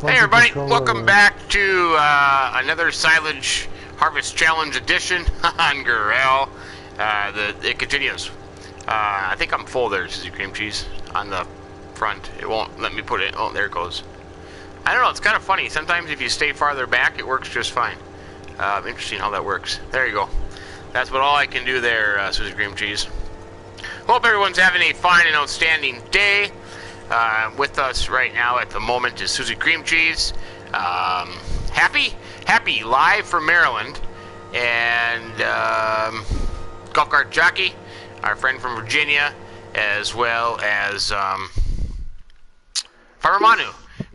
Hey everybody, welcome back to another silage harvest challenge edition on Gorale. It continues. I think I'm full there, Susie Cream Cheese, on the front. It won't let me put it. Oh, there it goes. I don't know, it's kind of funny. Sometimes if you stay farther back, it works just fine. Interesting how that works. There you go. That's what all I can do there, Susie Cream Cheese. Hope everyone's having a fine and outstanding day. With us right now at the moment is Susie Cream Cheese. Happy live from Maryland. And Golf Cart Jockey, our friend from Virginia, as well as Farmer Minn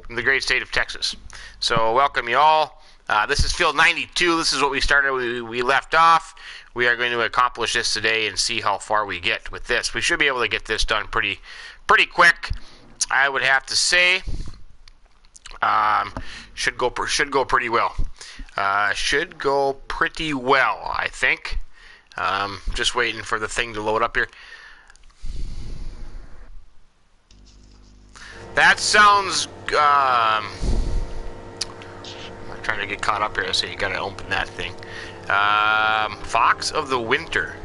from the great state of Texas. So welcome you all. This is Field 92. This is what we started. We left off. We are going to accomplish this today and see how far we get with this. We should be able to get this done pretty quick, I would have to say. Should go pretty well. Should go pretty well, I think. Just waiting for the thing to load up here. That sounds. I'm trying to get caught up here, so you gotta open that thing. Fox of the Winter.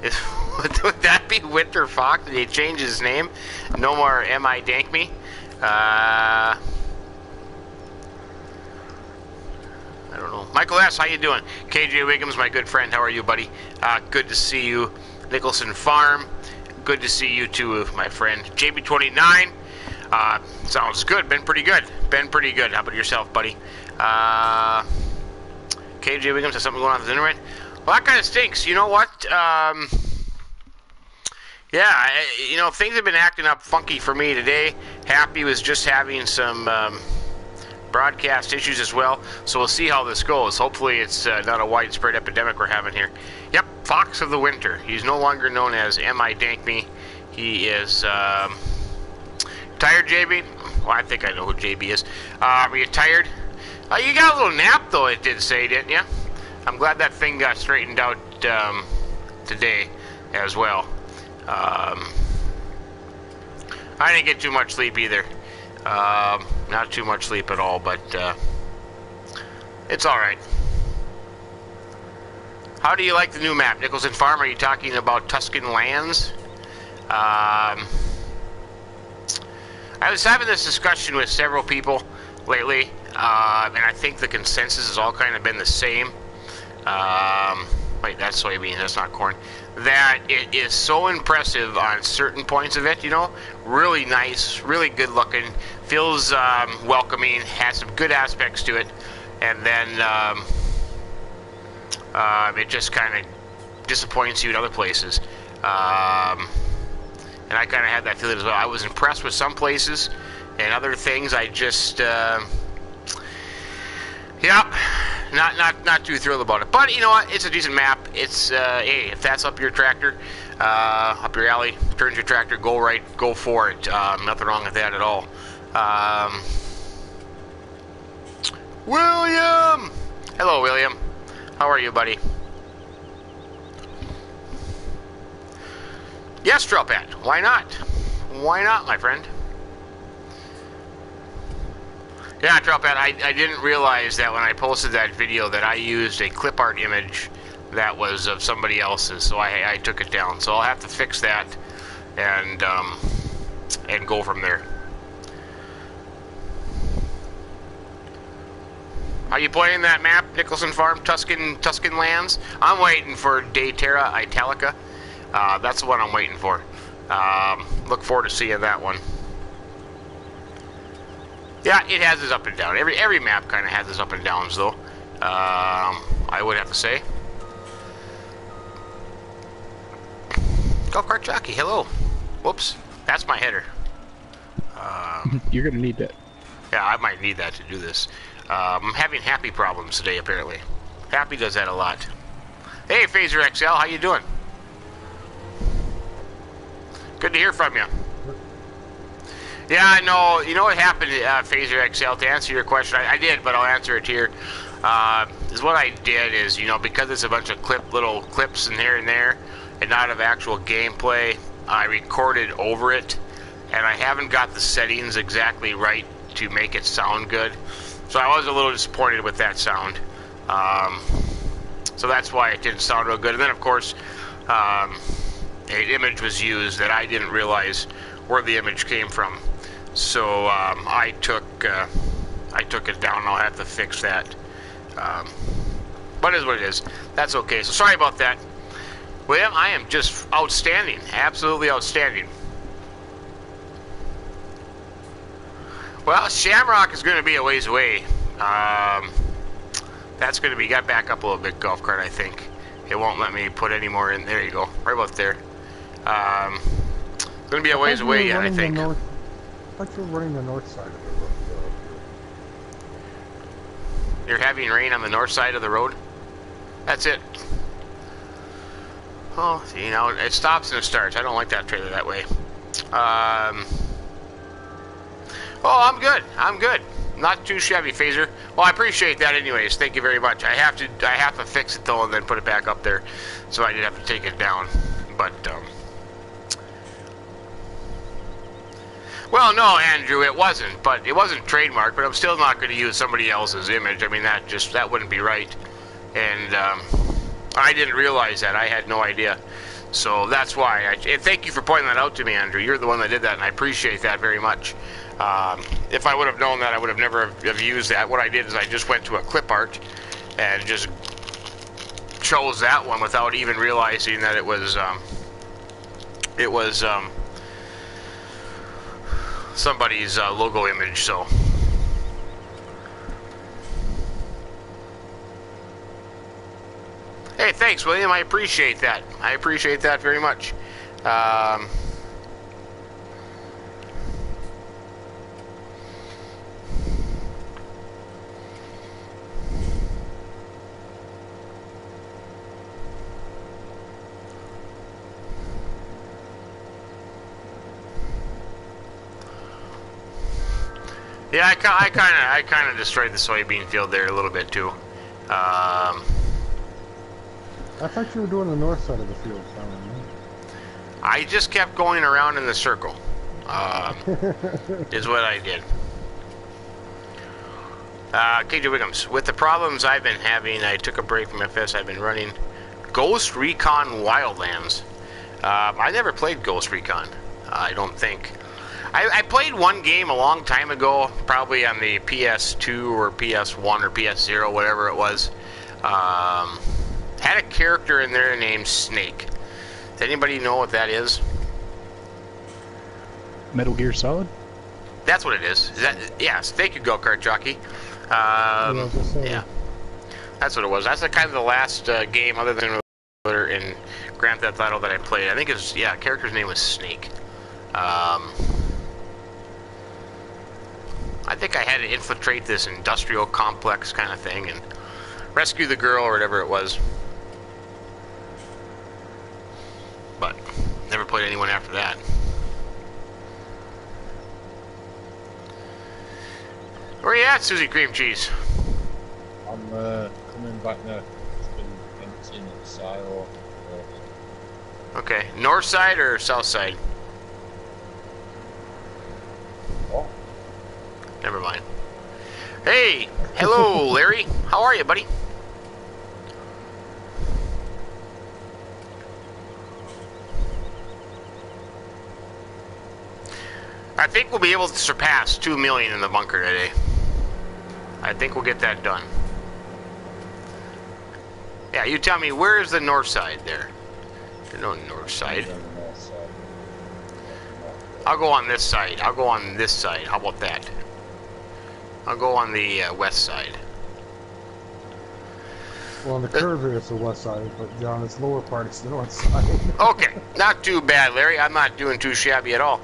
Would that be Winter Fox? Did he change his name? No more M.I. Dank Me? I don't know. Michael S., how you doing? KJ Wiggums, my good friend, how are you, buddy? Good to see you. Nicholson Farm, good to see you too, my friend. JB29, sounds good. Been pretty good. How about yourself, buddy? KJ Wiggums, has something going on with the internet? Well, that kind of stinks. You know what? Yeah, things have been acting up funky for me today. Happy was just having some broadcast issues as well. So we'll see how this goes. Hopefully it's not a widespread epidemic we're having here. Yep, Fox of the Winter. He's no longer known as M.I. Dank Me. He is tired, JB? Well, I think I know who JB is. Are you tired? You got a little nap, though, it did say, didn't you? I'm glad that thing got straightened out today as well. I didn't get too much sleep either. Not too much sleep at all, but it's alright. How do you like the new map? Nicholson Farm, are you talking about Tuscan Lands? I was having this discussion with several people lately, and I think the consensus has all kind of been the same. Wait, that's soybean, that's not corn. That it is so impressive on certain points of it, really nice, really good looking, feels welcoming, has some good aspects to it, and then it just kind of disappoints you in other places. And I kind of had that feeling as well. I was impressed with some places, and other things I just, not too thrilled about it. But you know what? It's a decent map. It's hey, if that's up your tractor, up your alley, turns your tractor, go right, go for it. Nothing wrong with that at all. William, hello, William. How are you, buddy? Yes, Tropad. Why not? Why not, my friend? Yeah, Dropad, I didn't realize that when I posted that video that I used a clip art image that was of somebody else's, so I took it down. So I'll have to fix that and go from there. Are you playing that map, Nicholson Farm, Tuscan Lands? I'm waiting for Daytera Italica. That's the one I'm waiting for. Look forward to seeing that one. Yeah, it has its up and down. Every map kind of has its up and downs, though. I would have to say. Golf Cart Jockey, hello. Whoops, that's my header. You're gonna need that. Yeah, I might need that to do this. I'm having happy problems today, apparently. Happy does that a lot. Hey, Phaser XL, how you doing? Good to hear from you. Yeah, I know. You know what happened, Phaser XL, to answer your question? I did, but I'll answer it here. Is what I did is, because it's a bunch of little clips in here and there, and not of actual gameplay, I recorded over it, and I haven't got the settings exactly right to make it sound good. So I was a little disappointed with that sound. So that's why it didn't sound real good. And then, of course, an image was used that I didn't realize where the image came from. So I took it down. I'll have to fix that. But it is what it is. That's okay. So sorry about that. William, I am just outstanding. Absolutely outstanding. Well, Shamrock is going to be a ways away. That's going to be... Got back up a little bit, golf cart, I think. It won't let me put any more in. There you go. Right about there. Going to be a ways away yet, I think. I thought you were running the north side of the road. You're having rain on the north side of the road? That's it. Oh, you know, it stops and it starts. I don't like that trailer that way. Oh, I'm good. I'm good. Not too shabby, Phaser. Well, I appreciate that anyways. Thank you very much. I have to fix it though and then put it back up there. So I did have to take it down. But well, no, Andrew, it wasn't. But it wasn't trademarked, but I'm still not going to use somebody else's image. I mean, that wouldn't be right. And I didn't realize that. I had no idea. So that's why. And thank you for pointing that out to me, Andrew. You're the one that did that, and I appreciate that very much. If I would have known that, I would have never have used that. What I did is I just went to a clip art and just chose that one without even realizing that it was somebody's logo image. So. Hey, thanks, William. I appreciate that. I appreciate that very much. Yeah, I kind of destroyed the soybean field there a little bit too. I thought you were doing the north side of the field, Farmer Minn. I just kept going around in the circle. Is what I did. KJ Wiggums, with the problems I've been having, I took a break from FS. I've been running Ghost Recon Wildlands. I never played Ghost Recon. I don't think. I played one game a long time ago, probably on the PS2 or PS1 or PS0, whatever it was. Had a character in there named Snake. Does anybody know what that is? Metal Gear Solid? That's what it is. Is that? Yes. Thank you, go-kart jockey. Yeah. That's what it was. That's kind of the last game other than in Grand Theft Auto that I played. I think it's, yeah, character's name was Snake. I think I had to infiltrate this industrial complex kind of thing and rescue the girl or whatever it was. But never played anyone after that. Where you at, Susie Cream Cheese? I'm coming back now. It's been empty in the side or Okay, north side or south side? what? Never mind. Hey, hello, Larry. How are you, buddy? I think we'll be able to surpass 2 million in the bunker today. I think we'll get that done. Yeah, you tell me, where's the north side there? There's no north side. I'll go on this side. I'll go on this side. How about that? I'll go on the west side. Well, on the curve here it's the west side, but on its lower part it's the north side. Okay, not too bad, Larry. I'm not doing too shabby at all.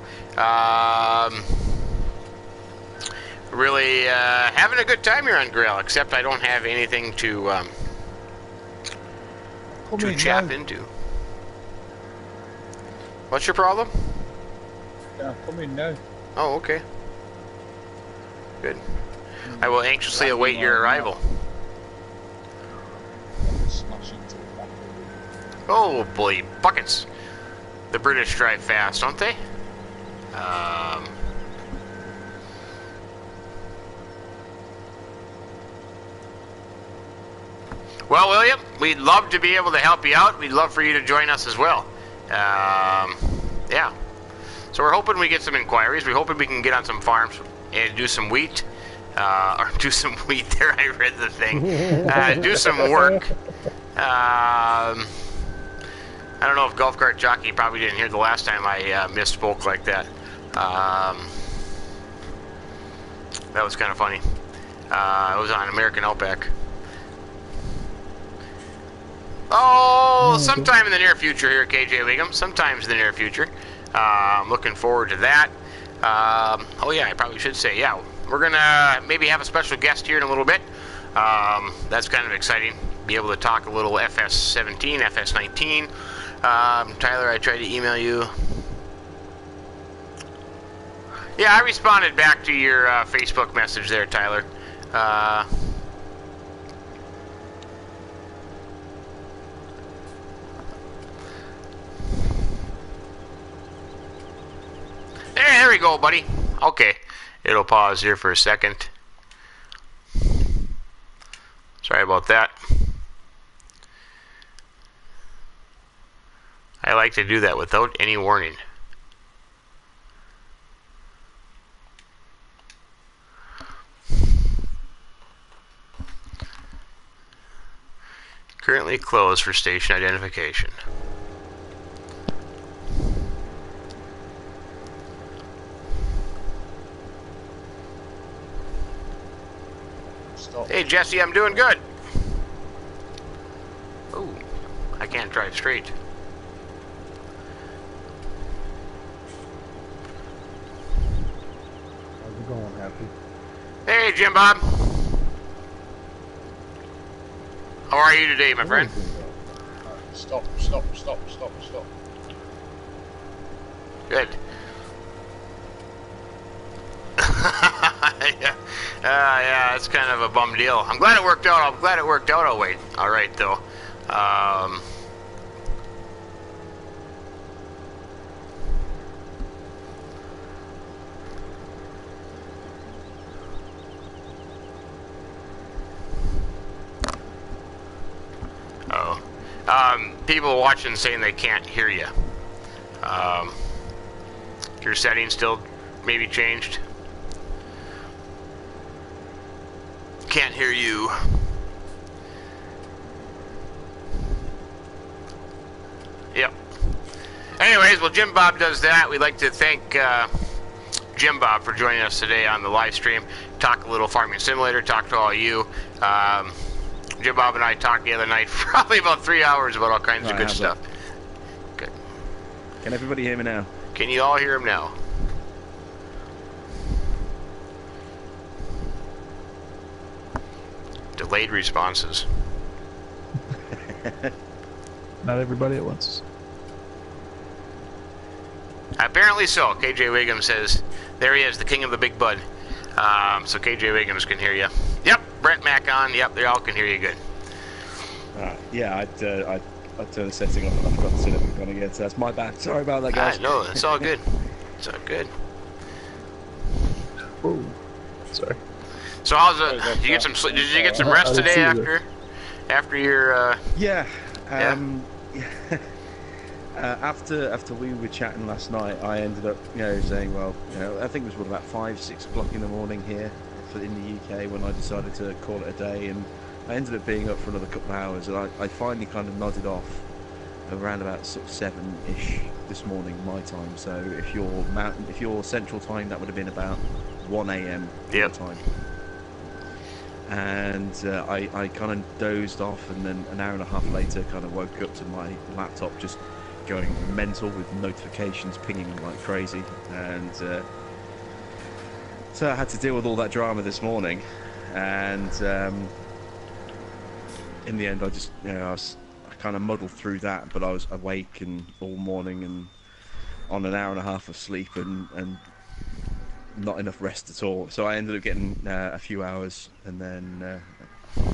Really having a good time here on Gorale, except I don't have anything to chap into. What's your problem? Yeah, come in now. Oh, okay. Good. I will anxiously await your arrival. Smash into the back. Oh boy, buckets. The British drive fast, don't they? Well, William, we'd love to be able to help you out. We'd love for you to join us as well. Yeah. So we're hoping we get some inquiries. We're hoping we can get on some farms and do some wheat. Or do some wheat there, I read the thing. Do some work. I don't know if Golf Cart Jockey probably didn't hear the last time I misspoke like that. That was kind of funny. It was on American Outback. Oh, sometime in the near future here, KJ Wiggum. Sometimes in the near future. I'm looking forward to that. Oh yeah, I probably should say, yeah, we're gonna maybe have a special guest here in a little bit. That's kind of exciting. Be able to talk a little FS17, FS19. Tyler, I tried to email you. Yeah, I responded back to your Facebook message there, Tyler. There we go, buddy. Okay, it'll pause here for a second. Sorry about that. I like to do that without any warning. Currently closed for station identification. Stop. Hey Jesse, I'm doing good. Oh, I can't drive straight. How's it going, Happy? Hey Jim Bob. How are you today, my friend? Stop. Good. Yeah, it's kind of a bum deal. I'm glad it worked out. I'm glad it worked out. All right, though. People watching saying they can't hear you. Your settings still maybe changed. Can't hear you. Yep. Anyways, well, Jim Bob does that. We'd like to thank Jim Bob for joining us today on the live stream. Talk a little Farming Simulator, talk to all of you. Jim Bob and I talked the other night for probably about 3 hours about all kinds of good stuff. Good. Can everybody hear me now? Can you all hear him now? Delayed responses. Not everybody at once. Apparently so. KJ Wiggum says, there he is, the king of the big bud. So KJ Wiggums can hear you. Yep, Brent Mac on. Yep, they all can hear you good. Yeah, I turned the setting off and I forgot to set everything on again, so that's my bad. Sorry about that, guys. No, it's all good. It's all good. Oh, sorry. So how's it? Did you get some sleep? Did you get some rest today after your? Yeah. Yeah. After we were chatting last night, I ended up, saying, well, I think it was about 5-6 o'clock in the morning here in the UK when I decided to call it a day, and I ended up being up for another couple of hours, and I finally kind of nodded off around about sort of 7-ish this morning my time. So if you're Central Time, that would have been about 1 a.m. your time. And I kind of dozed off, and then an hour and a half later kind of woke up to my laptop just going mental with notifications pinging like crazy, and so I had to deal with all that drama this morning, and in the end I just I kind of muddled through that, but I was awake and all morning and on an hour and a half of sleep and not enough rest at all, so I ended up getting a few hours, and then I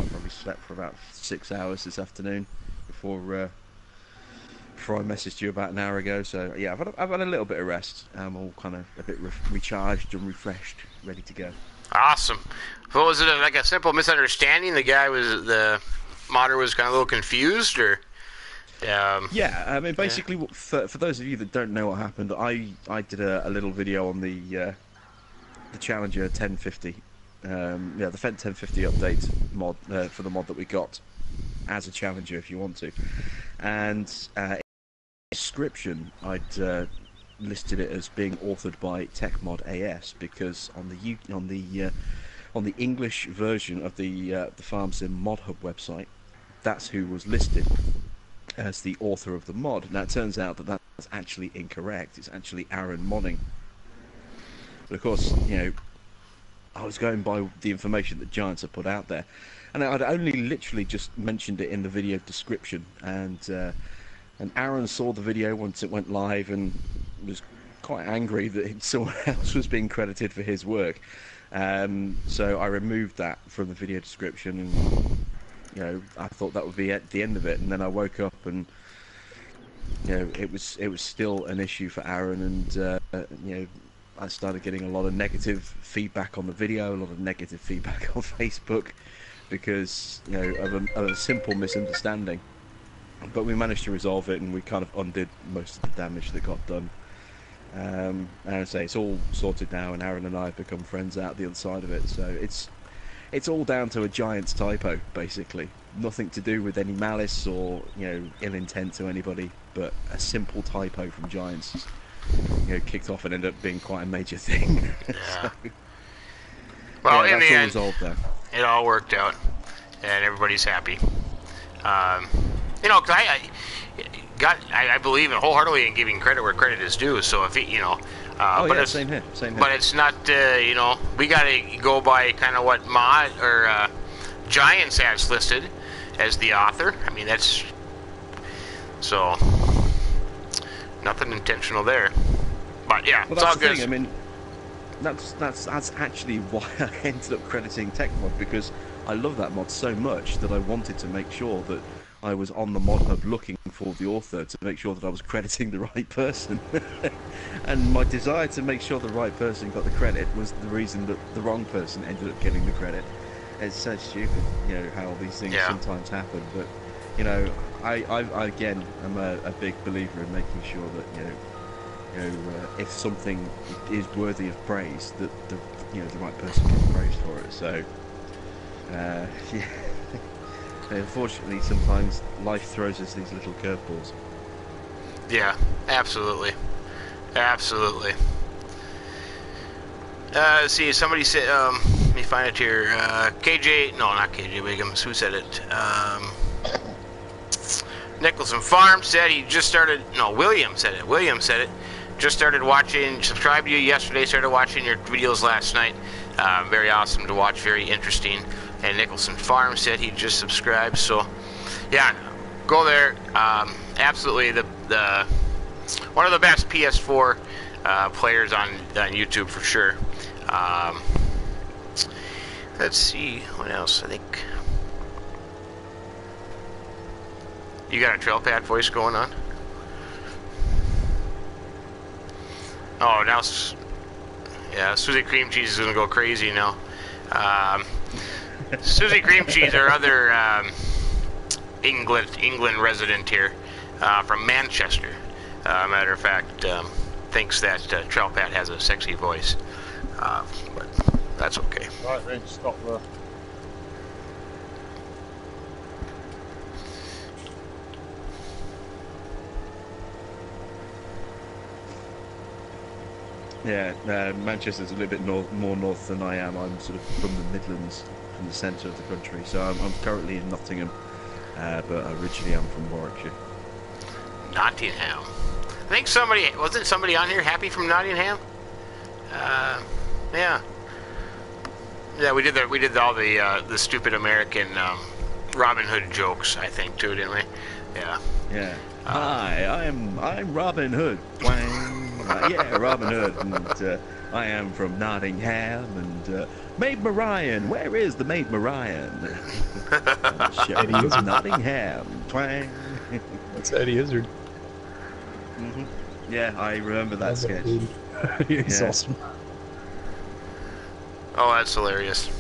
probably slept for about 6 hours this afternoon before I messaged you about an hour ago. So yeah, I've had a little bit of rest. I'm all kind of a bit recharged and refreshed, ready to go. Awesome. What was it, like a simple misunderstanding? The guy was modder was kind of a little confused, or? Yeah, I mean, basically, for those of you that don't know what happened, I did a little video on the Challenger 1050, yeah, the Fent 1050 update mod for the mod that we got as a Challenger, if you want to, and in the description I'd listed it as being authored by TechMod AS because on the English version of the Farm Sim Mod Hub website, that's who was listed as the author of the mod. Now it turns out that that's actually incorrect. It's actually Aaron Modding. But of course, you know, I was going by the information that Giants had put out there, and I'd only literally just mentioned it in the video description, and Aaron saw the video once it went live and was quite angry that someone else was being credited for his work. So I removed that from the video description, and you know, I thought that would be at the end of it, and then I woke up and you know, it was still an issue for Aaron, and you know, I started getting a lot of negative feedback on the video, a lot of negative feedback on Facebook, because you know, of a simple misunderstanding. But we managed to resolve it, and we kind of undid most of the damage that got done. And I say it's all sorted now, and Aaron and I have become friends out the other side of it. So it's all down to a Giants typo, basically. Nothing to do with any malice or, you know, ill intent to anybody, but a simple typo from Giants, you know, kicked off and ended up being quite a major thing. Yeah. So, Well, yeah, in the that's all end, resolved now. it all worked out, and everybody's happy. You know, because I believe wholeheartedly in giving credit where credit is due. So if you know, Oh but yeah, it's, same here, same here. But it's not, you know, we got to go by kind of what Mod or Giants has listed as the author. I mean, that's so nothing intentional there. But yeah, Well, it's all that's the good. thing. I mean, that's actually why I ended up crediting TechMod, because I love that mod so much that I wanted to make sure that I was on the mod hub looking for the author to make sure that I was crediting the right person. And my desire to make sure the right person got the credit was the reason that the wrong person ended up getting the credit. It's so stupid, you know, how these things sometimes happen. But you know, I again am a big believer in making sure that you know, if something is worthy of praise, that the right person gets praised for it. So yeah. Unfortunately, sometimes life throws us these little curveballs. Yeah, absolutely, absolutely. Let's see, somebody said, let me find it here. KJ, no, not KJ Wiggums. Who said it? Nicholson Farm said he just started. No, William said it. William said it. Just started watching. Subscribed to you yesterday. Started watching your videos last night. Very awesome to watch. Very interesting. And Nicholson Farm said he just subscribed. So, yeah, go there. Absolutely, the one of the best PS4 players on YouTube for sure. Let's see what else. I think you got a trail pad voice going on. Oh, now, yeah, Susie Cream Cheese is gonna go crazy now. Susie Cream Cheese, our other England resident here from Manchester, matter of fact, thinks that Trailpat has a sexy voice, but that's okay. Right then, stop there. Yeah, Manchester's a little bit more north than I am. I'm sort of from the Midlands, from the centre of the country. So I'm currently in Nottingham, but originally I'm from Warwickshire. Nottingham. I think wasn't somebody on here happy from Nottingham? Yeah. Yeah, we did all the stupid American Robin Hood jokes, I think, too, didn't we? Yeah. Yeah. Hi, I'm Robin Hood. Twang. Yeah, Robin Hood, and I am from Nottingham, and Maid Marian. Where is the Maid Marian? Eddie Izzard. Nottingham. Twang. That's Eddie Izzard. Yeah, I remember that sketch. He's awesome. Oh, that's hilarious.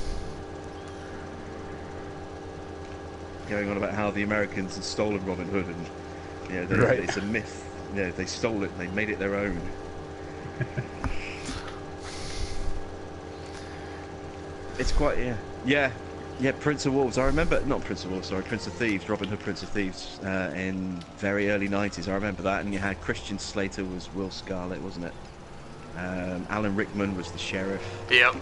going on about how the Americans had stolen Robin Hood, and Right. it's a myth. They stole it and they made it their own. It's quite yeah. Prince of Wolves. I remember not Prince of Wolves. Sorry, Prince of Thieves. Robin Hood, Prince of Thieves, in very early '90s. I remember that, and you had Christian Slater was Will Scarlet, wasn't it? Alan Rickman was the sheriff. Yep.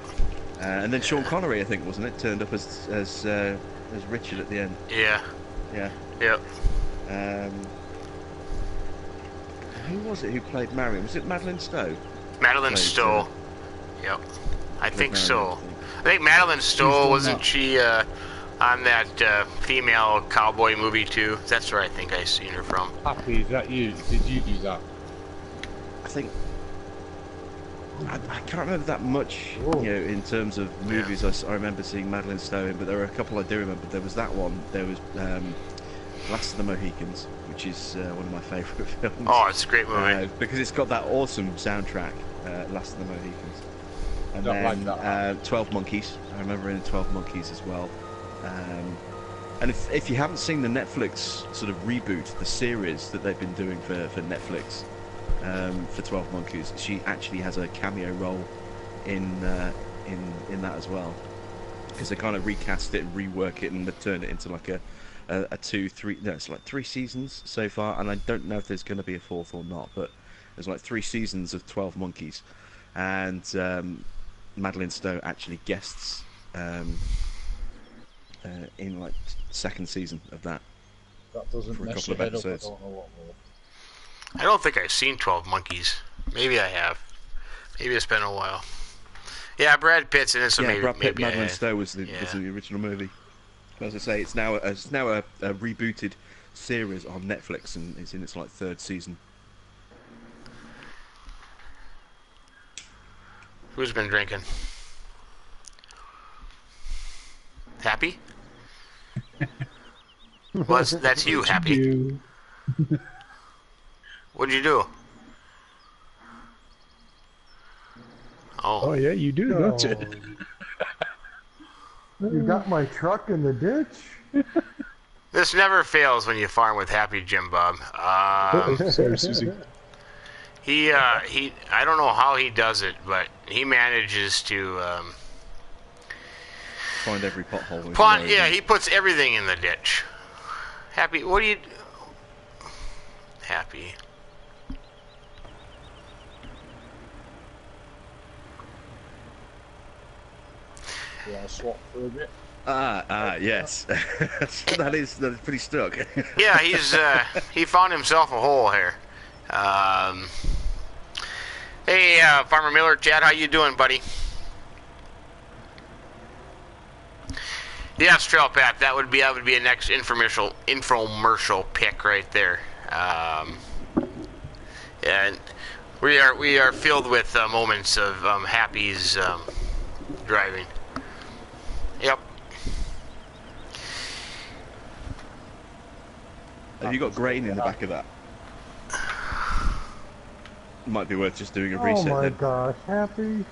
And then Sean Connery, I think, wasn't it? Turned up as Richard at the end. Yeah. Yeah. Yep. Who was it who played Marion? Was it Madeline Stowe? Madeline Played, Stowe. Yep. I think Marion, so. I think. I think Madeline Stowe, doing wasn't that. she on that female cowboy movie too? That's where I think I seen her from. Happy, is that you? Did you do that? I think I can't remember that much, Whoa. in terms of movies. I remember seeing Madeline Stowe in, but there were a couple I do remember. There was that one. There was Last of the Mohicans, which is one of my favourite films. Oh, it's a great movie. Because it's got that awesome soundtrack, Last of the Mohicans. And Don't then like that. 12 Monkeys. I remember in 12 Monkeys as well. And if you haven't seen the Netflix sort of reboot, the series that they've been doing for Netflix, for 12 Monkeys, she actually has a cameo role in that as well. Because they kind of recast it and rework it and they turn it into like a 2-3, no, it's like 3 seasons so far, and I don't know if there's going to be a 4th or not, but there's like 3 seasons of 12 Monkeys, and Madeline Stowe actually guests in like 2nd season of that. That doesn't For a mess couple your of head up. I episodes. don't know what more. I don't think I've seen 12 Monkeys. Maybe I have. Maybe it's been a while. Yeah, Brad Pitt's in it, so maybe, Brad Pitt, maybe I Madeline have. Stowe was the Yeah. original movie. As I say, it's now a rebooted series on Netflix, and it's in its like 3rd season. Who's been drinking? Happy? Well, that's you, Happy. You. What'd you do? Oh Oh, yeah, you do, don't you? You got my truck in the ditch? this never fails when you farm with Happy Jim Bob. Sorry, Susie. I don't know how he does it, but he manages to, Find every pothole. in the road. yeah, he puts everything in the ditch. Happy, what do you, Happy? You want to swap for a bit? Yes. that is pretty stuck. Yeah, he found himself a hole here. Hey, Farmer Miller, Chad, how you doing, buddy? Yes, Trail Pat, that would be a next infomercial pick right there. And we are filled with moments of Happy's driving. Yep. Have you got grain in the back of that? Might be worth just doing a Oh reset my then. gosh, Happy.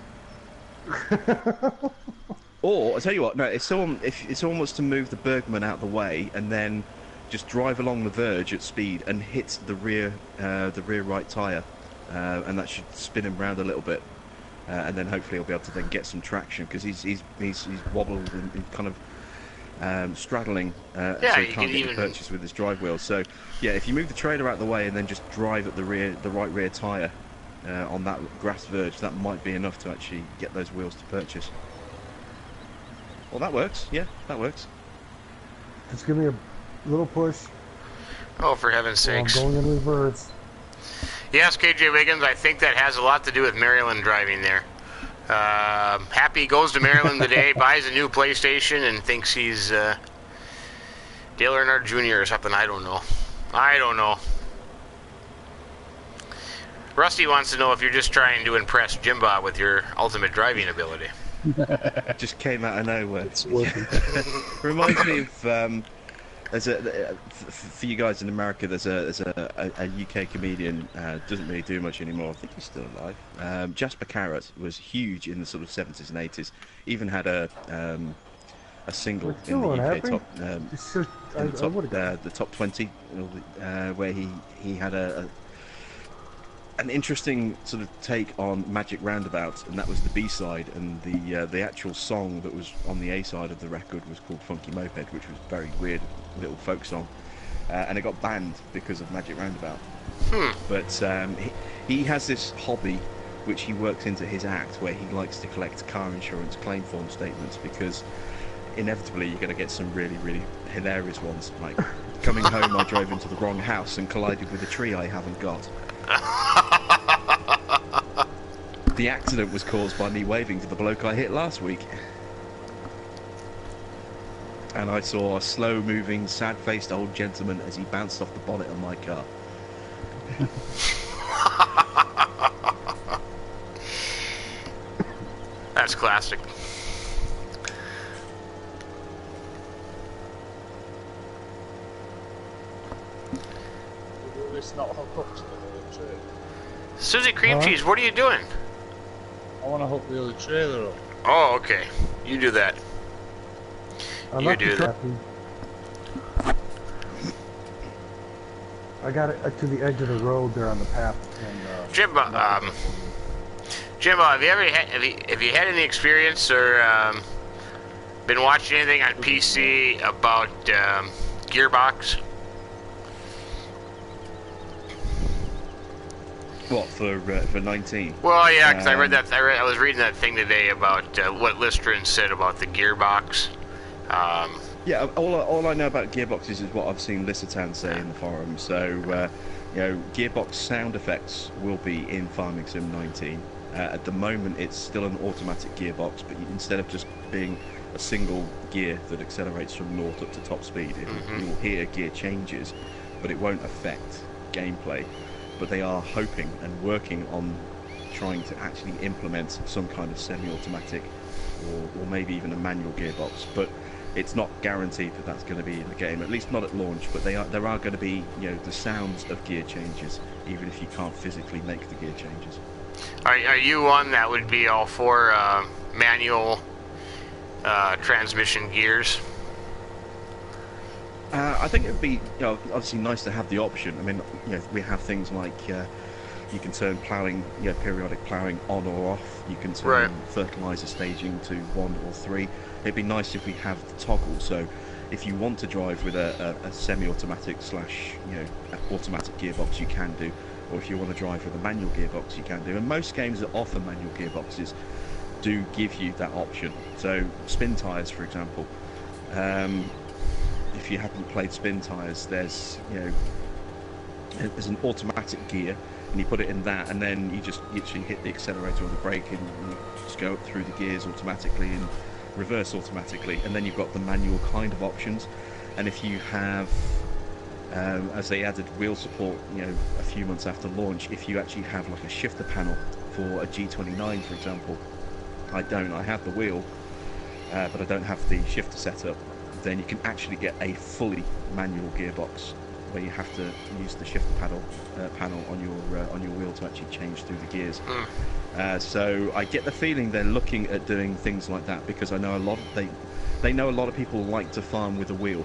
Or I'll tell you what. No, if someone wants to move the Bergman out of the way and then just drive along the verge at speed and hit the rear right tyre, and that should spin him round a little bit, and then hopefully he'll be able to then get some traction because he's wobbled and kind of straddling, so Yeah, he you can't can get even- the purchase with his drive wheels. So yeah, if you move the trailer out of the way and then just drive at the right rear tyre on that grass verge, that might be enough to actually get those wheels to purchase. Well, that works. Yeah, that works. Just give me a little push. Oh, for heaven's While I'm sakes. going in reverse. Yes, KJ Wiggins, I think that has a lot to do with Maryland driving there. Happy goes to Maryland today, buys a new PlayStation, and thinks he's Dale Earnhardt Jr. or something. I don't know. Rusty wants to know if you're just trying to impress Jim Bob with your ultimate driving ability. Just came out of nowhere. It's working. Reminds me of there's for you guys in America. There's a UK comedian, doesn't really do much anymore. I think he's still alive. Jasper Carrot was huge in the sort of 70s and 80s. Even had a a single What's in the going UK on, top It's just, in I would have. the top 20, where he had an interesting sort of take on Magic Roundabout, and that was the B side, and the actual song that was on the A side of the record was called Funky Moped, which was a very weird little folk song, and it got banned because of Magic Roundabout. But he has this hobby which he works into his act, where he likes to collect car insurance claim form statements, because inevitably you're going to get some really, really hilarious ones, like coming home I drove into the wrong house and collided with a tree I haven't got. The accident was caused by me waving to the bloke I hit last week. And I saw a slow-moving, sad-faced old gentleman as he bounced off the bonnet of my car. That's classic. Will this not hook up to the other trailer? Susie Cream Cheese, what are you doing? I want to hook the other trailer up. Oh, okay. You do that. I You left do the that. truck. I got it to the edge of the road there on the path. And, Jimbo, have you ever have you had any experience or been watching anything on PC about Gearbox? What, for 19? Well, yeah, because I was reading that thing today about what Listerin said about the Gearbox. Yeah, all I know about Gearbox is what I've seen Lissitan say in the forum. So, you know, Gearbox sound effects will be in Farming Sim 19. At the moment, it's still an automatic gearbox, but instead of just being a single gear that accelerates from naught up to top speed, you'll hear gear changes, but it won't affect gameplay. But they are hoping and working on trying to actually implement some kind of semi-automatic or maybe even a manual gearbox. But it's not guaranteed that that's going to be in the game, at least not at launch. But there are going to be, you know, the sounds of gear changes, even if you can't physically make the gear changes. Are you one that would be all for manual transmission gears? I think it would be, you know, obviously nice to have the option. I mean, you know, we have things like you can turn ploughing, you know, periodic ploughing on or off. You can turn fertilizer staging to 1 or 3. It'd be nice if we have the toggle. So, if you want to drive with a semi-automatic / you know, automatic gearbox, you can do. Or if you want to drive with a manual gearbox, you can do. And most games that offer manual gearboxes do give you that option. So, spin tyres, for example. If you haven't played spin tyres, there's, you know, there's an automatic gear, and you put it in that, and then you just literally hit the accelerator or the brake, and you just go up through the gears automatically and reverse automatically. And then you've got the manual kind of options. And if you have, as they added wheel support, you know, a few months after launch, if you actually have like a shifter panel for a G29, for example, I don't. I have the wheel, but I don't have the shifter setup. Then you can actually get a fully manual gearbox where you have to use the shifter panel on your wheel to actually change through the gears. So I get the feeling they're looking at doing things like that, because I know they know a lot of people like to farm with a wheel.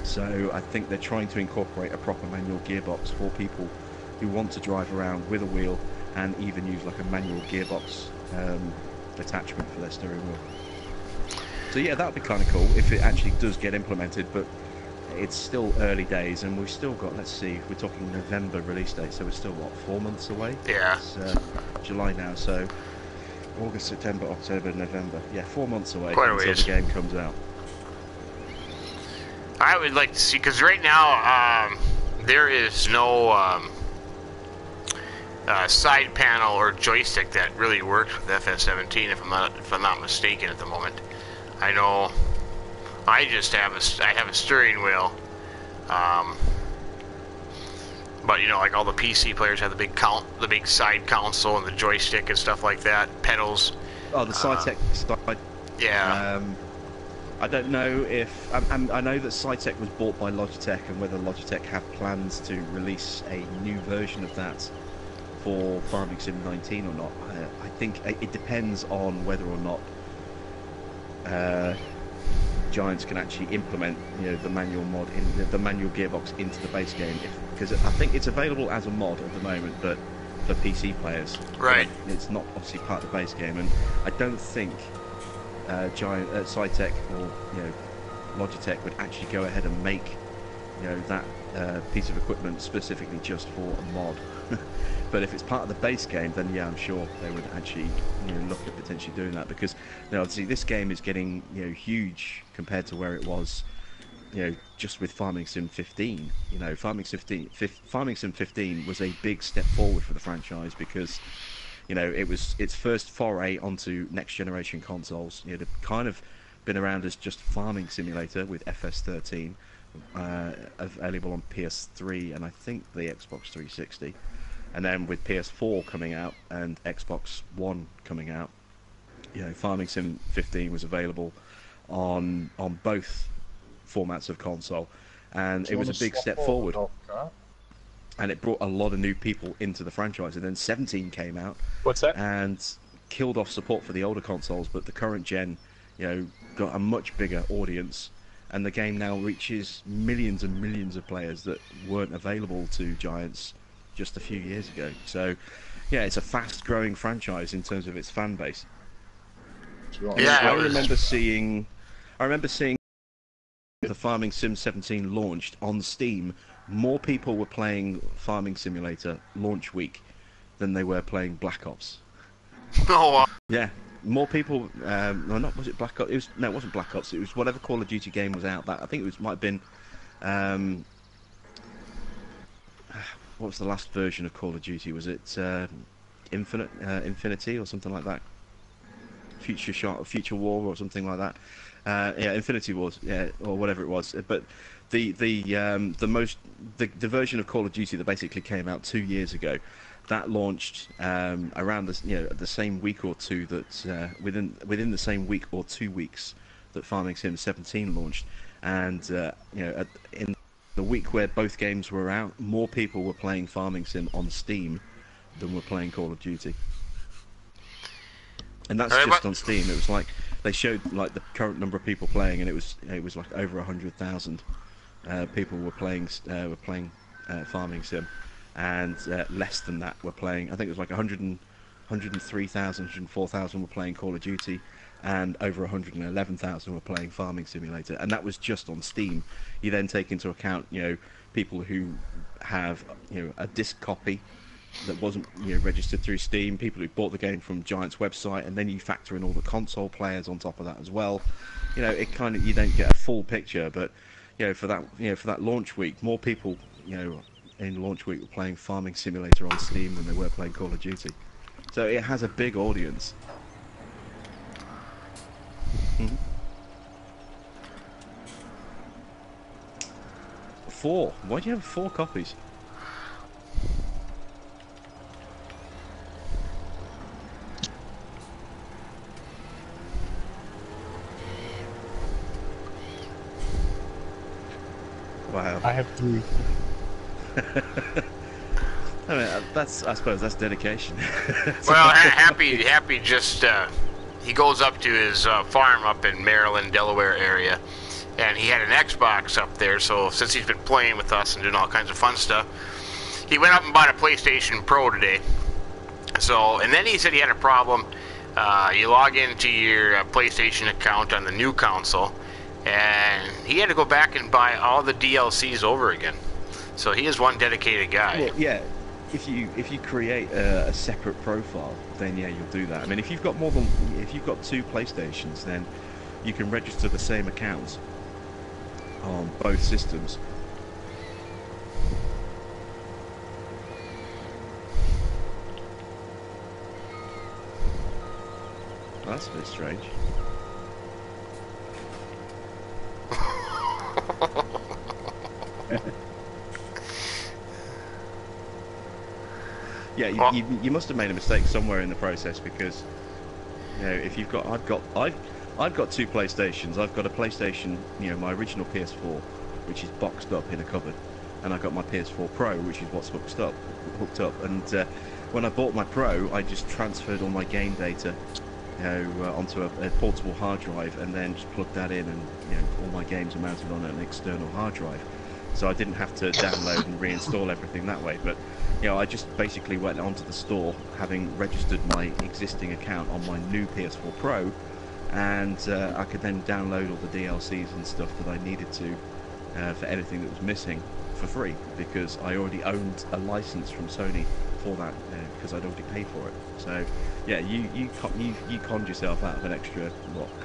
So I think they're trying to incorporate a proper manual gearbox for people who want to drive around with a wheel and even use like a manual gearbox attachment for their steering wheel. So yeah, that would be kind of cool if it actually does get implemented, but it's still early days, and we've still got, let's see, we're talking November release date, so we're still, what, 4 months away? Yeah. It's July now, so August, September, October, November. Yeah, 4 months away until the game comes out. I would like to see, because right now there is no side panel or joystick that really works with FS17, if I'm not mistaken at the moment. I know I just have a steering wheel, but you know, like all the PC players have the big side console and the joystick and stuff like that, pedals. Oh, the Cytec side. Yeah. I don't know if I know that Cytec was bought by Logitech, and whether Logitech have plans to release a new version of that for Farming Sim 19 or not. I think it depends on whether or not Giants can actually implement, the manual mod in the manual gearbox into the base game, because I think it's available as a mod at the moment, but for PC players, Right. It's not obviously part of the base game, and I don't think Cytec or Logitech would actually go ahead and make that piece of equipment specifically just for a mod. But if it's part of the base game, then yeah, I'm sure they would actually look at potentially doing that, because obviously this game is getting huge compared to where it was just with Farming Sim 15. Farming Sim 15 was a big step forward for the franchise, because it was its first foray onto next generation consoles. It had kind of been around as just farming simulator with FS17, available on PS3 and I think the Xbox 360. And then with PS4 coming out and Xbox One coming out, Farming Sim 15 was available on both formats of console, and it was a big step forward. And it brought a lot of new people into the franchise. And then 17 came out. What's that? And killed off support for the older consoles, but the current gen, got a much bigger audience, and the game now reaches millions and millions of players that weren't available to Giants just a few years ago. So, yeah, it's a fast-growing franchise in terms of its fan base. Yeah, I remember seeing the Farming Sim 17 launched on Steam. More people were playing Farming Simulator launch week than they were playing Black Ops. Oh, Yeah, more people. Was it Black Ops? It wasn't Black Ops. It was whatever Call of Duty game was out. I think it might have been. What was the last version of Call of Duty? Was it Infinity or something like that? Future War or something like that. Yeah, Infinity Wars, yeah, or whatever it was. But the version of Call of Duty that basically came out 2 years ago, that launched around the same week or two that within the same week or 2 weeks that Farming Sim 17 launched, and in the week where both games were out, more people were playing Farming Sim on Steam than were playing Call of Duty. And that's just on Steam. It was like they showed like the current number of people playing, and it was like over 100,000 people were playing Farming Sim, and less than that were playing. I think it was like 103,000, 104,000 were playing Call of Duty, and over 111,000 were playing Farming Simulator, and that was just on Steam. You then take into account people who have a disc copy that wasn't registered through Steam, people who bought the game from Giant's website, and then you factor in all the console players on top of that as well. It kind of, you don't get a full picture, but for that launch week, more people in launch week were playing Farming Simulator on Steam than they were playing Call of Duty. So it has a big audience. Mm-hmm. 4. Why do you have 4 copies? Wow. I have 3. I mean, I suppose that's dedication. well, Happy just he goes up to his farm up in Maryland, Delaware area, and he had an Xbox up there. So since he's been playing with us and doing all kinds of fun stuff, he went up and bought a PlayStation Pro today. So, and then he said he had a problem. You log into your PlayStation account on the new console, and he had to go back and buy all the DLCs over again. So he is one dedicated guy. Well, yeah. If you create a separate profile, then yeah, you'll do that. I mean, if you've got 2 PlayStations, then you can register the same accounts on both systems. Well, that's a bit strange. Yeah, you must have made a mistake somewhere in the process, because if you've got I've got 2 PlayStations. I've got a PlayStation, my original PS4, which is boxed up in a cupboard, and I've got my PS4 Pro, which is what's hooked up. And when I bought my Pro, I just transferred all my game data onto a portable hard drive, and then just plug that in, and all my games are mounted on an external hard drive. So I didn't have to download and reinstall everything that way. But I just basically went onto the store, having registered my existing account on my new PS4 Pro, and I could then download all the DLCs and stuff that I needed to for anything that was missing for free, because I already owned a license from Sony for that, because I'd already paid for it. So yeah, you conned yourself out of an extra,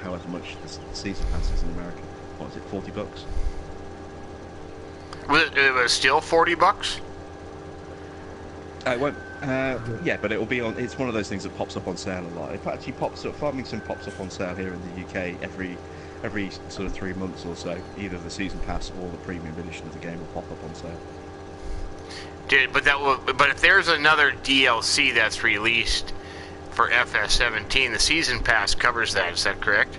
however much the season pass is in America. What is it, $40? It was still $40? It won't. Yeah, but it will be on. It's one of those things that pops up on sale a lot. It actually pops up. Farmington pops up on sale here in the UK every sort of 3 months or so. Either the season pass or the premium edition of the game will pop up on sale. But if there's another DLC that's released for FS17, the season pass covers that. Is that correct?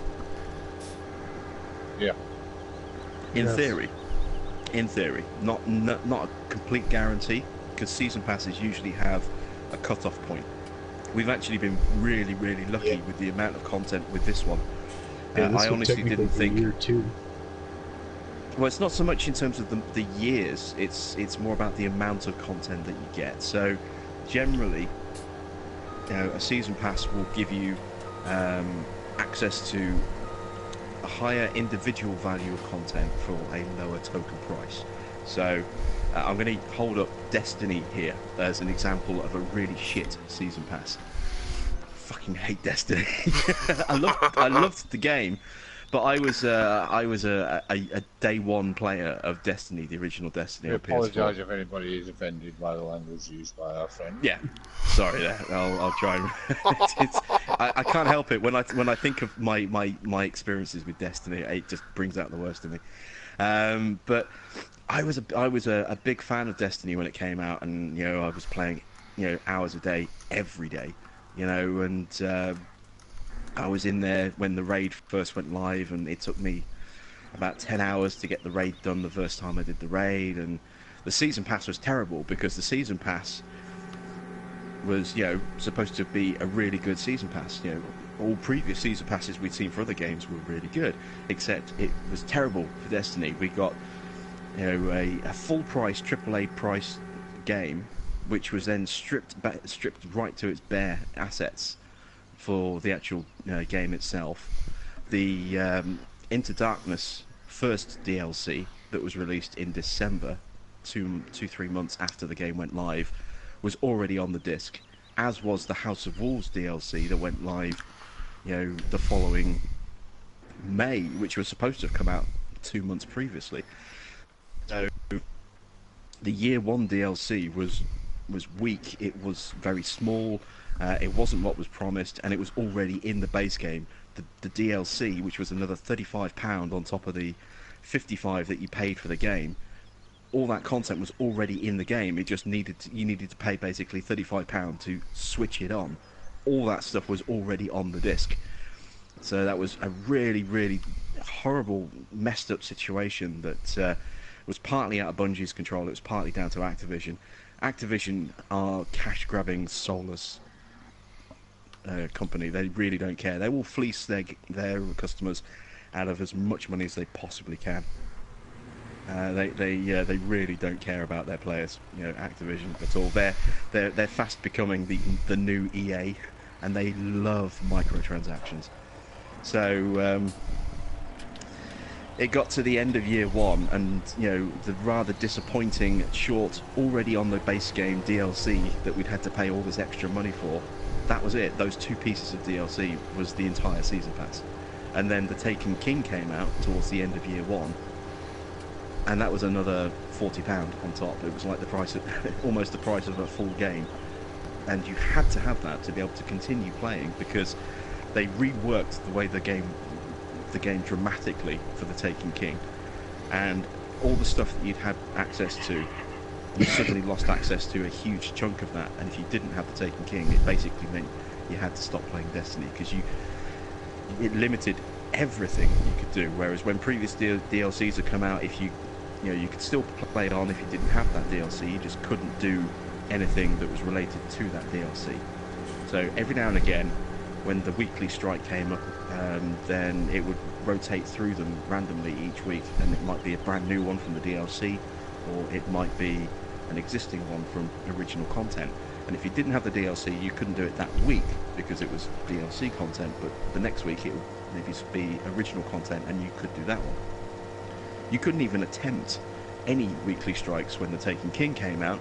Yeah. In theory, not a complete guarantee, because season passes usually have a cut-off point. We've actually been really, really lucky with the amount of content with this one. I honestly didn't think. Year two. Well, it's not so much in terms of the years. It's more about the amount of content that you get. So, generally, a season pass will give you access to a higher individual value of content for a lower token price. So I'm going to hold up Destiny here as an example of a really shit season pass. I fucking hate Destiny. I loved the game, but I was a day one player of Destiny, the original Destiny. I on PS4. apologise if anybody is offended by the language used by our friend. Yeah, sorry there. I'll try. I can't help it when I think of my experiences with Destiny. It just brings out the worst in me. But I was a big fan of Destiny when it came out, and I was playing hours a day every day, and I was in there when the raid first went live, and it took me about 10 hours to get the raid done the first time I did the raid. And the season pass was terrible, because the season pass was supposed to be a really good season pass. All previous season passes we'd seen for other games were really good, except it was terrible for Destiny. We got a full price AAA price game, which was then stripped right to its bare assets for the actual game itself. The Into Darkness first DLC that was released in December, 3 months after the game went live, was already on the disc, as was the House of Wolves DLC that went live the following May, which was supposed to have come out 2 months previously. So the year one DLC was weak. It was very small. It wasn't what was promised, and it was already in the base game. The DLC, which was another £35 on top of the $55 that you paid for the game, all that content was already in the game. It just you needed to pay basically £35 to switch it on. All that stuff was already on the disc. So that was a really, really horrible, messed up situation that was partly out of Bungie's control. It was partly down to Activision. Activision are cash-grabbing, soulless company. They really don't care. They will fleece their customers out of as much money as they possibly can. They really don't care about their players, Activision at all. They're fast becoming the new EA, and they love microtransactions. So it got to the end of year one, and the rather disappointing short, already on the base game DLC that we'd had to pay all this extra money for. That was it. Those 2 pieces of DLC was the entire season pass. And then the Taken King came out towards the end of year one, and that was another £40 on top. It was like the price of almost the price of a full game, and you had to have that to be able to continue playing, because they reworked the way the game dramatically for the Taken King, and all the stuff that you'd had access to, you suddenly lost access to a huge chunk of that. And if you didn't have the Taken King, it basically meant you had to stop playing Destiny, because it limited everything you could do. Whereas when previous DLCs had come out, if you could still play it on if you didn't have that DLC, you just couldn't do anything that was related to that DLC. So every now and again, when the weekly strike came up, then it would rotate through them randomly each week, and it might be a brand new one from the DLC, or it might be an existing one from original content. And if you didn't have the DLC, you couldn't do it that week because it was DLC content, but the next week it would maybe be original content and you could do that one. You couldn't even attempt any weekly strikes when the Taken King came out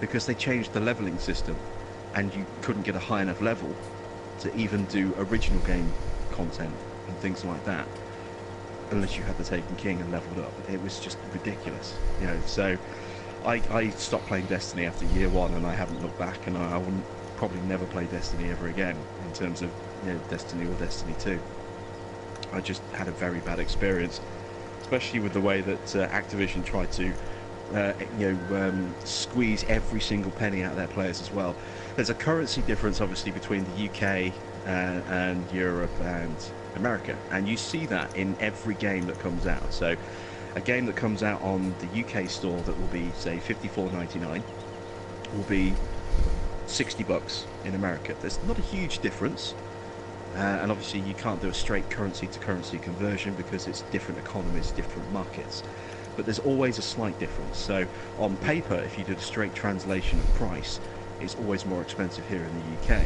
because they changed the leveling system, and you couldn't get a high enough level to even do original game content and things like that unless you had the Taken King and leveled up. It was just ridiculous, you know. So I stopped playing Destiny after year one, and I haven't looked back, and I wouldn't probably never play Destiny ever again in terms of, you know, Destiny or Destiny 2. I just had a very bad experience, especially with the way that Activision tried to squeeze every single penny out of their players as well. There's a currency difference obviously between the UK and Europe and America, and you see that in every game that comes out. So a game that comes out on the UK store that will be, say, $54.99 will be $60 in America. There's not a huge difference, and obviously you can't do a straight currency to currency conversion because it's different economies, different markets, but there's always a slight difference. So on paper, if you did a straight translation of price, it's always more expensive here in the UK,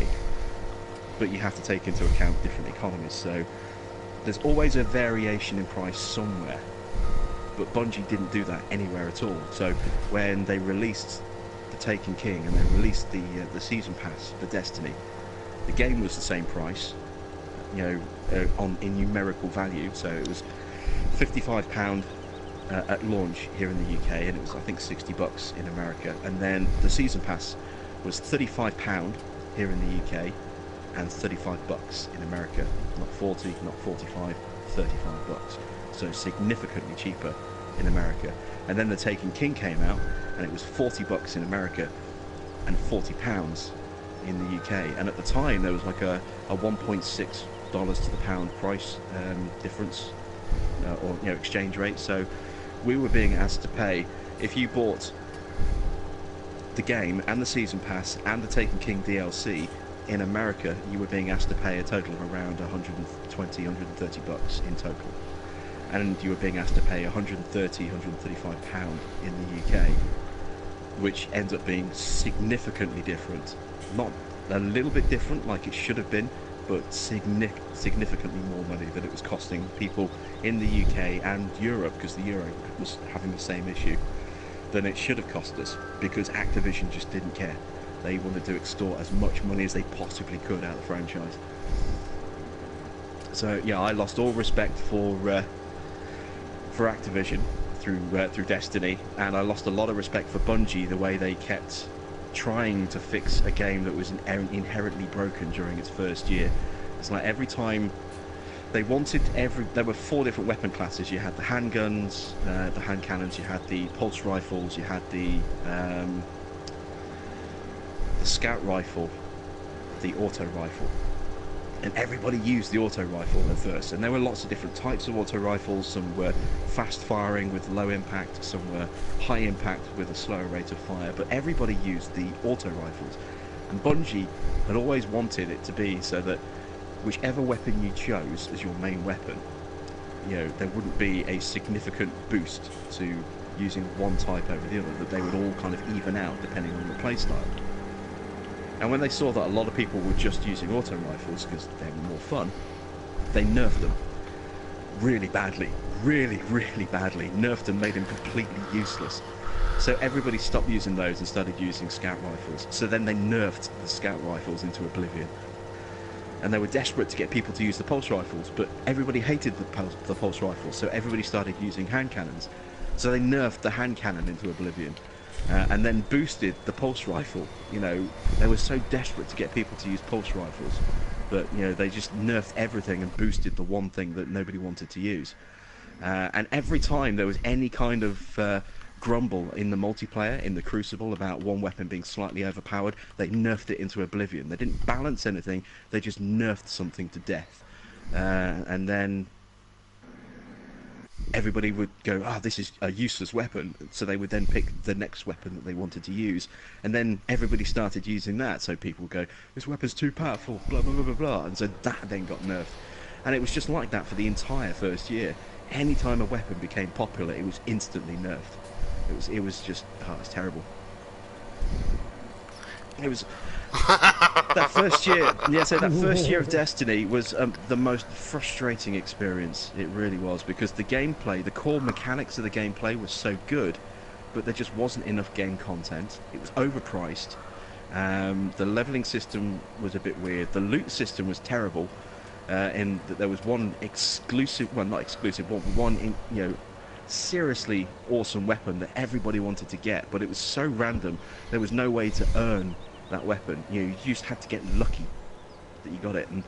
but you have to take into account different economies, so there's always a variation in price somewhere. But Bungie didn't do that anywhere at all. So when they released the Taken King and they released the season pass for Destiny, the game was the same price, you know, in numerical value. So it was £55 at launch here in the UK, and it was, I think, $60 in America. And then the season pass was £35 here in the UK and $35 in America. Not 40, not 45, $35. So significantly cheaper in America. And then the Taken King came out, and it was $40 in America and £40 in the UK. And at the time there was like a $1.6 to the pound price difference, or, you know, exchange rate. So we were being asked to pay, if you bought the game and the season pass and the Taken King DLC in America, you were being asked to pay a total of around $130 in total. And you were being asked to pay £135 in the UK, which ends up being significantly different. Not a little bit different like it should have been, but significantly more money that it was costing people in the UK and Europe, because the Euro was having the same issue, than it should have cost us, because Activision just didn't care. They wanted to extort as much money as they possibly could out of the franchise. So yeah, I lost all respect for Activision through Destiny, and I lost a lot of respect for Bungie, the way they kept trying to fix a game that was inherently broken during its first year. It's like every time they wanted there were 4 different weapon classes. You had the handguns, the hand cannons, you had the pulse rifles, you had the scout rifle, the auto rifle. And everybody used the auto rifle at first, and there were lots of different types of auto rifles. Some were fast firing with low impact, some were high impact with a slower rate of fire, but everybody used the auto rifles. And Bungie had always wanted it to be so that whichever weapon you chose as your main weapon, you know, there wouldn't be a significant boost to using one type over the other, that they would all kind of even out depending on the playstyle. And when they saw that a lot of people were just using auto rifles because they were more fun, they nerfed them really badly, really badly. Nerfed them, made them completely useless. So everybody stopped using those and started using scout rifles. So then they nerfed the scout rifles into oblivion. And they were desperate to get people to use the pulse rifles, but everybody hated the pulse rifles, so everybody started using hand cannons. So they nerfed the hand cannon into oblivion. And then boosted the pulse rifle. You know, they were so desperate to get people to use pulse rifles that, you know, they just nerfed everything and boosted the one thing that nobody wanted to use. And every time there was any kind of grumble in the multiplayer, in the Crucible, about one weapon being slightly overpowered, they nerfed it into oblivion. They didn't balance anything, they just nerfed something to death. And then everybody would go, "Ah, this is a useless weapon," so they would then pick the next weapon that they wanted to use, and then everybody started using that. So people would go, "This weapon's too powerful," blah blah blah blah blah, and so that then got nerfed, and it was just like that for the entire first year. Anytime a weapon became popular, it was instantly nerfed. It was just, oh, it's terrible. It was that first year. Yeah, so that first year of Destiny was the most frustrating experience. It really was, because the gameplay, the core mechanics of the gameplay was so good, but there just wasn't enough game content. It was overpriced. The leveling system was a bit weird. The loot system was terrible. In that there was one exclusive, well, not exclusive, but one seriously awesome weapon that everybody wanted to get, but it was so random. There was no way to earn that weapon. You just had to get lucky that you got it. And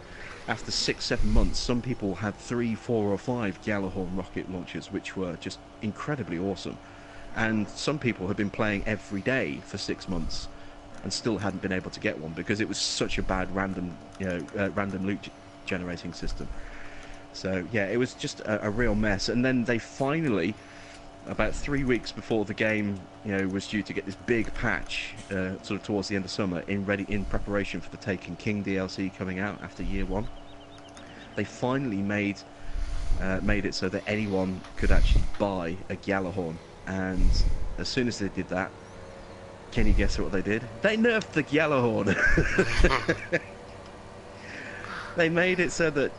after 6-7 months, some people had 3, 4, or 5 Gjallarhorn rocket launchers, which were just incredibly awesome. And some people had been playing every day for 6 months and still hadn't been able to get one because it was such a bad random loot generating system. So yeah, it was just a real mess. And then they finally, about 3 weeks before the game was due to get this big patch, sort of towards the end of summer, in preparation for the Taken King DLC coming out after year 1, they finally made it so that anyone could actually buy a Gjallarhorn. And as soon as they did that, can you guess what they did? They nerfed the Gjallarhorn. They made it so that,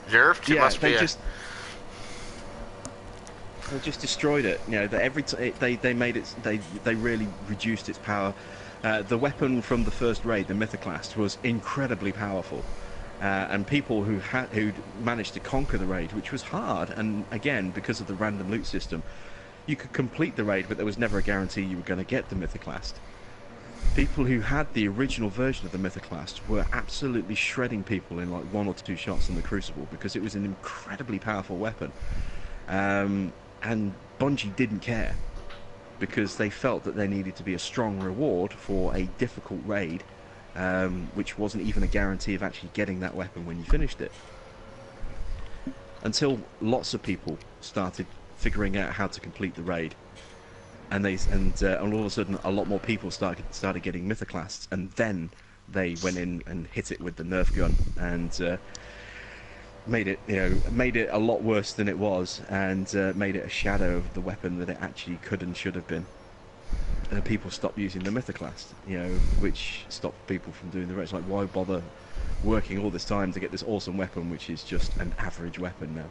Nerfed? yeah, Must be they just destroyed it. They made it. They really reduced its power. The weapon from the first raid, the Mythoclast, was incredibly powerful, and people who'd managed to conquer the raid, which was hard, and again because of the random loot system, you could complete the raid, but there was never a guarantee you were going to get the Mythoclast. People who had the original version of the Mythoclast were absolutely shredding people in like 1 or 2 shots in the Crucible because it was an incredibly powerful weapon. And Bungie didn't care because they felt that there needed to be a strong reward for a difficult raid, which wasn't even a guarantee of actually getting that weapon when you finished it. Until lots of people started figuring out how to complete the raid, and all of a sudden a lot more people started getting Mythoclasts, and then they went in and hit it with the Nerf gun and made it a lot worse than it was, and made it a shadow of the weapon that it actually could and should have been. And people stopped using the Mythoclast, which stopped people from doing the raid. It's like, why bother working all this time to get this awesome weapon, which is just an average weapon now?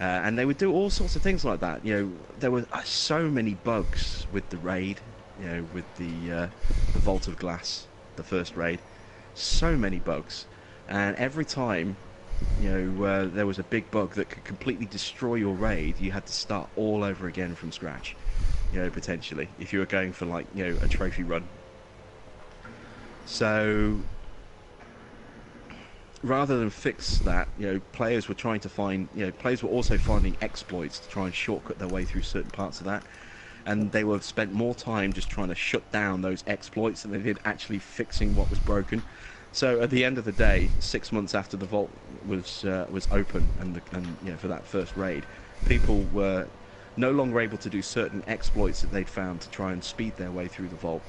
And they would do all sorts of things like that. There were so many bugs with the raid, with the Vault of Glass, the first raid. So many bugs, and every time, there was a big bug that could completely destroy your raid, you had to start all over again from scratch. Potentially, if you were going for like a trophy run. So rather than fix that, players were trying to find, players were also finding exploits to try and shortcut their way through certain parts of that, and they were spent more time just trying to shut down those exploits than they did actually fixing what was broken. So at the end of the day, 6 months after the vault was open and for that first raid, people were no longer able to do certain exploits that they'd found to try and speed their way through the vault,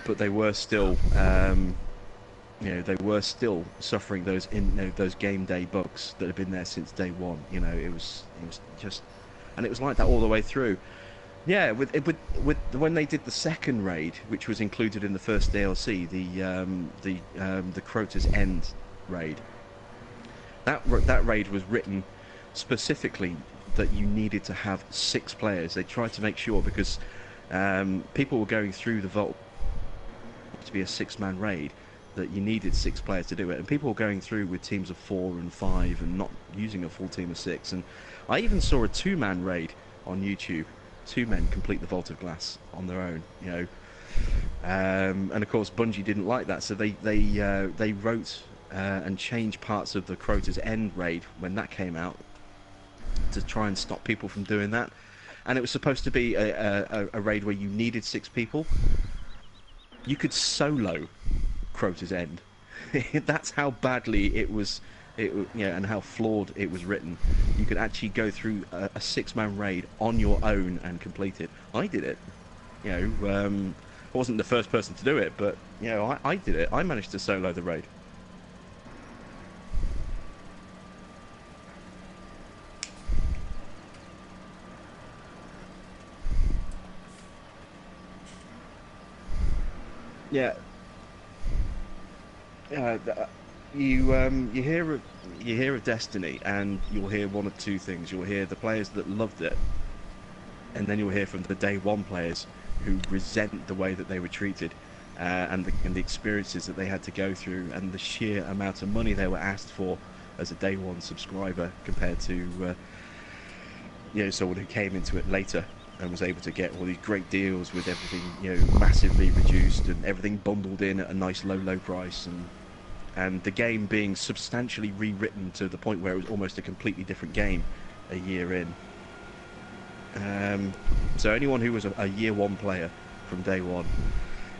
but they were still they were still suffering those game day bugs that had been there since day 1. It was just, and it was like that all the way through. Yeah, with when they did the second raid, which was included in the first DLC, the Crota's End raid. That raid was written specifically that you needed to have 6 players. They tried to make sure, because people were going through the vault to be a 6-man raid, that you needed 6 players to do it, and people were going through with teams of 4 and 5 and not using a full team of 6. And I even saw a 2-man raid on YouTube. 2 men complete the Vault of Glass on their own, and of course Bungie didn't like that, so they wrote and changed parts of the Crota's End raid when that came out to try and stop people from doing that. And it was supposed to be a raid where you needed 6 people, you could solo Crota's End. That's how badly it was, and how flawed it was written. You could actually go through a 6-man raid on your own and complete it. I did it. I wasn't the first person to do it, but I did it. I managed to solo the raid. Yeah. You hear of Destiny, and you'll hear one of two things. You'll hear the players that loved it, and then you'll hear from the day one players who resent the way that they were treated, and the experiences that they had to go through, and the sheer amount of money they were asked for as a day one subscriber compared to someone who came into it later and was able to get all these great deals with everything massively reduced and everything bundled in at a nice low price, and the game being substantially rewritten to the point where it was almost a completely different game a year in. So anyone who was a year one player from day one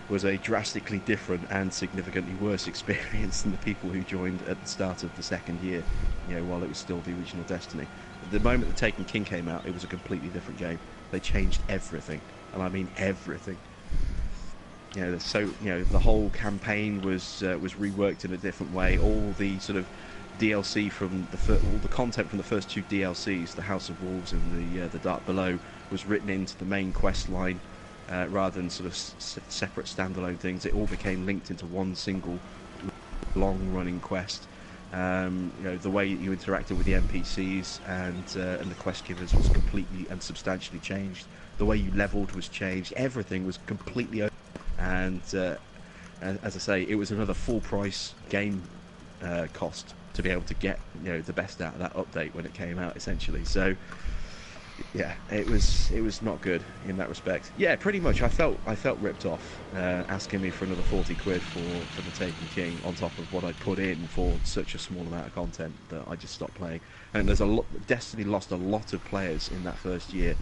was a drastically different and significantly worse experience than the people who joined at the start of the second year, while it was still the original Destiny. The moment the Taken King came out, it was a completely different game. They changed everything, and I mean everything. The whole campaign was reworked in a different way. All the sort of DLC from all the content from the first 2 DLCs, the House of Wolves and the Dark Below, was written into the main quest line rather than sort of separate standalone things. It all became linked into one single long-running quest. The way you interacted with the NPCs and the quest givers was completely and substantially changed. The way you leveled was changed. Everything was completely open. And as I say, it was another full-price game cost to be able to get the best out of that update when it came out, essentially. So yeah, it was not good in that respect. Yeah, pretty much. I felt ripped off, asking me for another 40 quid for the Taken King on top of what I put in for such a small amount of content that I just stopped playing. And Destiny lost a lot of players in that first year,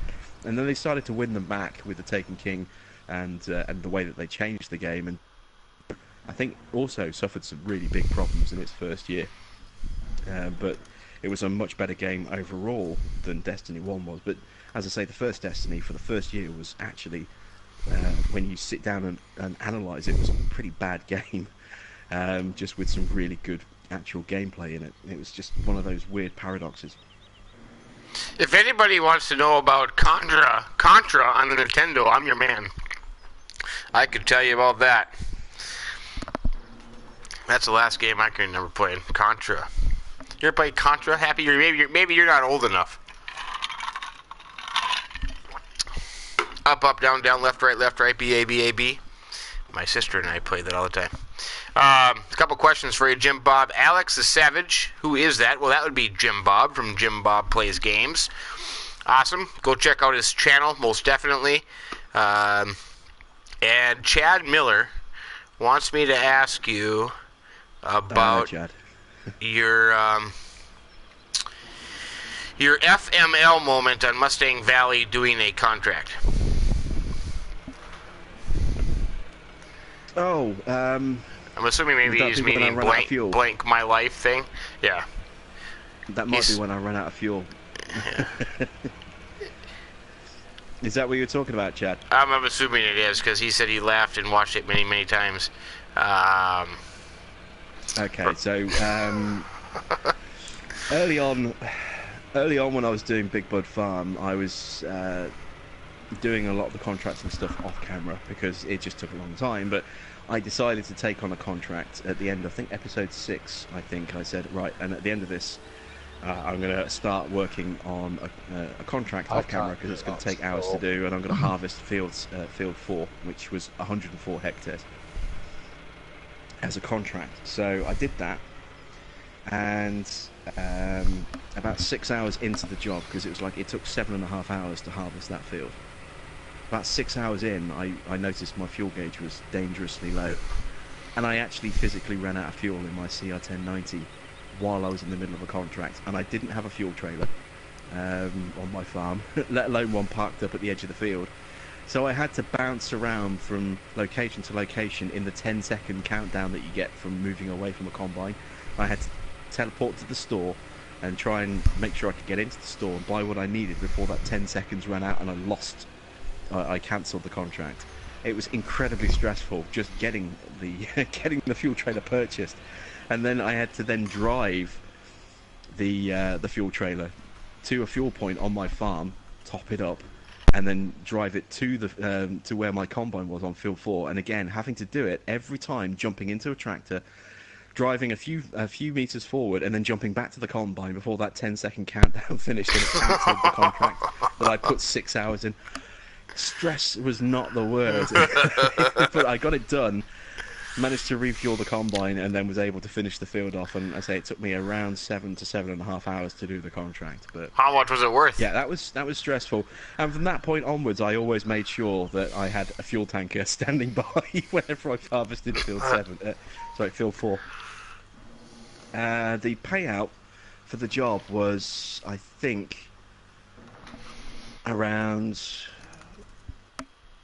and then they started to win them back with the Taken King and the way that they changed the game. And I think also suffered some really big problems in its first year, but it was a much better game overall than Destiny 1 was. But as I say, the first Destiny for the first year was actually, when you sit down and analyse it, was a pretty bad game, just with some really good actual gameplay in it. It was just one of those weird paradoxes. If anybody wants to know about Contra on the Nintendo, I'm your man. I could tell you about that. That's the last game I can remember playing. Contra. You ever played Contra? Happy? Maybe you're not old enough. Up, down, left, right, B, A, B, A, B. My sister and I played that all the time. A couple questions for you, Jim Bob. Alex the Savage, who is that? Well, that would be Jim Bob from Jim Bob Plays Games. Awesome. Go check out his channel, most definitely. And Chad Miller wants me to ask you about your FML moment on Mustang Valley doing a contract. Oh, I'm assuming maybe he's meaning blank my life thing. Yeah. That might be when I ran out of fuel. Yeah. Is that what you're talking about, Chad? I'm assuming it is, because he said he laughed and watched it many, many times. Okay, so early on when I was doing Big Bud Farm, I was doing a lot of the contracting stuff off camera because it just took a long time. But I decided to take on a contract at the end, I think episode 6, I think I said, right, and at the end of this, I'm going to start working on a contract off camera because it's going to take hours to do, and I'm going to harvest field 4, which was 104 hectares, as a contract. So I did that, and about 6 hours into the job, because it was like it took 7.5 hours to harvest that field. About 6 hours in, I noticed my fuel gauge was dangerously low, and I actually physically ran out of fuel in my CR1090 while I was in the middle of a contract, and I didn't have a fuel trailer on my farm, let alone one parked up at the edge of the field. So I had to bounce around from location to location in the 10-second countdown that you get from moving away from a combine. I had to teleport to the store and try and make sure I could get into the store and buy what I needed before that 10 seconds ran out and I cancelled the contract. It was incredibly stressful just getting the getting the fuel trailer purchased, and then I had to then drive the fuel trailer to a fuel point on my farm, top it up, and then drive it to the to where my combine was on field 4. And again, having to do it every time, jumping into a tractor, driving a few meters forward, and then jumping back to the combine before that 10-second countdown finished and it cancelled the contract that I put 6 hours in. Stress was not the word, but I got it done. Managed to refuel the combine and then was able to finish the field off. And I say it took me around 7 to 7.5 hours to do the contract. But how much was it worth? yeah, that was stressful. And from that point onwards, I always made sure that I had a fuel tanker standing by whenever I harvested field 4. The payout for the job was, I think, around.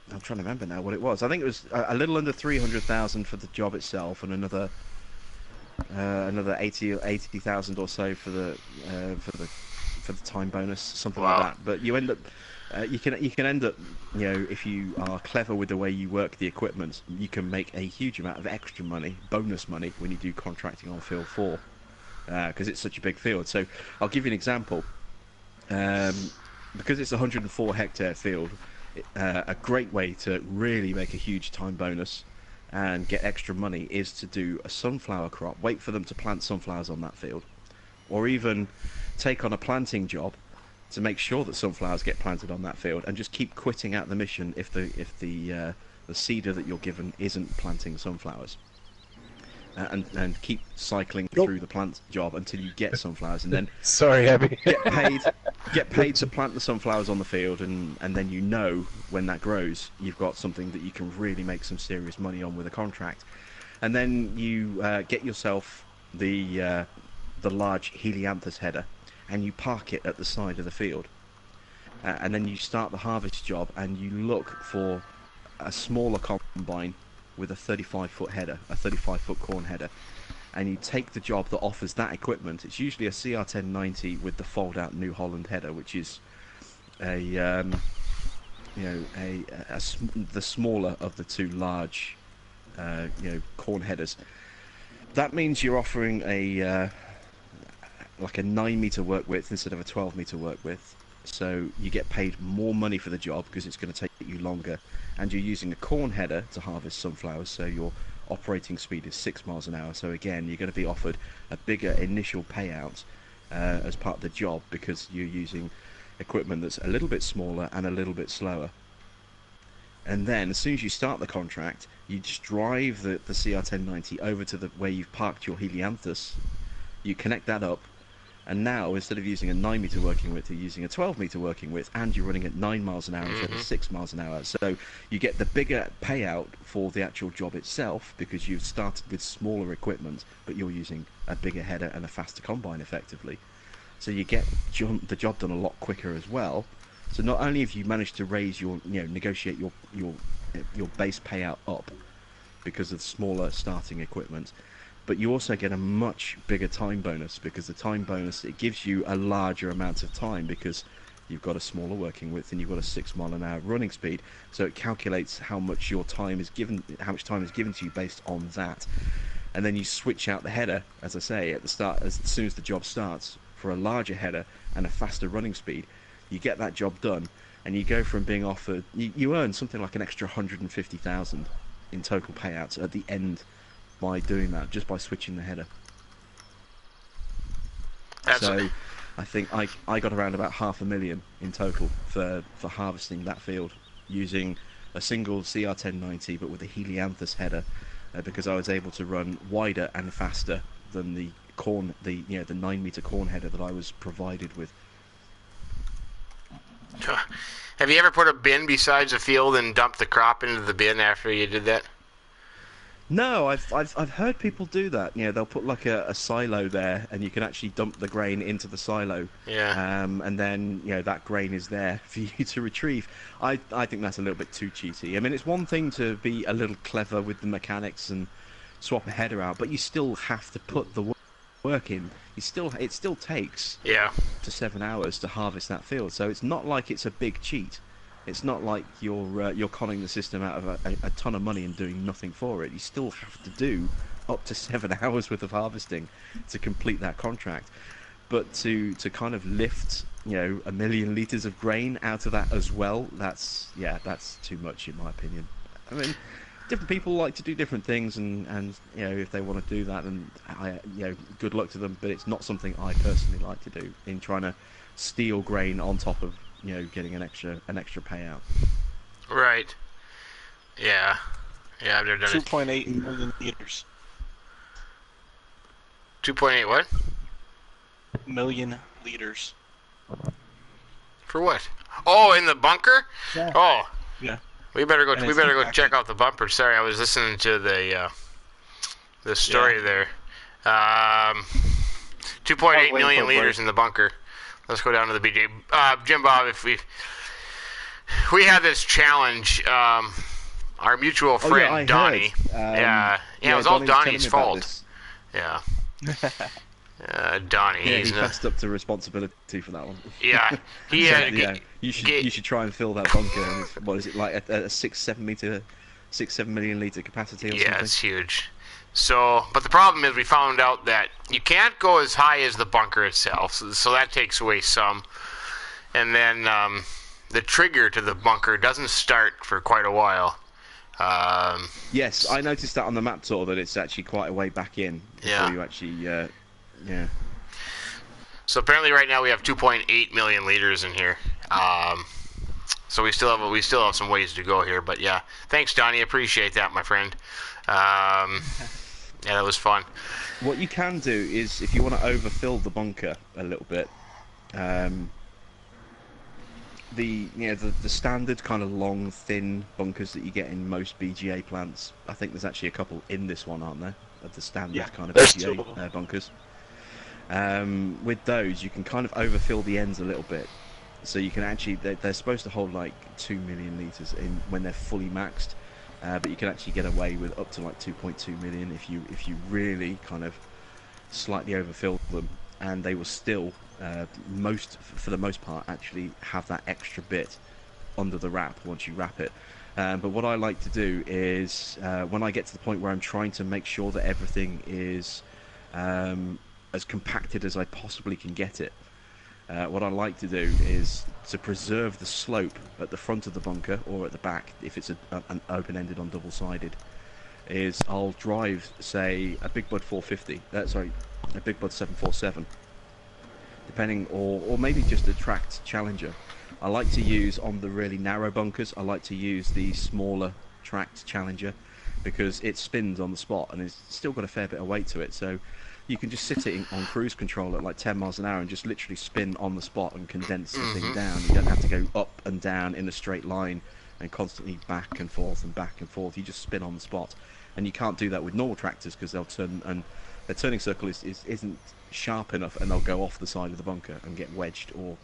I'm trying to remember now what it was. I think it was a little under 300,000 for the job itself, and another 80,000 or so for the time bonus, something like that. But you end up you can end up, if you are clever with the way you work the equipment, you can make a huge amount of extra money, bonus money, when you do contracting on field 4, because it's such a big field. So I'll give you an example. Because it's a 104 hectare field. A great way to really make a huge time bonus and get extra money is to do a sunflower crop, wait for them to plant sunflowers on that field, or even take on a planting job to make sure that sunflowers get planted on that field, and just keep quitting out the mission if the seeder that you're given isn't planting sunflowers. And keep cycling through the plant job until you get sunflowers, and then Sorry, Abby. get paid to plant the sunflowers on the field, and then when that grows, you've got something that you can really make some serious money on with a contract. And then you get yourself the large helianthus header, and you park it at the side of the field, and then you start the harvest job, and you look for a smaller combine with a 35-foot header, a 35-foot corn header, and you take the job that offers that equipment. It's usually a CR1090 with the fold-out New Holland header, which is the smaller of the two large, corn headers. That means you're offering like a 9-meter work width instead of a 12-meter work width. So you get paid more money for the job because it's going to take you longer, and you're using a corn header to harvest sunflowers, so your operating speed is 6 miles an hour. So again, you're going to be offered a bigger initial payout as part of the job, because you're using equipment that's a little bit smaller and a little bit slower. And then as soon as you start the contract, you just drive the CR1090 over to where you've parked your helianthus, you connect that up, and now, instead of using a 9-meter working width, you're using a 12-meter working width, and you're running at 9 miles an hour instead of 6 miles an hour. So you get the bigger payout for the actual job itself, because you've started with smaller equipment, but you're using a bigger header and a faster combine, effectively. So you get the job done a lot quicker as well. So not only have you managed to raise your, negotiate your base payout up because of smaller starting equipment, but you also get a much bigger time bonus, because the time bonus, it gives you a larger amount of time because you've got a smaller working width and you've got a 6 mile an hour running speed. So it calculates how much time is given to you based on that. And then you switch out the header, as I say, at the start, as soon as the job starts, for a larger header and a faster running speed. You get that job done, and you go from being offered, you earn something like an extra 150,000 in total payouts at the end by doing that, just by switching the header. So I think I got around about 500,000 in total for harvesting that field using a single CR1090 but with a helianthus header, because I was able to run wider and faster than the 9-meter corn header that I was provided with. Have you ever put a bin besides a field and dumped the crop into the bin after you did that? No, I've heard people do that. You know, they'll put like a silo there, and you can actually dump the grain into the silo. Yeah. And then that grain is there for you to retrieve. I think that's a little bit too cheaty. I mean, it's one thing to be a little clever with the mechanics and swap a header out, but you still have to put the work in. It still takes Yeah. to 7 hours to harvest that field. So it's not like it's a big cheat. It's not like you're conning the system out of a ton of money and doing nothing for it. You still have to do up to 7 hours worth of harvesting to complete that contract. But to kind of lift 1 million litres of grain out of that as well, that's too much in my opinion. I mean, different people like to do different things, and if they want to do that, then good luck to them. But it's not something I personally like to do in trying to steal grain on top of getting an extra payout. Right. Yeah. Yeah, I've never done 2.8 million liters. 2.8 what? Million liters. For what? Oh, in the bunker? Yeah. Oh. Yeah. We better go. And We it's better go impacted. check out the bumper. Sorry, I was listening to the story there. 2.8 million liters in the bunker. Let's go down to the BJ. Jim Bob, if we had this challenge, our mutual friend I Donnie. heard. It was all Donnie was telling Donnie's me about fault. this. Yeah. Donnie. Yeah, he's he fessed up to responsibility for that one. yeah. He Said, had. you should try and fill that bunker. And what is it like a 6-7 million litre capacity or Yeah, something? it's huge. So, but the problem is we found out that you can't go as high as the bunker itself, so that takes away some. And then the trigger to the bunker doesn't start for quite a while. Yes, I noticed that on the map tour that it's actually quite a way back in before Yeah. you actually, So apparently right now we have 2.8 million liters in here. So we still have some ways to go here, but yeah. Thanks, Donnie. Appreciate that, my friend. Yeah, that was fun. What you can do is, if you want to overfill the bunker a little bit, the standard kind of long, thin bunkers that you get in most BGA plants. I think there's actually a couple in this one, aren't there? Of the standard kind of there's two of BGA bunkers. With those, you can kind of overfill the ends a little bit, so you can actually they're supposed to hold like 2 million liters in when they're fully maxed. But you can actually get away with up to like 2.2 million if you really kind of slightly overfill them, and they will still for the most part actually have that extra bit under the wrap once you wrap it. But what I like to do is when I get to the point where I'm trying to make sure that everything is as compacted as I possibly can get it, what I like to do is to preserve the slope at the front of the bunker or at the back if it's an open-ended on double-sided, is I'll drive, say, a Big Bud 450, a Big Bud 747, depending, or maybe just a tracked Challenger. I like to use, on the really narrow bunkers, I like to use the smaller tracked Challenger because it spins on the spot and it's still got a fair bit of weight to it, so you can just sit it on cruise control at like 10 miles an hour and just literally spin on the spot and condense the thing down. You don't have to go up and down in a straight line and constantly back and forth and back and forth. You just spin on the spot. And you can't do that with normal tractors because they'll turn, and their turning circle isn't sharp enough, and they'll go off the side of the bunker and get wedged or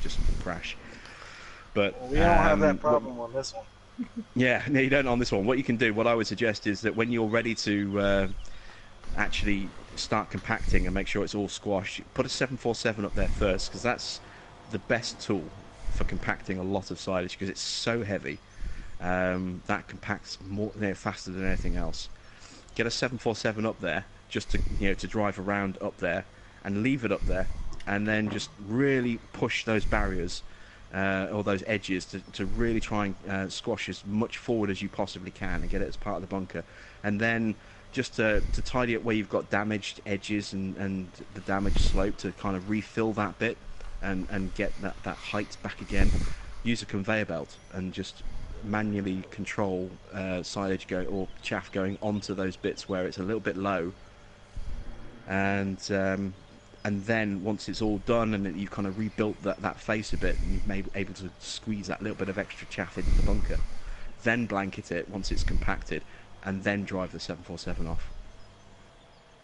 just crash. But We don't have that problem on this one. yeah, no, you don't on this one. What you can do, what I would suggest is that when you're ready to actually start compacting and make sure it's all squashed, put a 747 up there first, because that's the best tool for compacting a lot of silage because it's so heavy. That compacts more faster than anything else. Get a 747 up there just to to drive around up there and leave it up there, and then just really push those barriers or those edges to really try and squash as much forward as you possibly can and get it as part of the bunker. And then just to tidy up where you've got damaged edges and the damaged slope, to kind of refill that bit and get that height back again, use a conveyor belt and just manually control silage or chaff going onto those bits where it's a little bit low, and then once it's all done and you've kind of rebuilt that face a bit and you've made able to squeeze that little bit of extra chaff into the bunker, then blanket it once it's compacted, and then drive the 747 off,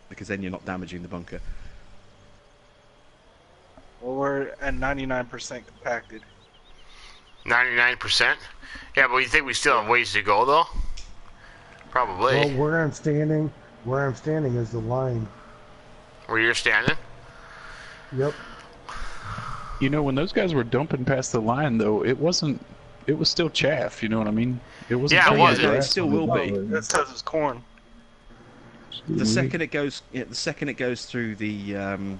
because then you're not damaging the bunker. Well, we're at 99% compacted. 99%? Yeah, but you think we still have ways to go, though? Probably. Well, where I'm standing is the line. Where you're standing? Yep. You know, when those guys were dumping past the line, though, it wasn't. It was still chaff. You know what I mean? It wasn't. Yeah, it turning was. to It grass still on the will be. bottom. That says it's corn. The second it goes, the second it goes through the, yeah,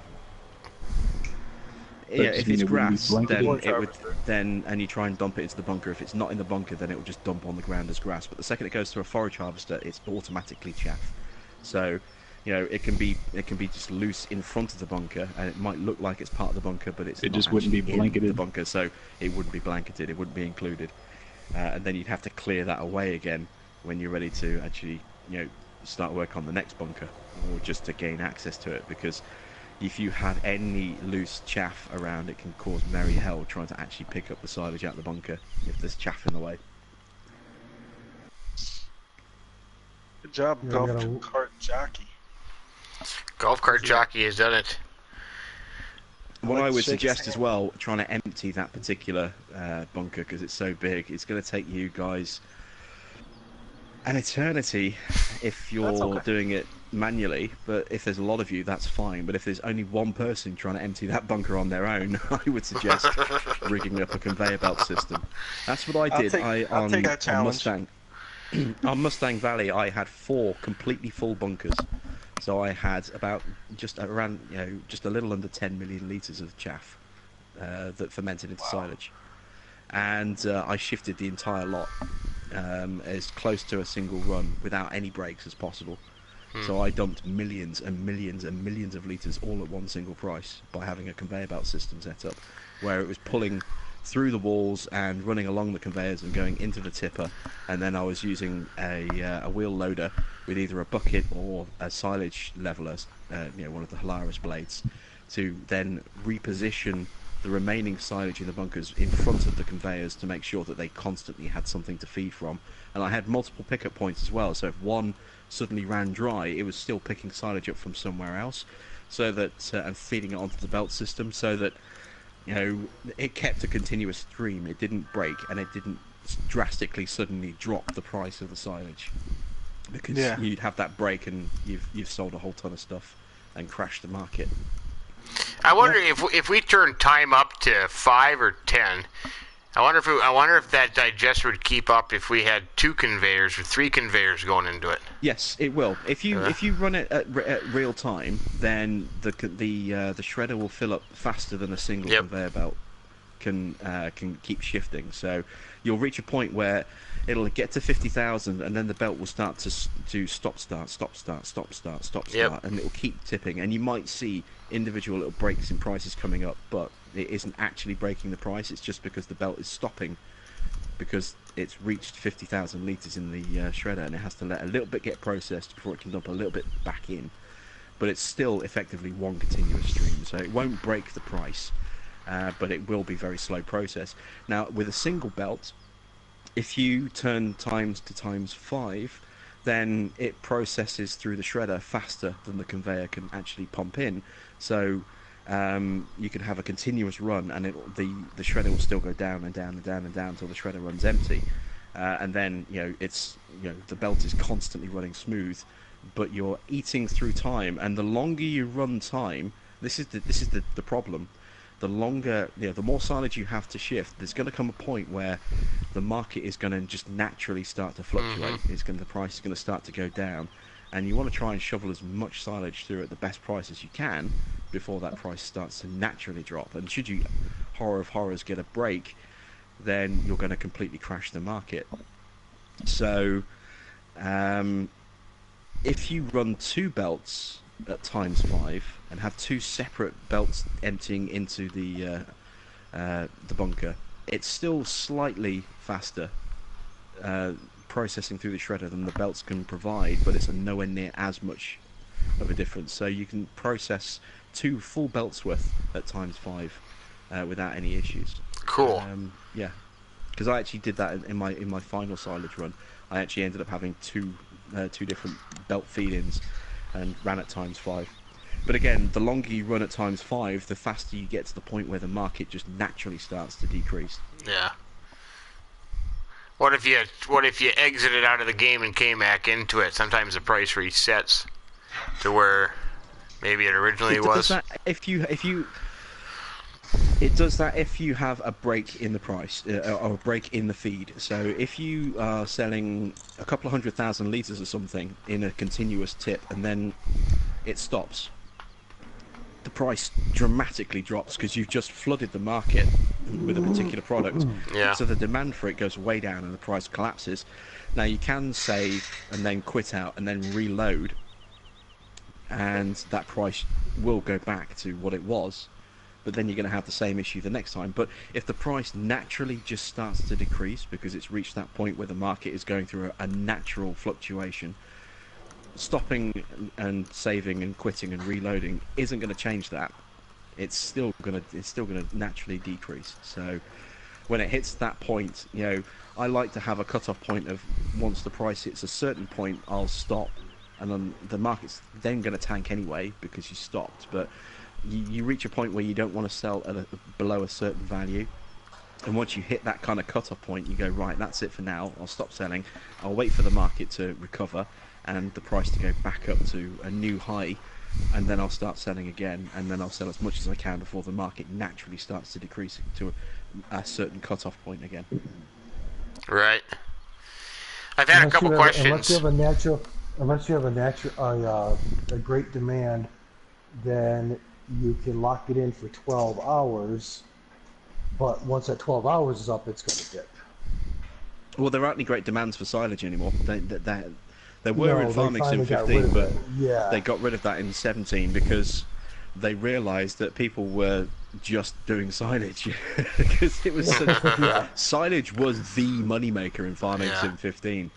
if it's grass, then it would, and you try and dump it into the bunker. If it's not in the bunker, then it will just dump on the ground as grass. But the second it goes through a forage harvester, it's automatically chaff. So, you know, it can be just loose in front of the bunker, and it might look like it's part of the bunker, but it's It not just wouldn't be actually in blanketed. the bunker, so it wouldn't be blanketed. It wouldn't be included, and then you'd have to clear that away again when you're ready to actually, you know, start work on the next bunker, or just to gain access to it, because if you had any loose chaff around, it can cause merry hell trying to actually pick up the silage out of the bunker if there's chaff in the way. Good job, Yeah, golf we gotta- cart jockey. Golf cart jockey has done it. What Like I would shake his suggest as well, trying to empty that particular bunker, because it's so big, it's going to take you guys an eternity if you're That's okay. doing it manually. But if there's a lot of you, that's fine. But if there's only one person trying to empty that bunker on their own, I would suggest rigging up a conveyor belt system. That's what I did. I'll take that on challenge. Mustang. On Mustang Valley, I had 4 completely full bunkers. So I had about just around, you know, just a little under 10 million litres of chaff that fermented into silage. And I shifted the entire lot as close to a single run without any breaks as possible. So I dumped millions and millions and millions of litres all at one single price by having a conveyor belt system set up, where it was pulling through the walls and running along the conveyors and going into the tipper, and then I was using a wheel loader with either a bucket or a silage leveler, you know, one of the Holaris blades, to then reposition the remaining silage in the bunkers in front of the conveyors to make sure that they constantly had something to feed from. And I had multiple pickup points as well, so if one suddenly ran dry, it was still picking silage up from somewhere else, so that and feeding it onto the belt system, so that, you know, it kept a continuous stream. It didn't break, and it didn't drastically suddenly drop the price of the silage, because you'd have that break and you've sold a whole ton of stuff and crashed the market. I wonder if we turn time up to 5 or 10. I wonder if that digester would keep up if we had 2 conveyors or 3 conveyors going into it. Yes, it will. If you run it at real time, then the shredder will fill up faster than a single conveyor belt can keep shifting. So you'll reach a point where it'll get to 50,000, and then the belt will start to stop start, and it'll keep tipping. And you might see individual little breaks in prices coming up, but it isn't actually breaking the price. It's just because the belt is stopping, because it's reached 50,000 litres in the shredder, and it has to let a little bit get processed before it can dump a little bit back in. But it's still effectively one continuous stream, so it won't break the price, but it will be very slow process. Now, with a single belt, if you turn times to ×5, then it processes through the shredder faster than the conveyor can actually pump in. So you can have a continuous run, and the shredder will still go down and down and down and down until the shredder runs empty, and then the belt is constantly running smooth, but you're eating through time, and the longer you run time, this is the problem. The longer, the more silage you have to shift, there's going to come a point where the market is going to just naturally start to fluctuate. The price is going to start to go down, and you want to try and shovel as much silage through at the best price as you can before that price starts to naturally drop. And should you, horror of horrors, get a break, then you're going to completely crash the market. So if you run 2 belts at ×5 and have 2 separate belts emptying into the bunker, it's still slightly faster processing through the shredder than the belts can provide, but it's nowhere near as much of a difference. So you can process 2 full belts worth at ×5 without any issues. Cool. Yeah, because I actually did that in my final silage run. I actually ended up having 2 belt feed-ins, and ran at ×5. But again, the longer you run at ×5, the faster you get to the point where the market just naturally starts to decrease. Yeah. What if you exited out of the game and came back into it? Sometimes the price resets to where maybe it originally was. It does that if you have a break in the price or a break in the feed. So if you are selling a couple of 100,000 liters or something in a continuous tip and then it stops, the price dramatically drops because you've just flooded the market with a particular product. Yeah. So the demand for it goes way down and the price collapses. Now you can save and then quit out and then reload, and that price will go back to what it was, but then you're going to have the same issue the next time. But if the price naturally just starts to decrease because it's reached that point where the market is going through a natural fluctuation, stopping and saving and quitting and reloading isn't going to change that. It's still going to naturally decrease. So when it hits that point, you know, I like to have a cut-off point of once the price hits a certain point, I'll stop, and then the market's then going to tank anyway because you stopped. But you reach a point where you don't want to sell at below a certain value, and once you hit that kind of cut-off point, you go, right, that's it for now, I'll stop selling, I'll wait for the market to recover and the price to go back up to a new high, and then I'll start selling again, and then I'll sell as much as I can before the market naturally starts to decrease to a certain cut-off point again. Right. I've had a couple questions. Unless you have a great demand, then you can lock it in for 12 hours. But once that 12 hours is up, it's going to dip. Well, there aren't any great demands for silage anymore. There were in Farming Sim 15, but they got rid of that in 17 because they realised that people were just doing silage because it was silage was the moneymaker in Farming Sim 15.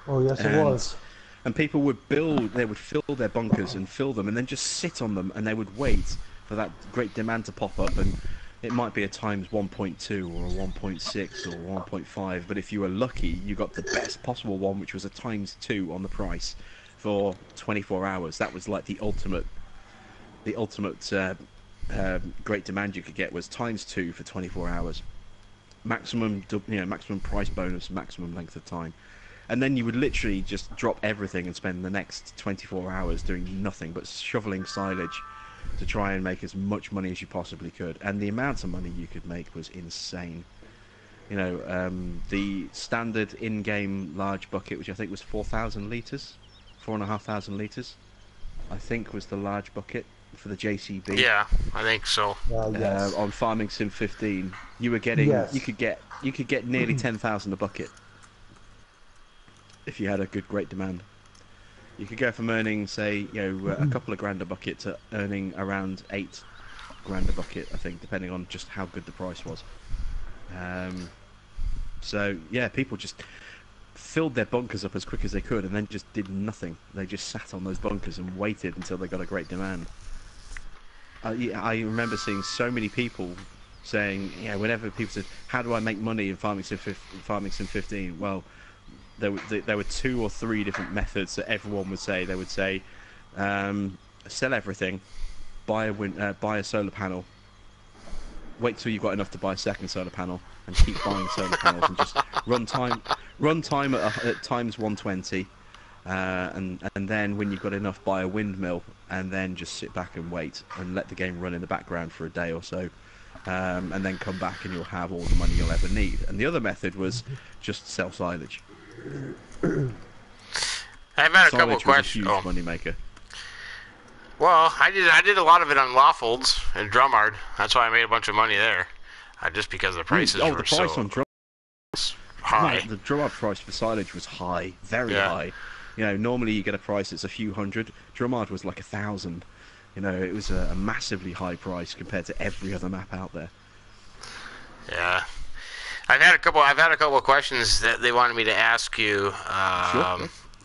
Oh yes, it was. And people would fill their bunkers and fill them, and then just sit on them, and they would wait for that great demand to pop up, and it might be a ×1.2 or a 1.6 or 1.5, but if you were lucky, you got the best possible one, which was a ×2 on the price for 24 hours. That was like the ultimate great demand you could get was ×2 for 24 hours, maximum price bonus, maximum length of time, and then you would literally just drop everything and spend the next 24 hours doing nothing but shoveling silage to try and make as much money as you possibly could. And the amount of money you could make was insane. You know, the standard in-game large bucket, which I think was 4,000 litres, 4,500 litres, I think was the large bucket for the JCB. Yeah, I think so. Yes. On Farming Sim 15, you were getting, you could get nearly 10,000 a bucket if you had a great demand. You could go from earning, say, a couple of grand a bucket to earning around 8 grand a bucket, I think, depending on just how good the price was. So, yeah, people just filled their bunkers up as quick as they could and then just did nothing. They just sat on those bunkers and waited until they got a great demand. I remember seeing so many people saying, whenever people said, how do I make money in Farming Sim 15? Well, there were 2 or 3 different methods that everyone would say. They would say, sell everything, buy a solar panel, wait till you've got enough to buy a second solar panel, and keep buying solar panels, and just run time at ×120, and then when you've got enough, buy a windmill, and then just sit back and wait and let the game run in the background for a day or so, and then come back and you'll have all the money you'll ever need. And the other method was just sell silage. I've had a couple of questions. Huge money maker. Well, I did a lot of it on Waffled and Drumard. That's why I made a bunch of money there, just because the prices were the price so on Drumard high. The Drumard price for silage was high, very high. Normally you get a price that's a few hundred. Drumard was like 1,000. It was a massively high price compared to every other map out there. Yeah. I've had a couple of questions that they wanted me to ask you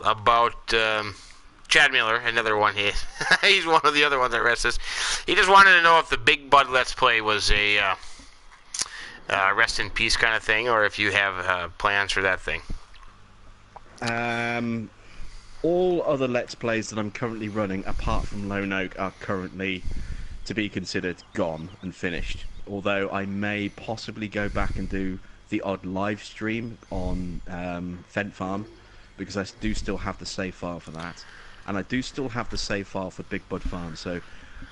about Chad Miller, another one. He's one of the other ones that rests us. He just wanted to know if the Big Bud Let's Play was a rest in peace kind of thing, or if you have plans for that thing. all other Let's Plays that I'm currently running, apart from Lone Oak, are currently to be considered gone and finished. Although I may possibly go back and do the odd live stream on Fent Farm, because I do still have the save file for that, and I do still have the save file for Big Bud Farm. So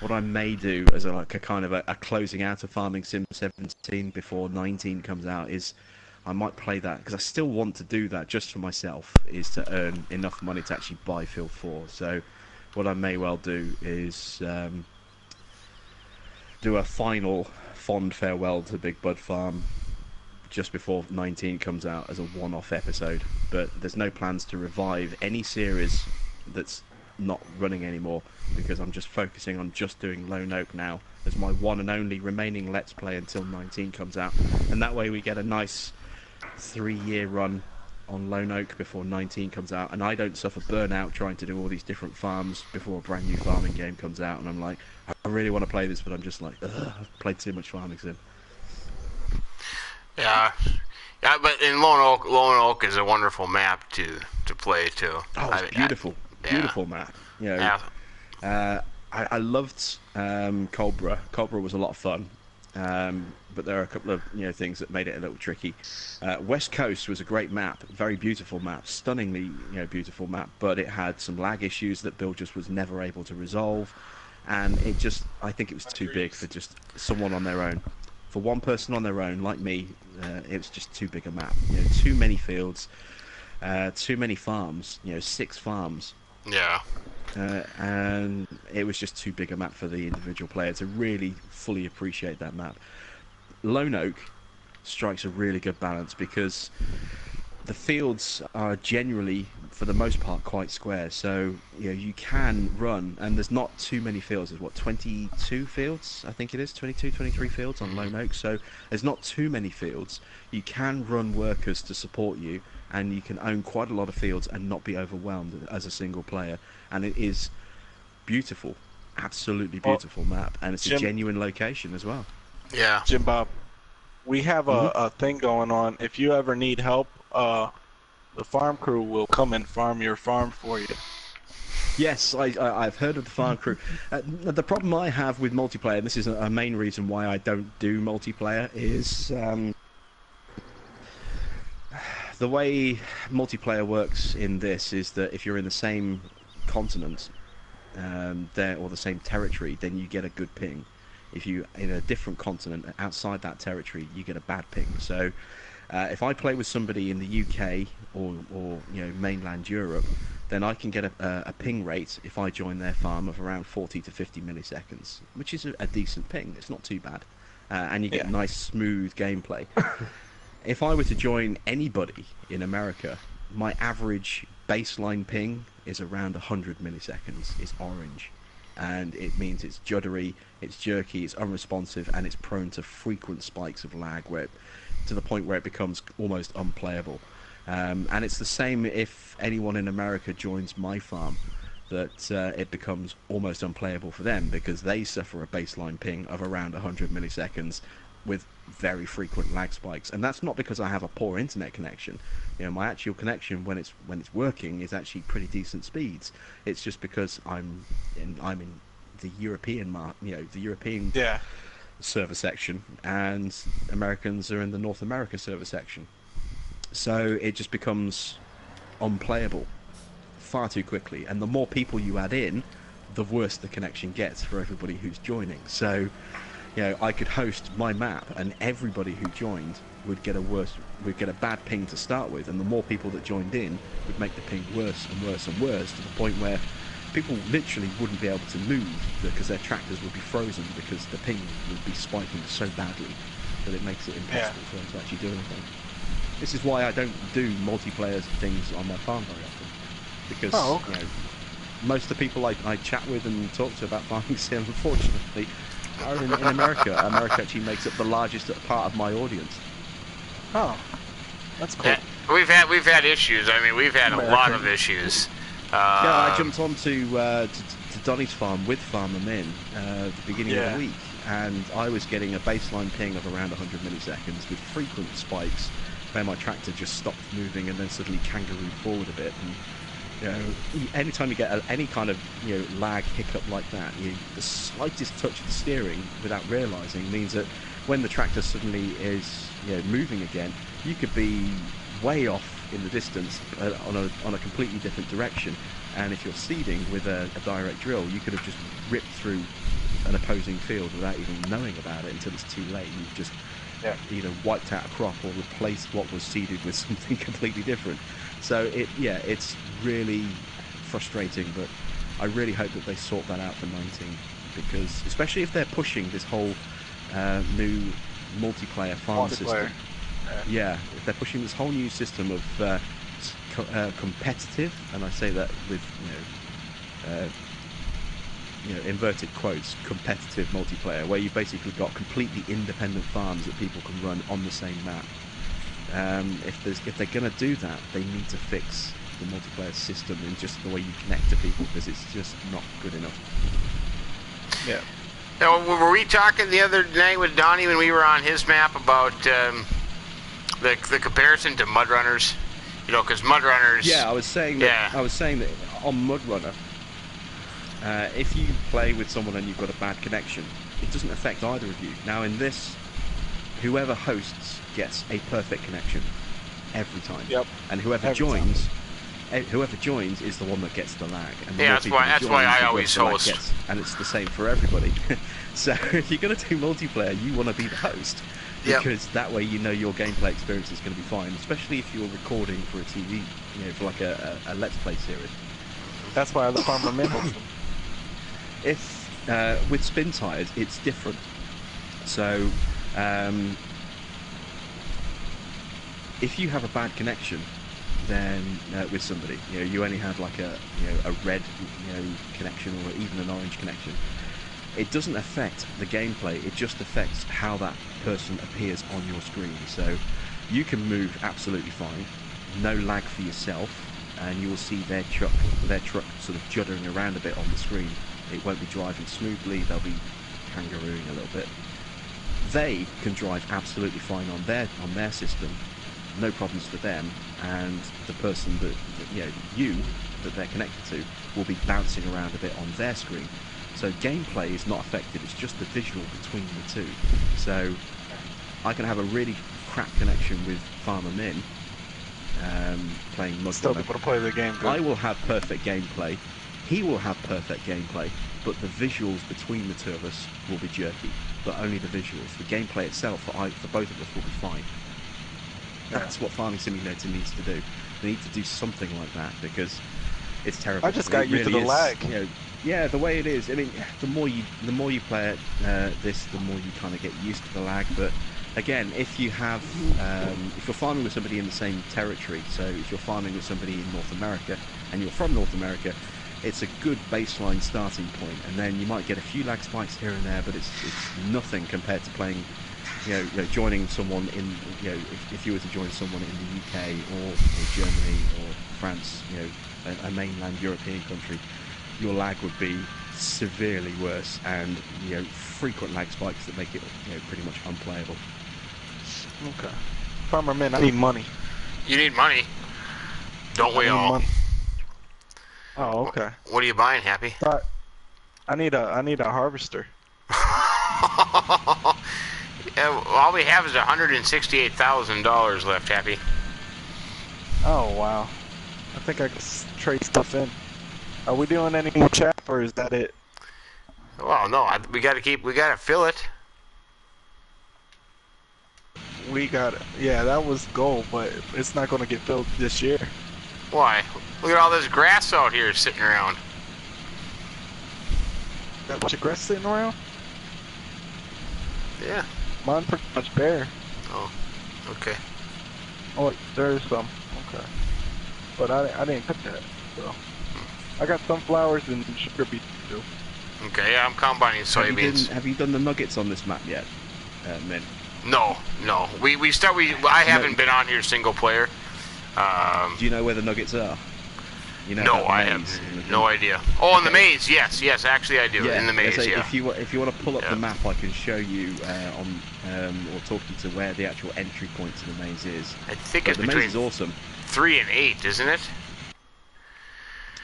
what I may do as a kind of a closing out of Farming Sim 17 before 19 comes out is I might play that, because I still want to do that just for myself, is to earn enough money to actually buy Field 4. So what I may well do is do a final fond farewell to Big Bud Farm just before 19 comes out as a one-off episode. But there's no plans to revive any series that's not running anymore, because I'm just focusing on just doing Lone Oak now as my one and only remaining Let's Play until 19 comes out. And that way we get a nice 3-year run on Lone Oak before 19 comes out, and I don't suffer burnout trying to do all these different farms before a brand new farming game comes out, and I'm like, I really want to play this, but I'm just like, ugh, I've played too much Farming Sim. Yeah, but in Lone Oak is a wonderful map to play too. Oh, it's beautiful, beautiful map. You know, I loved Cobra. Cobra was a lot of fun. But there are a couple of things that made it a little tricky. West Coast was a great map, very beautiful map, stunningly beautiful map, but it had some lag issues that Bill just was never able to resolve, and I think it was too big for just someone on their own. For one person on their own, like me, it was just too big a map. Too many fields, too many farms. 6 farms. Yeah. And it was just too big a map for the individual player to really fully appreciate that map. Lone Oak strikes a really good balance, because the fields are generally, for the most part, quite square. So you can run, and there's not too many fields. There's 22 fields, I think it is, 22, 23 fields on Lone Oak. So there's not too many fields. You can run workers to support you, and you can own quite a lot of fields and not be overwhelmed as a single player. And it is beautiful, absolutely beautiful map, and it's a genuine location as well. Yeah, Jim Bob, we have a thing going on. If you ever need help, the farm crew will come and farm your farm for you. Yes, I've heard of the farm crew. The problem I have with multiplayer, and this is a main reason why I don't do multiplayer, is the way multiplayer works in this is that if you're in the same continent or the same territory, then you get a good ping. If you're in a different continent outside that territory, you get a bad ping. So if I play with somebody in the UK or mainland Europe, then I can get a ping rate if I join their farm of around 40 to 50 milliseconds, which is a decent ping. It's not too bad, and you get nice smooth gameplay. If I were to join anybody in America, my average baseline ping is around 100 milliseconds. It's orange, and it means it's juddery, it's jerky, it's unresponsive, and it's prone to frequent spikes of lag, to the point where it becomes almost unplayable. And it's the same if anyone in America joins my farm, that it becomes almost unplayable for them, because they suffer a baseline ping of around 100 milliseconds with very frequent lag spikes. And that's not because I have a poor internet connection. My actual connection, when it's working, is actually pretty decent speeds. It's just because I'm in the European the European server section, and Americans are in the North America server section. So it just becomes unplayable far too quickly, and the more people you add in, the worse the connection gets for everybody who's joining. So I could host my map, and everybody who joined would get a bad ping to start with, and the more people that joined in would make the ping worse and worse and worse, to the point where people literally wouldn't be able to move because their tractors would be frozen, because the ping would be spiking so badly that it makes it impossible for them to actually do anything. This is why I don't do multiplayer things on my farm very often, because most of the people I chat with and talk to about Farming Sim, unfortunately, are in America. America actually makes up the largest part of my audience. Oh, that's cool. We've had issues. I mean, we've had a lot of issues. I jumped on to Donny's farm with Farmer Minn at the beginning of the week, and I was getting a baseline ping of around 100 milliseconds with frequent spikes where my tractor just stopped moving and then suddenly kangarooed forward a bit, and You know, anytime you get any kind of lag hiccup like that, the slightest touch of the steering without realising means that when the tractor suddenly is moving again, you could be way off in the distance on a completely different direction. And if you're seeding with a direct drill, you could have just ripped through an opposing field without even knowing about it until it's too late. You've just either wiped out a crop or replaced what was seeded with something completely different. So it's really frustrating, but I really hope that they sort that out for 19, because especially if they're pushing this whole new multiplayer farm system. Yeah, if they're pushing this whole new system of competitive, and I say that with inverted quotes, competitive multiplayer, where you've basically got completely independent farms that people can run on the same map. If they're going to do that, they need to fix the multiplayer system and just the way you connect to people, because it's just not good enough. Yeah. Now, were we talking the other night with Donnie when we were on his map about the comparison to Mud Runners? Because Mud Runners. Yeah, I was saying that. I was saying that on Mud Runner, if you play with someone and you've got a bad connection, it doesn't affect either of you. Now in this, whoever hosts gets a perfect connection every time. Yep. And whoever joins is the one that gets the lag. And that's why I always host. And it's the same for everybody. So if you're going to do multiplayer, you want to be the host. Because that way your gameplay experience is going to be fine, especially if you're recording for a TV, for like a Let's Play series. That's why the Farmer Minn hosts them. If with spin tires, it's different. So if you have a bad connection, then with somebody, you only have like a red connection or even an orange connection. It doesn't affect the gameplay, it just affects how that person appears on your screen. So you can move absolutely fine, no lag for yourself, and you will see their truck sort of juddering around a bit on the screen. It won't be driving smoothly, they'll be kangarooing a little bit. They can drive absolutely fine on their system, no problems for them, and the person that they're connected to will be bouncing around a bit on their screen. So gameplay is not affected, it's just the visual between the two. So I can have a really crap connection with Farmer Minn, playing Mud Still Runner. able to play the game good. I will have perfect gameplay, he will have perfect gameplay, but the visuals between the two of us will be jerky. But only the visuals. The gameplay itself for both of us will be fine. That's what Farming Simulator needs to do. They need to do something like that, because it's terrible. I just got used to the lag. Yeah, the way it is. I mean, the more you play it, the more you kind of get used to the lag. But again, if you're farming with somebody in the same territory, so if you're farming with somebody in North America and you're from North America, it's a good baseline starting point. And then you might get a few lag spikes here and there, but it's nothing compared to playing. Joining someone in, if you were to join someone in the UK or Germany or France, a mainland European country, your lag would be severely worse, and frequent lag spikes that make it pretty much unplayable. Okay. Farmer Minn, I need money. You need money? Don't we all? Money. Oh, okay. What are you buying, Happy? I need a harvester. All we have is $168,000 left, Happy. Oh wow! I think I can trade stuff in. Are we doing any more chat, or is that it? Well, no. We gotta fill it. We got it. Yeah, that was goal, but it's not going to get filled this year. Why? Look at all this grass out here sitting around. Got a bunch of grass sitting around? Yeah. Mine pretty much bare. Oh, okay. Oh, there's some. Okay. But I didn't cut that, so. I got sunflowers and sugar beets too. Okay, yeah, I'm combining soybeans. Have you done the nuggets on this map yet, Min? No. I haven't been on here single player. Do you know where the nuggets are? No, I have no idea. Oh, in the maze, yes, actually I do. Yeah, in the maze, yeah. If you want to pull up the map, I can show you or talk you to where the actual entry point to the maze is. I think it's the maze between is awesome. 3 and 8, isn't it?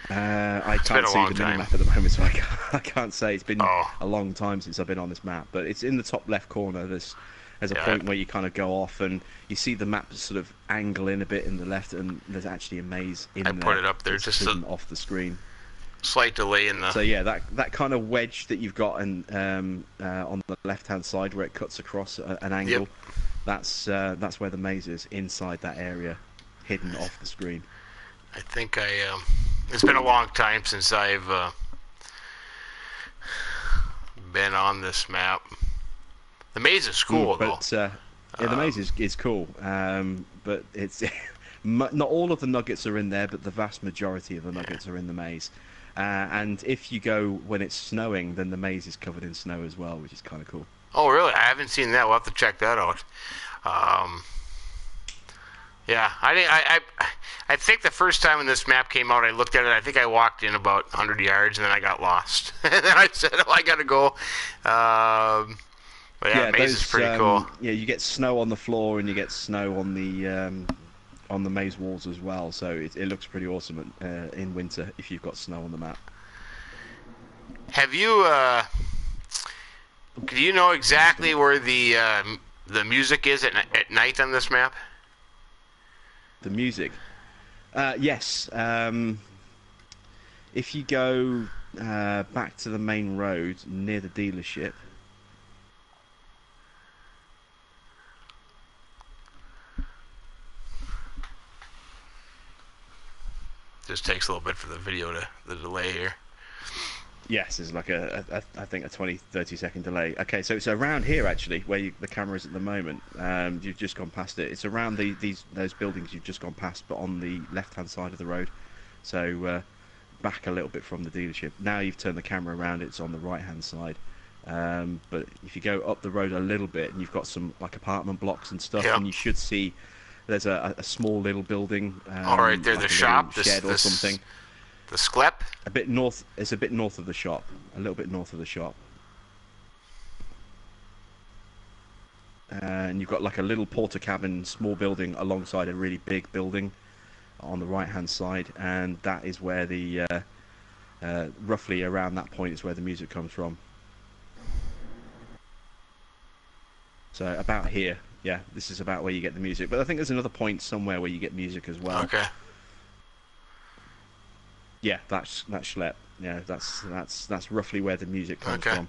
I been can't a see long the time. mini-map at the moment, so I can't say. It's been Oh. a long time since I've been on this map, but it's in the top left corner. There's a Yeah. point where you kind of go off and you see the map sort of angle in a bit in the left, and there's actually a maze in I there. put it up there, that's just hidden off the screen. Slight delay in the. So yeah, that kind of wedge that you've got on the left-hand side where it cuts across an angle, Yep. that's where the maze is, inside that area, hidden off the screen. I think it's been a long time since I've been on this map. The maze is cool, though. But yeah, the maze is cool, but it's not all of the nuggets are in there, but the vast majority of the nuggets are in the maze. And if you go when it's snowing, then the maze is covered in snow as well, which is kind of cool. Oh, really? I haven't seen that. We'll have to check that out. Yeah, I think the first time when this map came out, I looked at it. I think I walked in about 100 yards, and then I got lost. And then I said, "Oh, I gotta go." But yeah, maze is pretty cool. Yeah, you get snow on the floor, and you get snow on the maze walls as well. So it looks pretty awesome in winter if you've got snow on the map. Have you? Do you know exactly where the music is at night on this map? The music. Yes. If you go back to the main road near the dealership. Just takes a little bit for the video the delay here. Yes, there's like I think a 20-30 second delay. Okay, so it's around here actually, where the camera is at the moment. You've just gone past it. It's around those buildings you've just gone past, but on the left-hand side of the road. So back a little bit from the dealership. Now you've turned the camera around. It's on the right-hand side. But if you go up the road a little bit, and you've got some like apartment blocks and stuff, Yep. and you should see there's a small little building. All right, there, like the a shop, little shed or something. The Sklep. A bit north. It's a bit north of the shop. A little bit north of the shop. And you've got like a little porter cabin, small building alongside a really big building on the right-hand side, and that is where the roughly around that point is where the music comes from. So about here, yeah, this is about where you get the music. But I think there's another point somewhere where you get music as well. Okay. Yeah, that's Schlep. Yeah, that's roughly where the music comes Okay. from.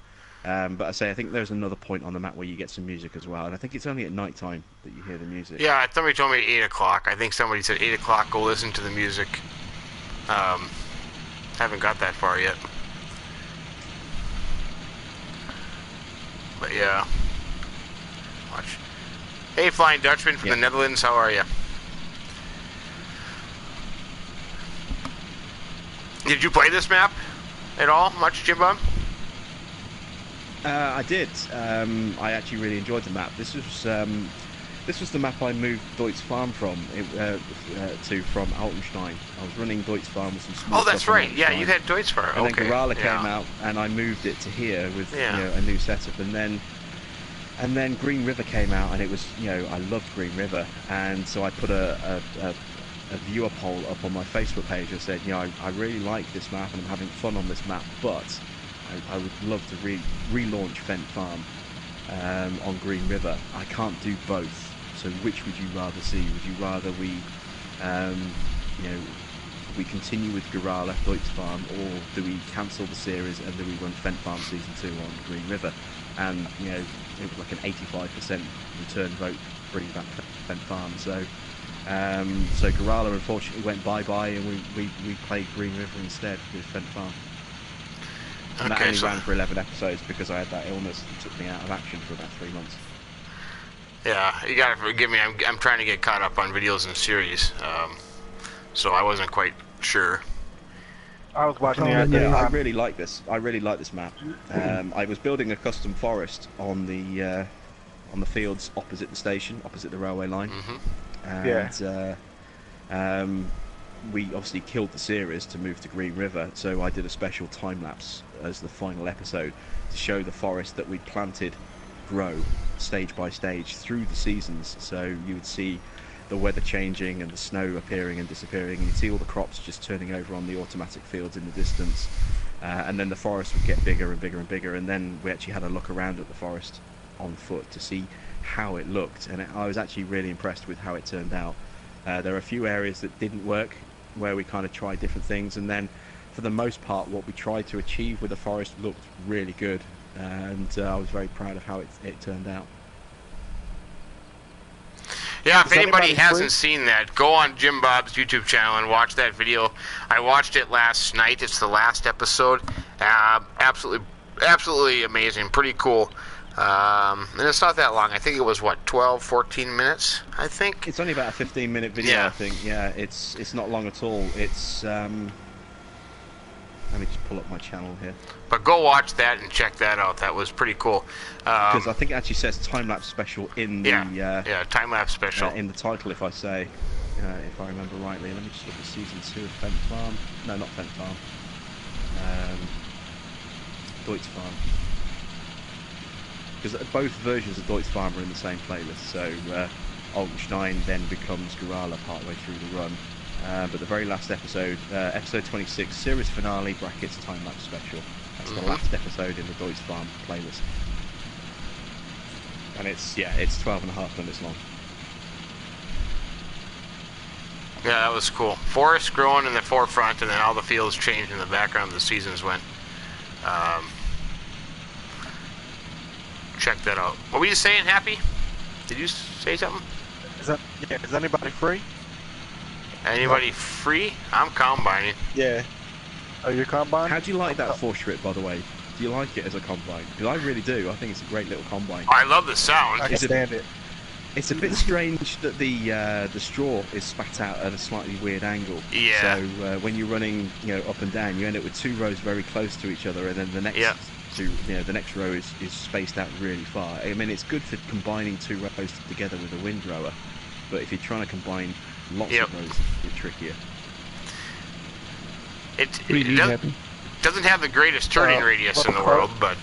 But I think there's another point on the map where you get some music as well, and I think it's only at night time that you hear the music. Yeah, somebody told me 8 o'clock. I think somebody said 8 o'clock, go listen to the music. Haven't got that far yet. But yeah. Watch. Hey, Flying Dutchman from the Netherlands, how are you? Did you play this map at all much, Jim Bum? I did. I actually really enjoyed the map. This was the map I moved Deutz Farm from Altenstein. I was running Deutz Farm with some small. Oh, that's stuff on right. Yeah, Altenstein. you had Deutz Farm. And Okay. then Gorale Yeah. came out, and I moved it to here with Yeah. a new setup, and then Green River came out, and it was I loved Green River, and so I put a viewer poll up on my Facebook page. I said, I really like this map, and I'm having fun on this map, but I would love to relaunch Fent Farm on Green River. I can't do both. So which would you rather see? Would you rather we continue with Gorale, Deutz Farm, or do we cancel the series and do we run Fent Farm Season 2 on Green River? And it was like an 85% return vote bringing back Fent Farm. So Gorale unfortunately went bye-bye, and we played Green River instead with Fent Farm. And that only ran for 11 episodes because I had that illness that took me out of action for about 3 months. Yeah, you gotta forgive me. I'm trying to get caught up on videos and series, so I wasn't quite sure. I was watching the I really like this. I really like this map. I was building a custom forest on the fields opposite the station, opposite the railway line. And we obviously killed the series to move to Green River, so I did a special time lapse as the final episode to show the forest that we planted grow stage by stage through the seasons. So you would see the weather changing and the snow appearing and disappearing. You'd see all the crops just turning over on the automatic fields in the distance, and then the forest would get bigger and bigger and bigger, and then we actually had a look around at the forest on foot to see how it looked, and I was actually really impressed with how it turned out. There are a few areas that didn't work, where we kind of tried different things, and then for the most part what we tried to achieve with the forest looked really good, and I was very proud of how it turned out. Yeah, if Is anybody anybody hasn't free? seen that, go on Jim Bob's YouTube channel and watch that video. I watched it last night. It's the last episode. Absolutely amazing. Pretty cool. And it's not that long. I think it was, what, 12, 14 minutes, I think? It's only about a 15-minute video, Yeah. I think. Yeah, it's not long at all. It's let me just pull up my channel here, But go watch that and check that out. That was pretty cool. because I think it actually says time-lapse special in the yeah, time-lapse special. in the title, if I remember rightly. Let me just look at season 2 of Fent Farm. No, not Fent Farm. Deutz Farm. Because both versions of Deutz Farm are in the same playlist. So Altenstein then becomes Gorale partway through the run. But the very last episode, episode 26, series finale brackets time-lapse special. That's the last episode in the Deutz Farm playlist. And it's 12.5 minutes long. Yeah, that was cool. Forest growing in the forefront, and then all the fields changed in the background as the seasons went. Check that out. What were you saying, Happy? Did you say something? Is anybody free? Anybody free? I'm combining. Yeah. Oh, you're combine? How do you like that four-strip, by the way? Do you like it as a combine? Because I really do. I think it's a great little combine. I love the sound. I can stand it. It's a bit strange that the straw is spat out at a slightly weird angle. Yeah. So when you're running, up and down, you end up with two rows very close to each other, and then the next the next row is spaced out really far. I mean, it's good for combining two rows together with a windrower, but if you're trying to combine lots of rows, it's a bit trickier. It What do you need, Happy? doesn't have the greatest turning radius in the world, but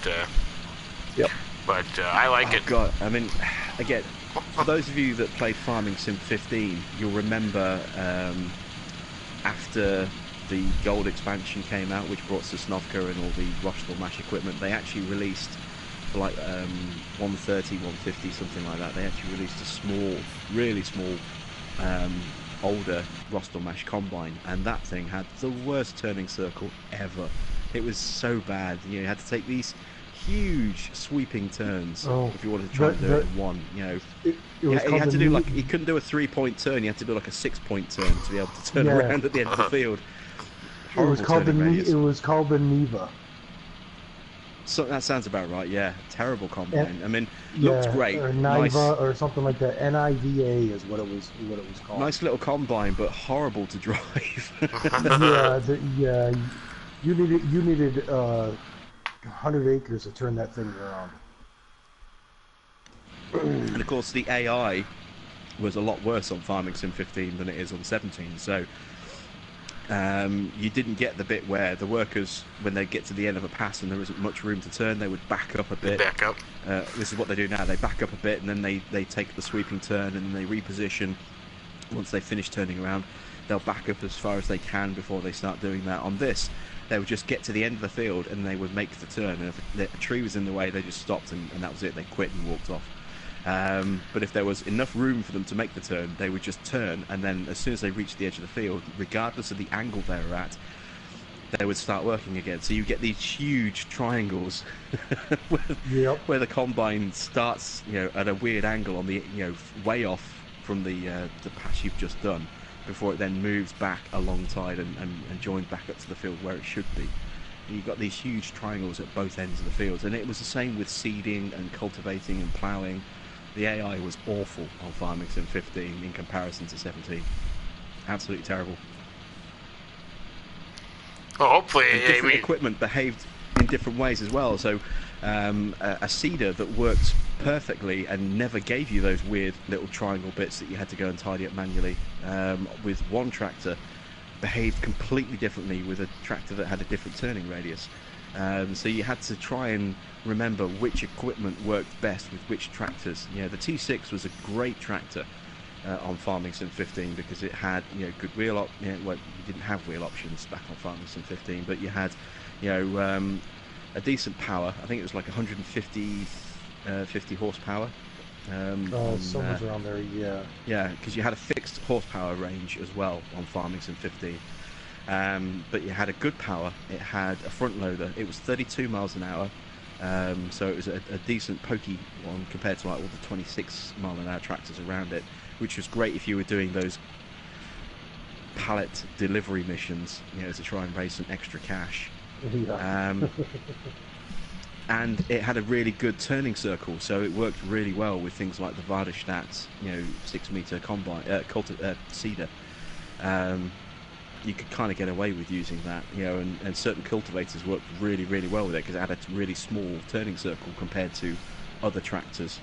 I like it. God, I mean, again, for those of you that played Farming Sim 15, you'll remember after the Gold expansion came out, which brought Sosnovka and all the Rostal Mash equipment, they actually released, for like 130, 150, something like that, they actually released a small, really small, older Rostal Mash combine, and that thing had the worst turning circle ever. It was so bad. You had to take these huge sweeping turns if you wanted to try and do it in one. You had to do like, you couldn't do a 3-point turn. You had to do like a 6-point turn to be able to turn around at the end of the field. It was called the Neva. So that sounds about right. Yeah, terrible combine. I mean, looked great. Or Nice, Niva or something like that. NIVA is what it was called. nice little combine, but horrible to drive. You needed 100 acres to turn that thing around. And of course, the AI was a lot worse on Farming Sim 15 than it is on 17. So you didn't get the bit where the workers, when they get to the end of a pass and there isn't much room to turn, they would back up a bit. Back up. This is what they do now. They back up a bit and then they take the sweeping turn and then they reposition. Once they finish turning around, they'll back up as far as they can before they start doing that. On this, they would just get to the end of the field and they would make the turn. And if a tree was in the way, they just stopped and that was it. They quit and walked off. But if there was enough room for them to make the turn, they would just turn, and then as soon as they reached the edge of the field, regardless of the angle they were at, they would start working again. So you get these huge triangles where the combine starts, at a weird angle on the, way off from the patch you've just done, before it then moves back alongside and joins back up to the field where it should be. And you've got these huge triangles at both ends of the fields, and it was the same with seeding and cultivating and ploughing. The AI was awful on Farming Sim 15 in comparison to 17. Absolutely terrible. Well, hopefully, And different equipment behaved in different ways as well. So a seeder that worked perfectly and never gave you those weird little triangle bits that you had to go and tidy up manually, with one tractor behaved completely differently with a tractor that had a different turning radius. So you had to try and remember which equipment worked best with which tractors. The T6 was a great tractor, on Farming Sim 15 because it had good wheel well, you didn't have wheel options back on Farming Sim 15, but you had a decent power. I think it was like 150 horsepower. Somewhere around there, yeah. Yeah, because you had a fixed horsepower range as well on Farming Sim 15. But you had a good power. It had a front loader. It was 32 miles an hour. So it was a decent pokey one compared to like all the 26 mile an hour tractors around it, which was great if you were doing those pallet delivery missions, to try and raise some extra cash. Yeah. And it had a really good turning circle, so it worked really well with things like the Vardestats, 6 meter combine seeder. You could kind of get away with using that, and certain cultivators worked really, really well with it because it had a really small turning circle compared to other tractors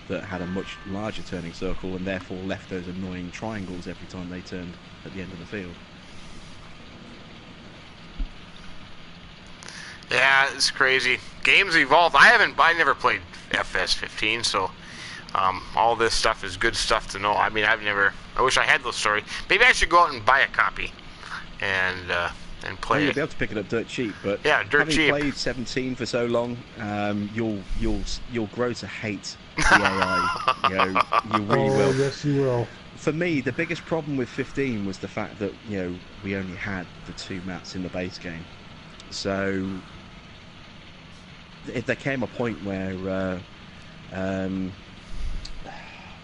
that had a much larger turning circle and therefore left those annoying triangles every time they turned at the end of the field. Yeah, it's crazy. Games evolve. I never played FS17, so all this stuff is good stuff to know. I mean, I wish I had the story. Maybe I should go out and buy a copy and play You'll it. be able to pick it up dirt cheap, but Yeah, dirt cheap. having played 17 for so long, you'll grow to hate the AI. You really will. Yes, you will. For me, the biggest problem with 15 was the fact that we only had the 2 maps in the base game. So there came a point where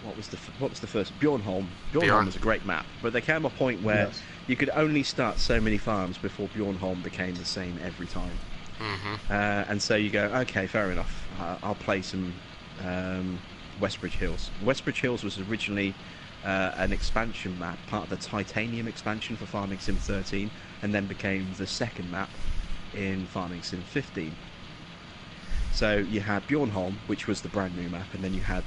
what was the first Bjornholm was a great map, but there came a point where you could only start so many farms before Bjornholm became the same every time. And so you go, okay, fair enough, I'll play some Westbridge Hills. Westbridge Hills was originally an expansion map, part of the Titanium expansion for Farming Sim 13, and then became the second map in Farming Sim 15. So you had Bjornholm, which was the brand new map, and then you had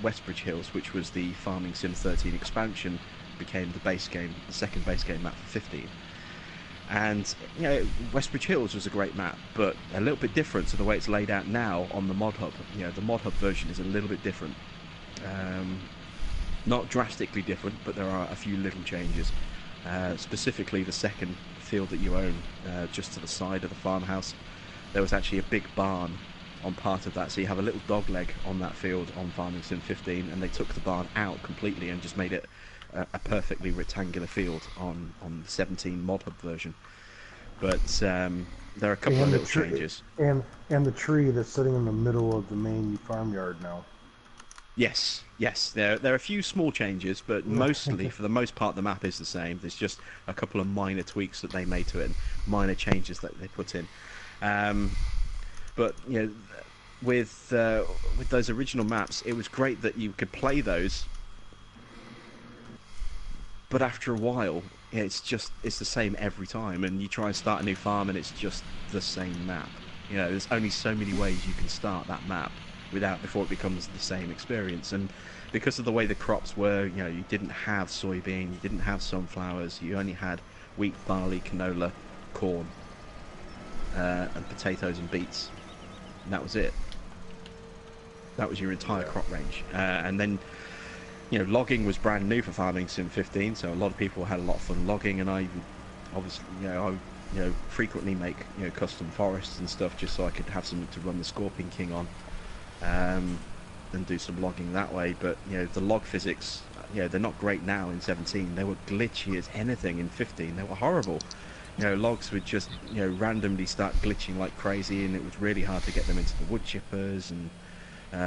Westbridge Hills, which was the Farming Sim 13 expansion, became the base game, the second base game map for 15. And Westbridge Hills was a great map, but a little bit different to the way it's laid out now on the mod hub. The mod hub version is a little bit different. Not drastically different, but there are a few little changes. Specifically, the second field that you own, just to the side of the farmhouse, there was actually a big barn on part of that, so you have a little dog leg on that field on Farming Sim 15, and they took the barn out completely and just made it a perfectly rectangular field on the 17 mod hub version. But there are a couple of little changes. And the tree that's sitting in the middle of the main farmyard now. Yes, there are a few small changes, but mostly, for the most part, the map is the same. There's just a couple of minor tweaks that they made to it, and minor changes that they put in. But with those original maps, it was great that you could play those. But after a while, it's the same every time, and you try and start a new farm, and it's just the same map. There's only so many ways you can start that map before it becomes the same experience. And because of the way the crops were, you didn't have soybean, you didn't have sunflowers, you only had wheat, barley, canola, corn, and potatoes and beets, and that was it. That was your entire crop range. And then logging was brand new for Farming Sim 15, so a lot of people had a lot of fun logging, and I obviously I frequently make custom forests and stuff just so I could have something to run the Scorpion King on, and do some logging that way. But the log physics, they're not great now in 17. They were glitchy as anything in 15. They were horrible. Logs would just randomly start glitching like crazy, and it was really hard to get them into the wood chippers, and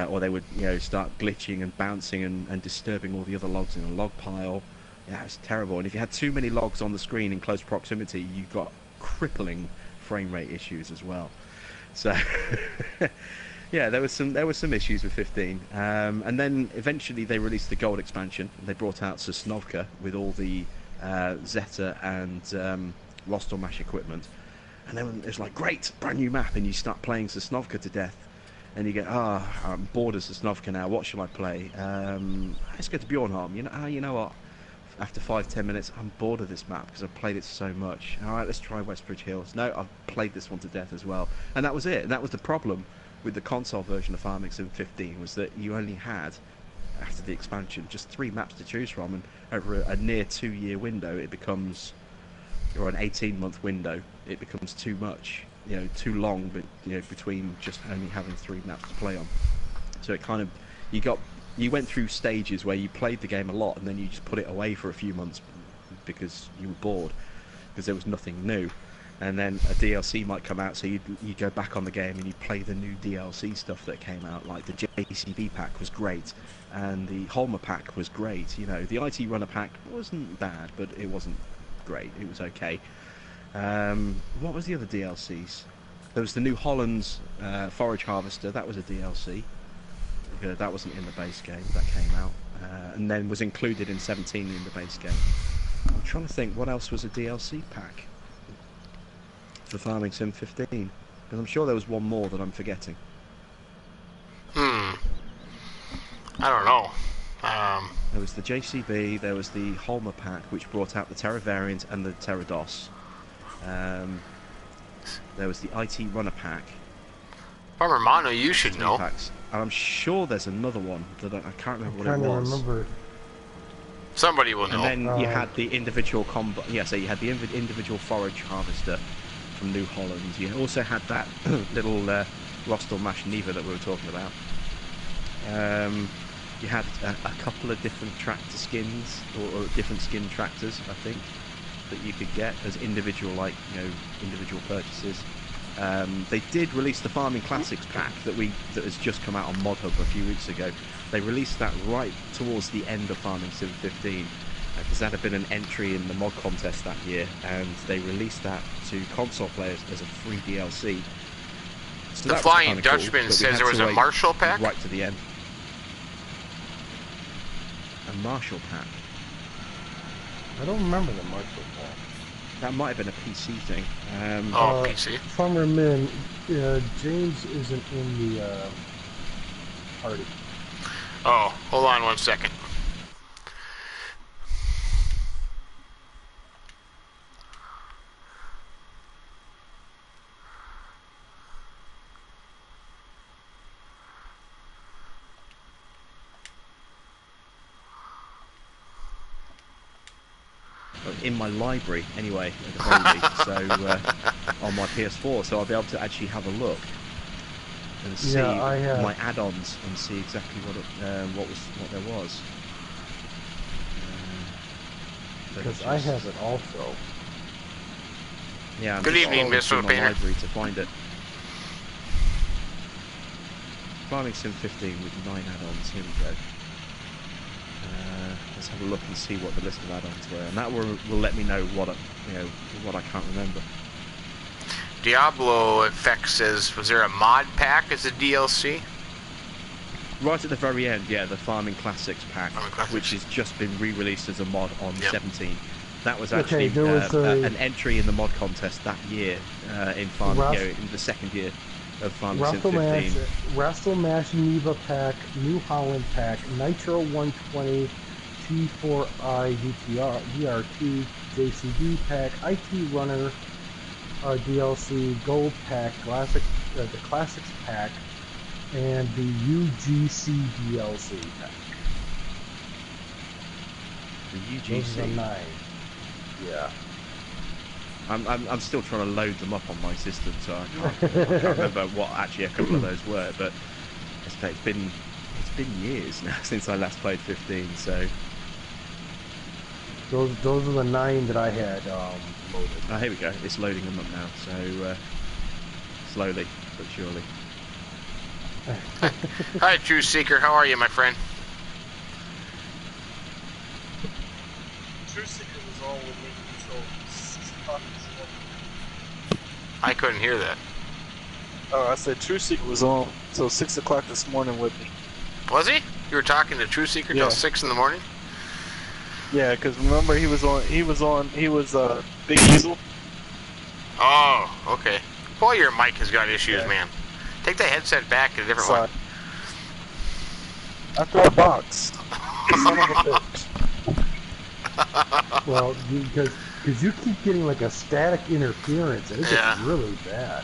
or they would start glitching and bouncing and disturbing all the other logs in a log pile. Yeah, it's terrible. And if you had too many logs on the screen in close proximity, you got crippling frame rate issues as well. So yeah, there was some issues with 15, and then eventually they released the gold expansion. They brought out Sosnovka with all the Zeta and Rostormash equipment, and then it's like, great, brand new map, and you start playing Sosnovka to death, and you get, I'm bored of Sosnovka now, what shall I play? Let's go to Bjornholm. You know what, after 5-10 minutes, I'm bored of this map because I've played it so much. Alright, let's try Westbridge Hills. No, I've played this one to death as well. And that was it. And that was the problem with the console version of Farming Sim 15, was that you only had after the expansion, just 3 maps to choose from, and over a near 2-year window, it becomes, or an 18-month window, it becomes too much, too long, but between just only having 3 maps to play on. So it kind of, you went through stages where you played the game a lot, and then you just put it away for a few months because you were bored, because there was nothing new. And then a DLC might come out, so you go back on the game and you play the new DLC stuff that came out, like the JCB pack was great, and the Holmer pack was great. The IT Runner pack wasn't bad, but it wasn't great. It was okay. What was the other DLCs? There was the New Holland's Forage Harvester. That was a DLC. That wasn't in the base game. That came out, and then was included in 17 in the base game. I'm trying to think what else was a DLC pack for Farming Sim 15, because I'm sure there was one more that I'm forgetting. I don't know. There was the JCB, there was the Holmer pack, which brought out the Terra variant and the Terra DOS. There was the IT Runner pack. Farmer Minn, you should know. Packs. And I'm sure there's another one that I can't remember what it was. Remember. Somebody will know. And then you had the individual combo. Yeah, so you had the individual Forage Harvester from New Holland. You also had that little Rostel Mash Neva that we were talking about. You had a couple of different tractor skins, or different skin tractors, I think, that you could get as individual, individual purchases. They did release the Farming Classics pack that has just come out on Mod Hub a few weeks ago. They released that right towards the end of Farming Sim 15. Because that had been an entry in the mod contest that year, and they released that to console players as a free DLC. So the Flying Dutchman cool, says there was a Marshall pack? Right to the end. A Marshall pack? I don't remember the Marshall pack. That might have been a PC thing. PC? Farmer Minn, James isn't in the party. Oh, hold on 1 second. In my library, anyway, at the very least, so on my PS4, so I'll be able to actually have a look and see my add-ons and see exactly what there was. Because I have it also. Yeah. I'm Good evening, Mr. Painter. Library to find it. Farming Sim 15 with 9 add-ons. Here we go. Let's have a look and see what the list of add-ons were, and that will let me know what I can't remember. Diablo Effect says, was there a mod pack as a DLC? Right at the very end, yeah, the Farming Classics pack, which has just been re-released as a mod on 17. That was actually an entry in the mod contest that year in Farming, in the second year of Farming Sim 15. Rastel Mash Neva pack, New Holland pack, Nitro 120, T4I VRT, JCB pack, IT Runner DLC, Gold pack, the Classics pack, and the UGC DLC pack. The UGC? Those are 9. Yeah. I'm still trying to load them up on my system, so I can't remember what actually a couple of those were, but it's been years now since I last played 15, so... Those are the 9 that I had loaded. Oh, here we go. It's loading them up now, so slowly but surely. Hi, True Seeker. How are you, my friend? True Seeker was all with me until 6 o'clock this morning. I couldn't hear that. Oh, I said True Seeker was on till 6 o'clock this morning with me. Was he? You were talking to True Seeker till 6 in the morning? Yeah, because remember he was Big Diesel. Oh, okay. Boy, your mic has got issues, man. Take the headset back to a different one. I threw a box. Son of a bitch. Well, because you keep getting like a static interference, and it gets really bad.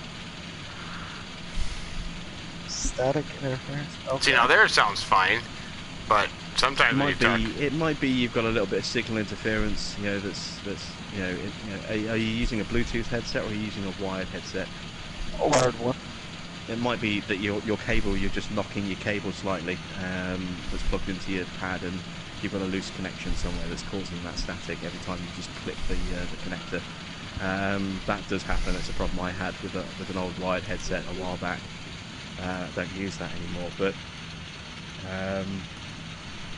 Static interference? Okay. See, now there it sounds fine. but sometimes It when you might talk, be. It might be you've got a little bit of signal interference. You know, that's are you using a Bluetooth headset or are you using a wired headset? A wired one. It might be that your cable, you're just knocking your cable slightly that's plugged into your pad, and you've got a loose connection somewhere that's causing that static every time you just click the connector. That does happen. It's a problem I had with an old wired headset a while back. Don't use that anymore, but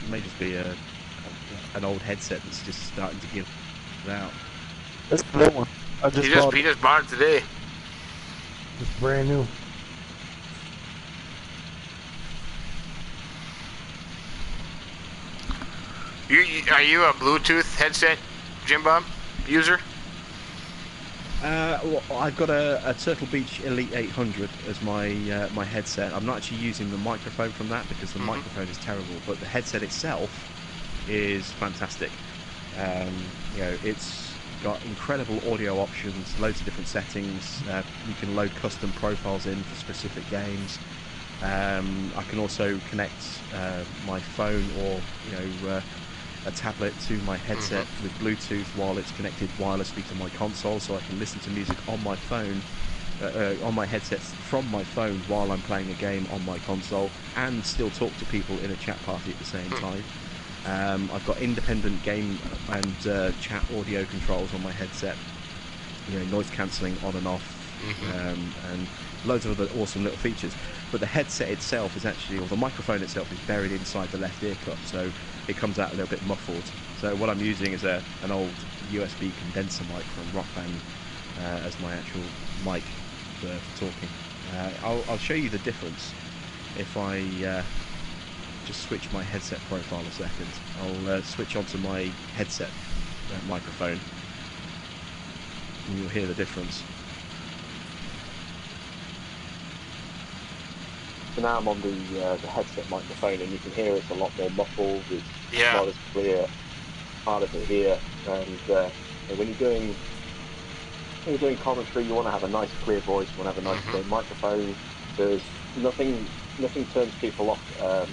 it may just be an old headset that's just starting to give out. That's a good one. I just bought he it. just bought it today. Just brand new. Are you a Bluetooth headset, Jim Bob, user? Well, I've got a Turtle Beach Elite 800 as my my headset. I'm not actually using the microphone from that because the microphone is terrible, but the headset itself is fantastic. You know, it's got incredible audio options, loads of different settings. You can load custom profiles in for specific games. I can also connect my phone or a tablet to my headset with Bluetooth while it's connected wirelessly to my console, so I can listen to music on my phone, on my headsets from my phone while I'm playing a game on my console, and still talk to people in a chat party at the same time. I've got independent game and chat audio controls on my headset, you know, noise cancelling on and off, and loads of other awesome little features. But the headset itself is actually, or the microphone itself is buried inside the left ear cup, so it comes out a little bit muffled. So what I'm using is an old USB condenser mic from Rock Band as my actual mic for talking. I'll show you the difference if I just switch my headset profile a second. I'll switch onto my headset microphone, and you'll hear the difference. So now I'm on the headset microphone, and you can hear it's a lot more muffled. It's not as clear, harder to hear. And when you're doing commentary, you want to have a nice clear voice. You want to have a nice clear microphone. There's nothing turns people off a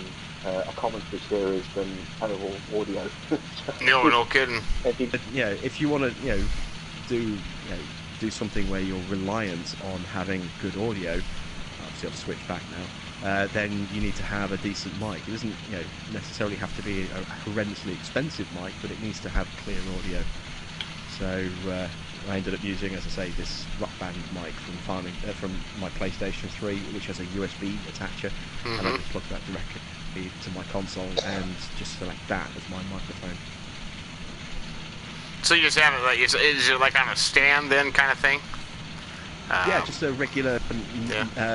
commentary series than terrible audio. No kidding. If you want to do something where you're reliant on having good audio, obviously I'll switch back now. Then you need to have a decent mic. It doesn't necessarily have to be a horrendously expensive mic, but it needs to have clear audio. So I ended up using, as I say, this Rock Band mic from my PlayStation 3, which has a USB attacher, and I just plug that directly to my console and just select that as my microphone. So you just have it like, is it like on a stand then kind of thing? Yeah, just a regular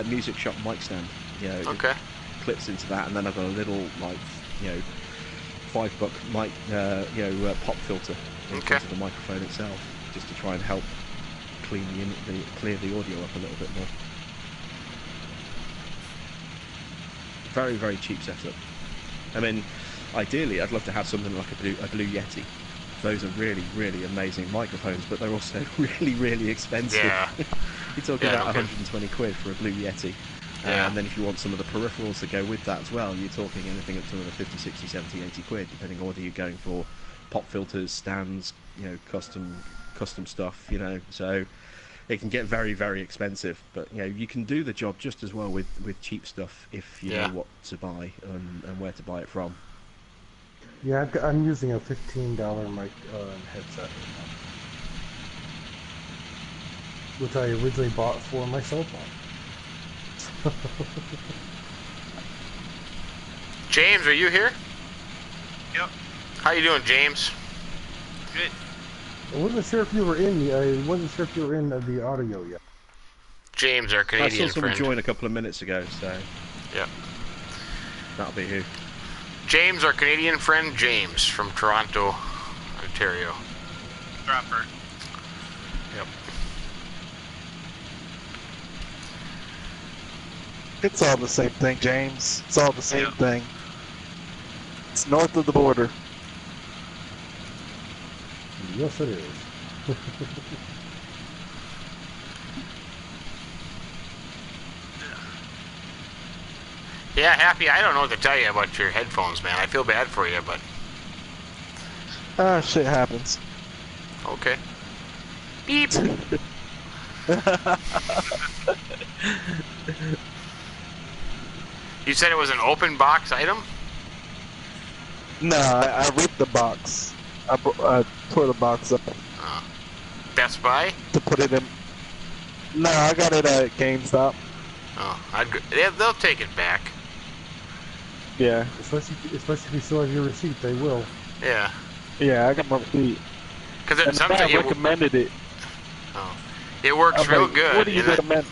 music shop mic stand. Okay. It clips into that, and then I've got a little $5 mic, pop filter in front of the microphone itself, just to try and help clear the audio up a little bit more. Very, very cheap setup. I mean, ideally, I'd love to have something like a Blue Yeti. Those are really, really amazing microphones, but they're also really, really expensive. Yeah. You're talking about 120 quid for a Blue Yeti. Yeah. And then if you want some of the peripherals that go with that as well, you're talking anything up to another 50, 60, 70, 80 quid, depending on whether you're going for pop filters, stands, custom stuff, so it can get very, very expensive. But you can do the job just as well with cheap stuff if you know what to buy and where to buy it from. Yeah, I'm using a $15 mic headset right now, which I originally bought for my cell phone. James, are you here? Yep. How you doing, James? Good. I wasn't sure if you were in the audio yet. James, our Canadian I saw someone friend. join a couple of minutes ago, so Yeah. that'll be who. James, our Canadian friend, James from Toronto, Ontario. Dropper. Yep. It's all the same thing, James. It's all the same thing. It's north of the border. Yes, it is. Yeah, Happy, I don't know what to tell you about your headphones, man. I feel bad for you, but... Shit happens. Okay. Beep. You said it was an open box item? No, I ripped the box. I tore the box up Best Buy? to put it in. No, I got it at GameStop. Oh, they'll take it back. Yeah. Especially if you still have your receipt, they will. Yeah. Yeah, I got my receipt. Because And the guy recommended it. Oh. It works I'm real like, good. What do you recommend?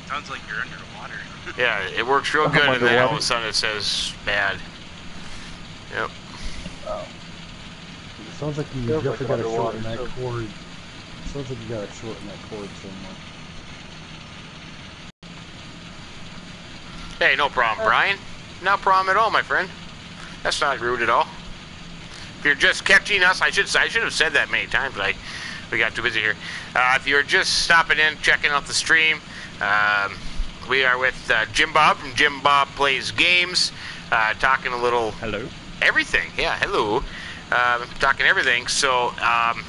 Sounds like you're underwater. Yeah, it works real I'm good, and then all underwater. of a sudden it says bad. Yep. It sounds like you Feels definitely like got to shorten that underwater, cord. It sounds like you got to shorten that cord somewhere. Hey, no problem, Brian. No problem at all, my friend. That's not rude at all. If you're just catching us, I should have said that many times, but we got too busy here. If you're just stopping in, checking out the stream, we are with Jim Bob from Jim Bob Plays Games, talking a little Hello. everything. Yeah, hello. Talking everything. So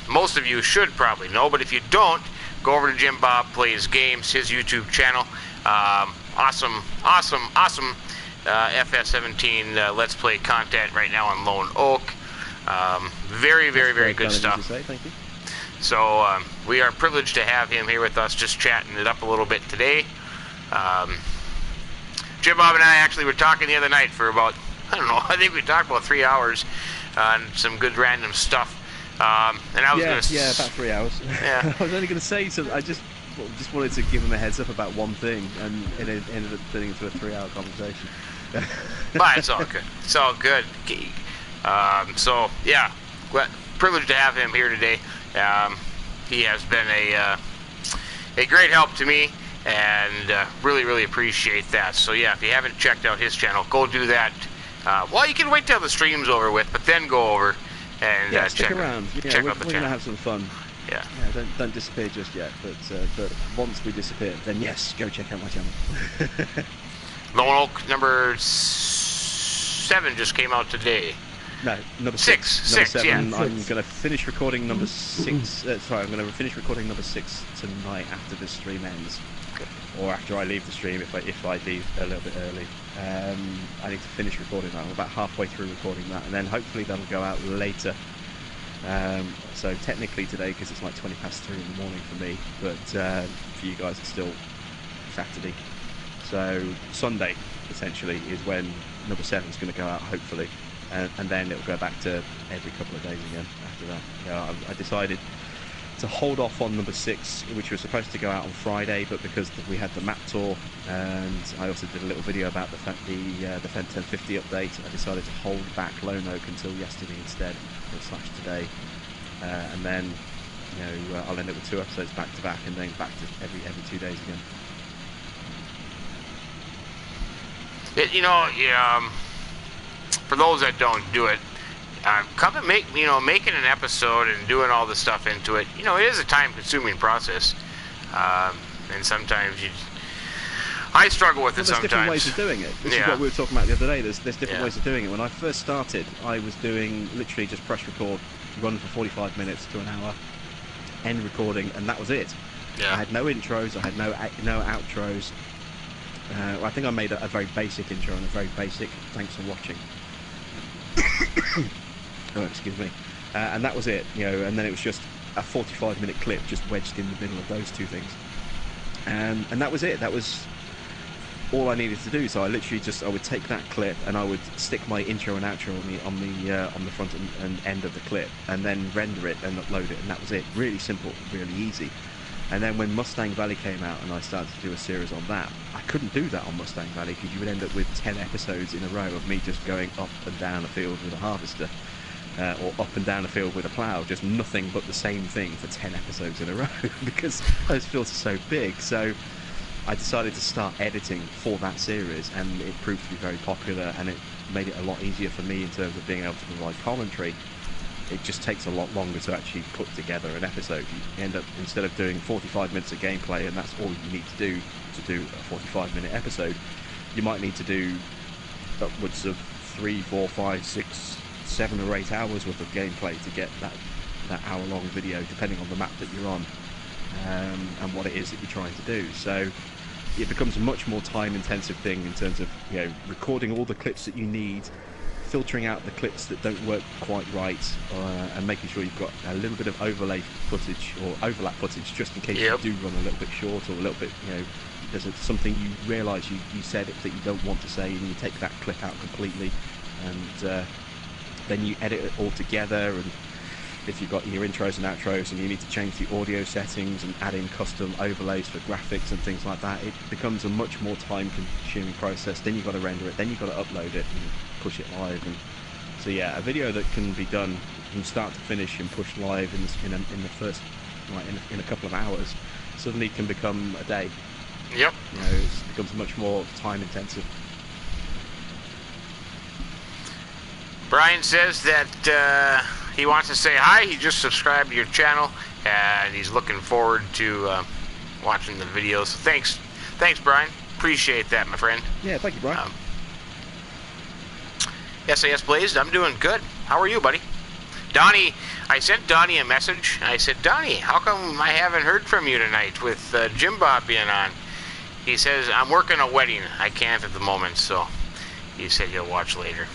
most of you should probably know, but if you don't, go over to Jim Bob Plays Games, his YouTube channel. Awesome FS17 Let's Play content right now on Lone Oak. Very good stuff. Thank you. So we are privileged to have him here with us, just chatting it up a little bit today. Jim Bob and I actually were talking the other night for about, I don't know, I think we talked about 3 hours on some good random stuff. And I was going to... Yeah, about 3 hours. Yeah. I was only going to say, so I just wanted to give him a heads up about one thing, and it ended up turning into a 3-hour conversation. But it's all good. It's all good. So, yeah, privileged to have him here today. He has been a great help to me, and really appreciate that. So, yeah, if you haven't checked out his channel, go do that. Well, you can wait till the stream's over with, but then go over and stick check around. check We're out the going to channel. have some fun. Yeah. Don't disappear just yet, but once we disappear, then yes, go check out my channel. Lone Oak number 7 just came out today. No, number Six, Number six, 7. yeah. I'm going to finish recording number 6. Sorry, I'm going to finish recording number 6 tonight after this stream ends, or after I leave the stream if I leave a little bit early. I need to finish recording that. I'm about halfway through recording that, and then hopefully that'll go out later. So technically today, because it's like 3:20 in the morning for me, but for you guys it's still Saturday. So Sunday essentially is when number 7 is going to go out, hopefully. And then it'll go back to every couple of days again after that. Yeah, I decided to hold off on number 6, which was supposed to go out on Friday, but because we had the map tour, and I also did a little video about the FEN 1050 update, I decided to hold back Lone Oak until yesterday instead, or / today, and then I'll end up with 2 episodes back to back, and then back to every 2 days again. For those that don't do it, come and making an episode and doing all the stuff into it, it is a time-consuming process, and sometimes I struggle with it There's sometimes. different ways of doing it. This is what we were talking about the other day. There's different ways of doing it. When I first started, I was doing literally just press record, run for 45 minutes to an hour, end recording, and that was it. Yeah. I had no intros, I had no outros. I think I made a very basic intro and a very basic thanks for watching. Oh, excuse me. And that was it, and then it was just a 45-minute clip just wedged in the middle of those 2 things. And that was it. That was all I needed to do. So I literally I would take that clip and I would stick my intro and outro on the front and end of the clip, and then render it and upload it, and that was it. Really simple, really easy. And then when Mustang Valley came out and I started to do a series on that, I couldn't do that on Mustang Valley because you would end up with 10 episodes in a row of me just going up and down a field with a harvester, or up and down a field with a plough, just nothing but the same thing for 10 episodes in a row because those fields are so big. So I decided to start editing for that series, and it proved to be very popular, and it made it a lot easier for me in terms of being able to provide commentary it just takes a lot longer to actually put together an episode. You end up, instead of doing 45 minutes of gameplay, and that's all you need to do a 45-minute episode, you might need to do upwards of 3, 4, 5, 6, 7 or 8 hours worth of gameplay to get that hour-long video, depending on the map that you're on, and what it is that you're trying to do. So it becomes a much more time-intensive thing in terms of, you know, recording all the clips that you need, filtering out the clips that don't work quite right, and making sure you've got a little bit of overlay footage or overlap footage just in case you do run a little bit short, or a little bit, you know, there's something you realise you said it that you don't want to say, and you take that clip out completely, and then you edit it all together. And if you've got your intros and outros and you need to change the audio settings and add in custom overlays for graphics and things like that, it becomes a much more time-consuming process. Then you've got to render it, then you've got to upload it and push it live. And so yeah, a video that can be done from start to finish and pushed live in the first, like, in a couple of hours, suddenly can become a day. Yep. You know, it becomes much more time-intensive. Brian says that he wants to say hi. He just subscribed to your channel, and he's looking forward to watching the videos. So thanks, Brian. Appreciate that, my friend. Yeah, thank you, Brian. SAS Blazed, I'm doing good. How are you, buddy? Donnie, I sent Donnie a message. I said, Donnie, how come I haven't heard from you tonight with Jim Bob being on? He says, I'm working a wedding. I can't at the moment, so he said he'll watch later.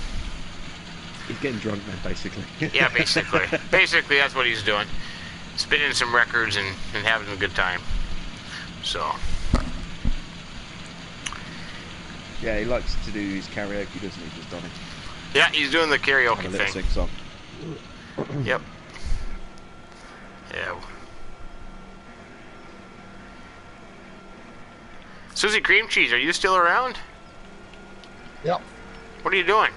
He's getting drunk then, basically. Yeah, basically. Basically, that's what he's doing. Spinning some records and having a good time. So. Yeah, he likes to do his karaoke, doesn't he, just Donnie? Yeah, he's doing the karaoke Have a little thing. sing-song. Yep. Yeah. Susie Cream Cheese, are you still around? Yep. What are you doing?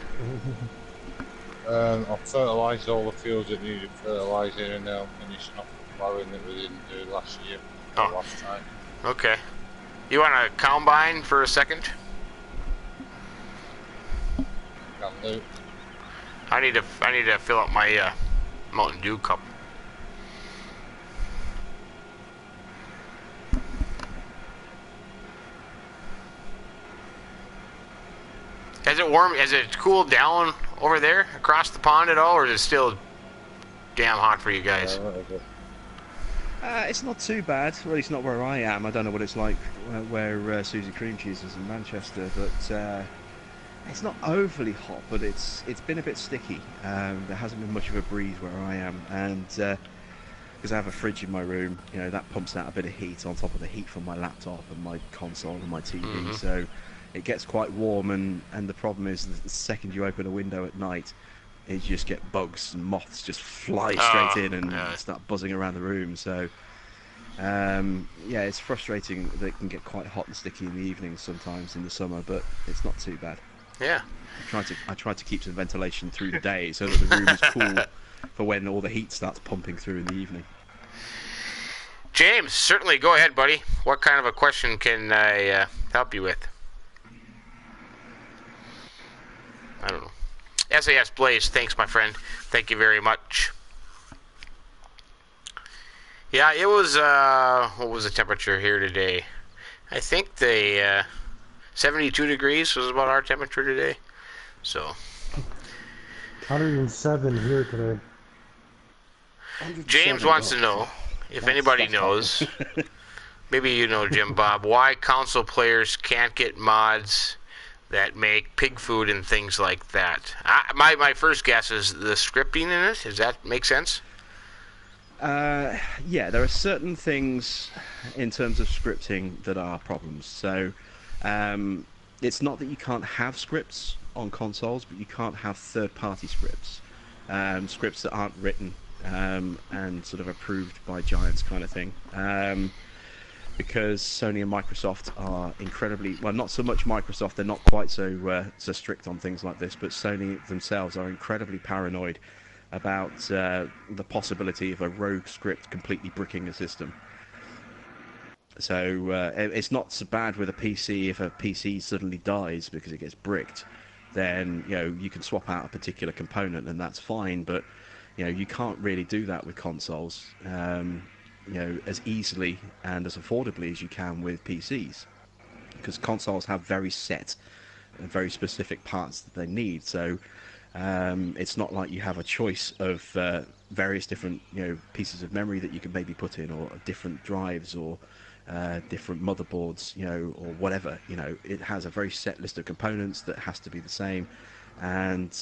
I've fertilised all the fields that needed fertilising, and now I'm finishing off the ploughing that we didn't do last year. Last time. Okay. You want a combine for a second? Can do. I need to fill up my Mountain Dew cup. Has it warm? Has it cooled down over there across the pond at all, or is it still damn hot for you guys? It's not too bad. Well, it's not where I am. I don't know what it's like where Susie Cream Cheese is in Manchester, but it's not overly hot. But it's been a bit sticky. There hasn't been much of a breeze where I am, and because I have a fridge in my room, you know, that pumps out a bit of heat on top of the heat from my laptop and my console and my TV. So it gets quite warm, and the problem is that the second you open a window at night, you just get bugs and moths just fly straight in and start buzzing around the room. So yeah, it's frustrating that it can get quite hot and sticky in the evenings sometimes in the summer, but it's not too bad. Yeah. I try to keep some ventilation through the day so that the room is cool for when all the heat starts pumping through in the evening. James, certainly go ahead, buddy. What kind of a question can I help you with? I don't know. SAS Blaze, thanks, my friend. Thank you very much. Yeah, it was, what was the temperature here today? I think the 72 degrees was about our temperature today. So 107 here today. James wants to know, if anybody knows, maybe you know, Jim Bob, why console players can't get mods that make pig food and things like that. My first guess is the scripting in it. Does that make sense? Yeah, there are certain things in terms of scripting that are problems. So it's not that you can't have scripts on consoles, but you can't have third-party scripts. Scripts that aren't written and sort of approved by giants kind of thing. Because Sony and Microsoft are incredibly, well, not so much Microsoft, they're not quite so strict on things like this, but Sony themselves are incredibly paranoid about the possibility of a rogue script completely bricking a system. So it's not so bad with a PC. If a PC suddenly dies because it gets bricked, then, you know, you can swap out a particular component and that's fine. But You know, you can't really do that with consoles, you know, as easily and as affordably as you can with PCs, because consoles have very set and very specific parts that they need. So it's not like you have a choice of various different, you know, pieces of memory that you can maybe put in, or different drives, or different motherboards, you know, or whatever. You know, it has a very set list of components that has to be the same, and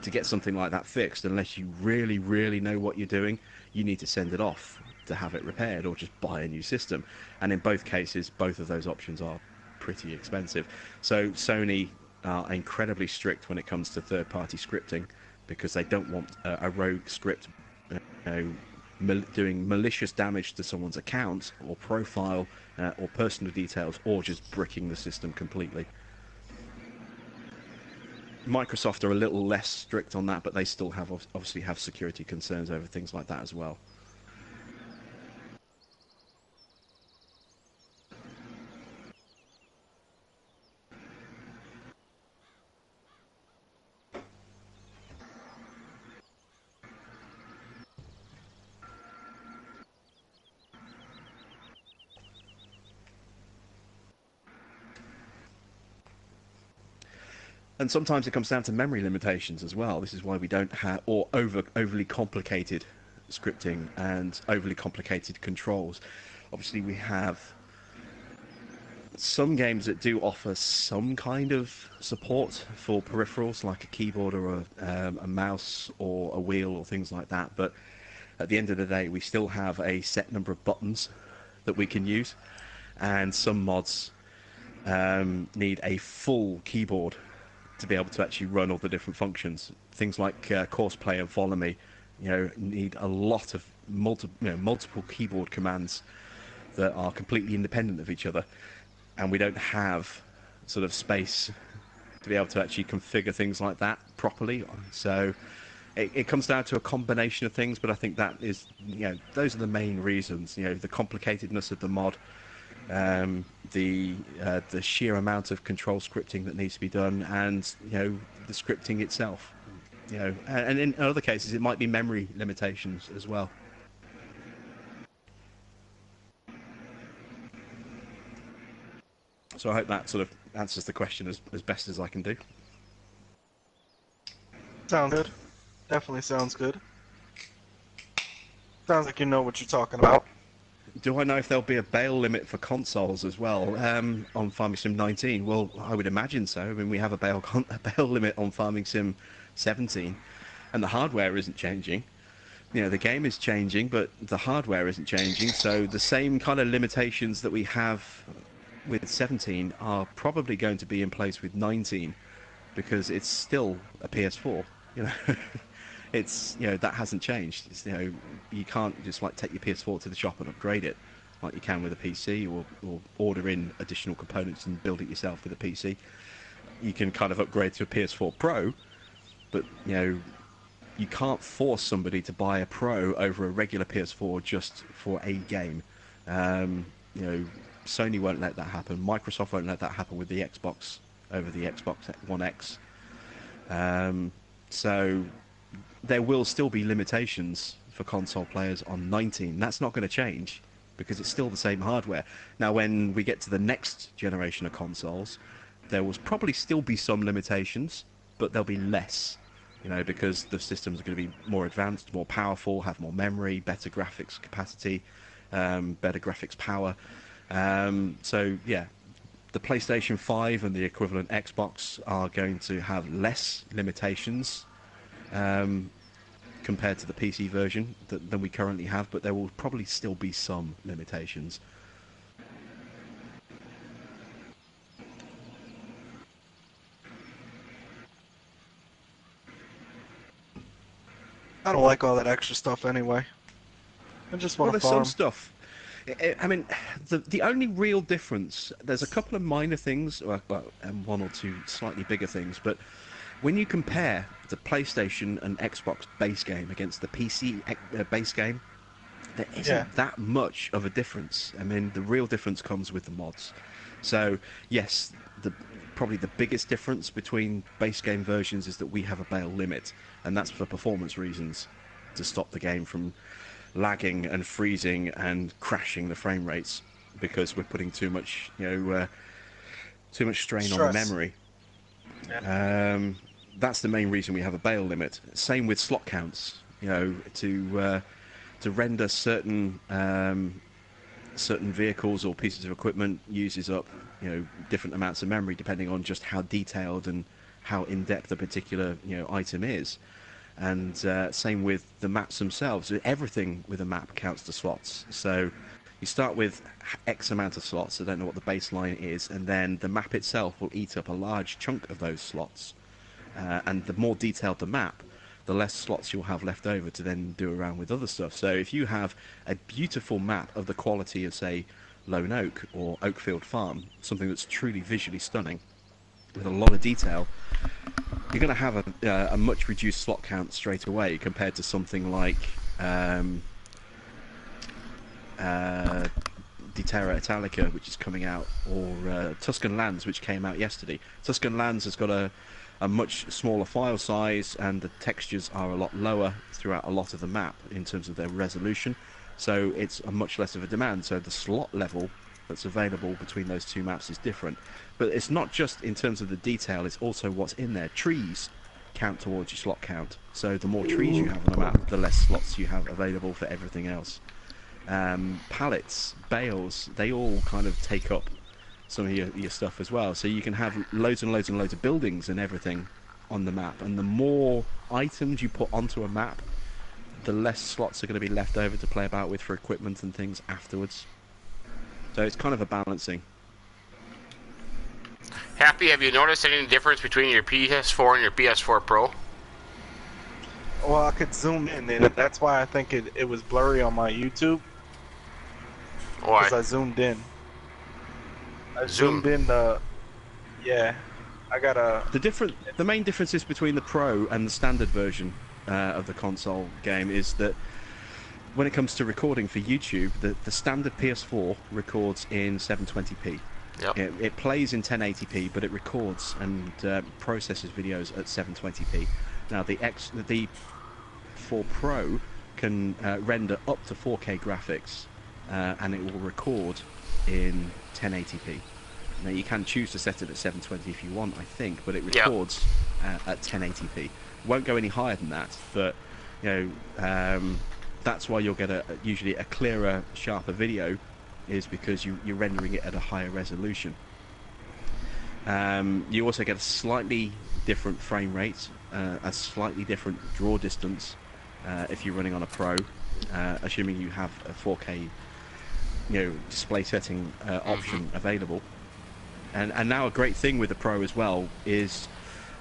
to get something like that fixed, unless you really, really know what you're doing, you need to send it off to have it repaired, or just buy a new system. And in both cases, both of those options are pretty expensive. So Sony are incredibly strict when it comes to third-party scripting, because they don't want a rogue script, you know, doing malicious damage to someone's account or profile or personal details, or just bricking the system completely. Microsoft are a little less strict on that, but they still have obviously have security concerns over things like that as well. And sometimes it comes down to memory limitations as well. This is why we don't have, or overly complicated scripting and overly complicated controls. Obviously, we have some games that do offer some kind of support for peripherals, like a keyboard or a mouse or a wheel or things like that. But at the end of the day, we still have a set number of buttons that we can use, and some mods need a full keyboard to be able to actually run all the different functions. Things like Course Player, Volume, you know, need a lot of multiple keyboard commands that are completely independent of each other, and we don't have sort of space to be able to actually configure things like that properly. So it comes down to a combination of things, but I think that is, you know, those are the main reasons. You know, the complicatedness of the mod, the sheer amount of control scripting that needs to be done, and, you know, the scripting itself. You know, and in other cases it might be memory limitations as well. So I hope that sort of answers the question as best as I can do. Sounds good. Definitely sounds good. Sounds like you know what you're talking about. Do I know if there'll be a bail limit for consoles as well on Farming Sim 19? Well, I would imagine so. I mean, we have a bail limit on Farming Sim 17, and the hardware isn't changing. You know, the game is changing, but the hardware isn't changing. So the same kind of limitations that we have with 17 are probably going to be in place with 19, because it's still a PS4. You know. It's, you know, that hasn't changed. It's, you know, you can't just like take your PS4 to the shop and upgrade it like you can with a PC, or order in additional components and build it yourself with a PC. You can kind of upgrade to a PS4 Pro, but, you know, you can't force somebody to buy a Pro over a regular PS4 just for a game. You know, Sony won't let that happen. Microsoft won't let that happen with the Xbox over the Xbox One X. So there will still be limitations for console players on 19. That's not going to change, because it's still the same hardware. Now, when we get to the next generation of consoles, there will probably still be some limitations, but there'll be less, you know, because the systems are going to be more advanced, more powerful, have more memory, better graphics capacity, better graphics power. So, yeah, the PlayStation 5 and the equivalent Xbox are going to have less limitations compared to the PC version than we currently have, but there will probably still be some limitations. I don't like all that extra stuff anyway. I just want to Well, there's farm. some stuff. I mean, the only real difference, there's a couple of minor things, and one or two slightly bigger things, but when you compare the PlayStation and Xbox base game against the PC base game, there isn't that much of a difference. I mean, the real difference comes with the mods. So, yes, probably the biggest difference between base game versions is that we have a bail limit, and that's for performance reasons, to stop the game from lagging and freezing and crashing the frame rates, because we're putting too much, too much strain on the Stress. memory. That's the main reason we have a bail limit. Same with slot counts. To render certain vehicles or pieces of equipment uses up different amounts of memory depending on just how detailed and how in depth a particular item is. And same with the maps themselves. Everything with a map counts to slots. So you start with X amount of slots. I don't know what the baseline is, and then the map itself will eat up a large chunk of those slots. And the more detailed the map, the less slots you'll have left over to then do around with other stuff. So if you have a beautiful map of the quality of, say, Lone Oak or Oakfield Farm, something that's truly visually stunning, with a lot of detail, you're going to have a much reduced slot count straight away compared to something like Deterra Italica, which is coming out, or Tuscan Lands, which came out yesterday. Tuscan Lands has got a much smaller file size, and the textures are a lot lower throughout a lot of the map in terms of their resolution, so it's a much less of a demand. So the slot level that's available between those two maps is different. But it's not just in terms of the detail, it's also what's in there. Trees count towards your slot count, so the more trees you have on a map, the less slots you have available for everything else. Pallets, bales, they all kind of take up some of your stuff as well, so you can have loads and loads and loads of buildings and everything on the map, and the more items you put onto a map, the less slots are going to be left over to play about with for equipment and things afterwards. So it's kind of a balancing. Happy, have you noticed any difference between your PS4 and your PS4 Pro? Well, I could zoom in, and that's why I think it was blurry on my YouTube. Why? Because I zoomed in. I Zoom. zoomed in yeah. I got The main differences between the Pro and the standard version of the console game is that when it comes to recording for YouTube, the standard PS4 records in 720p. Yep. It plays in 1080p, but it records and processes videos at 720p. Now the 4 Pro can render up to 4K graphics, and it will record in 1080p. Now you can choose to set it at 720 if you want, I think, but it records at 1080p. Won't go any higher than that, but that's why you'll get usually a clearer, sharper video, is because you're rendering it at a higher resolution. You also get a slightly different frame rate, a slightly different draw distance if you're running on a Pro, assuming you have a 4K display setting option available. And now a great thing with the Pro as well is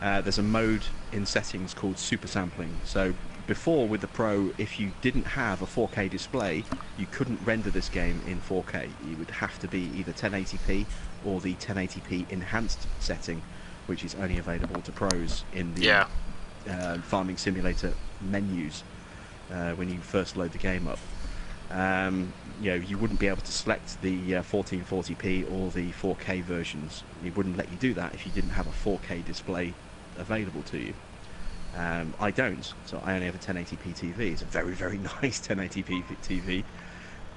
there's a mode in settings called super sampling. So before with the Pro, if you didn't have a 4K display, you couldn't render this game in 4K. You would have to be either 1080p or the 1080p enhanced setting, which is only available to pros in the farming simulator menus when you first load the game up. You wouldn't be able to select the 1440p or the 4K versions. It wouldn't let you do that if you didn't have a 4K display available to you. I don't, so I only have a 1080p TV. It's a very, very nice 1080p TV,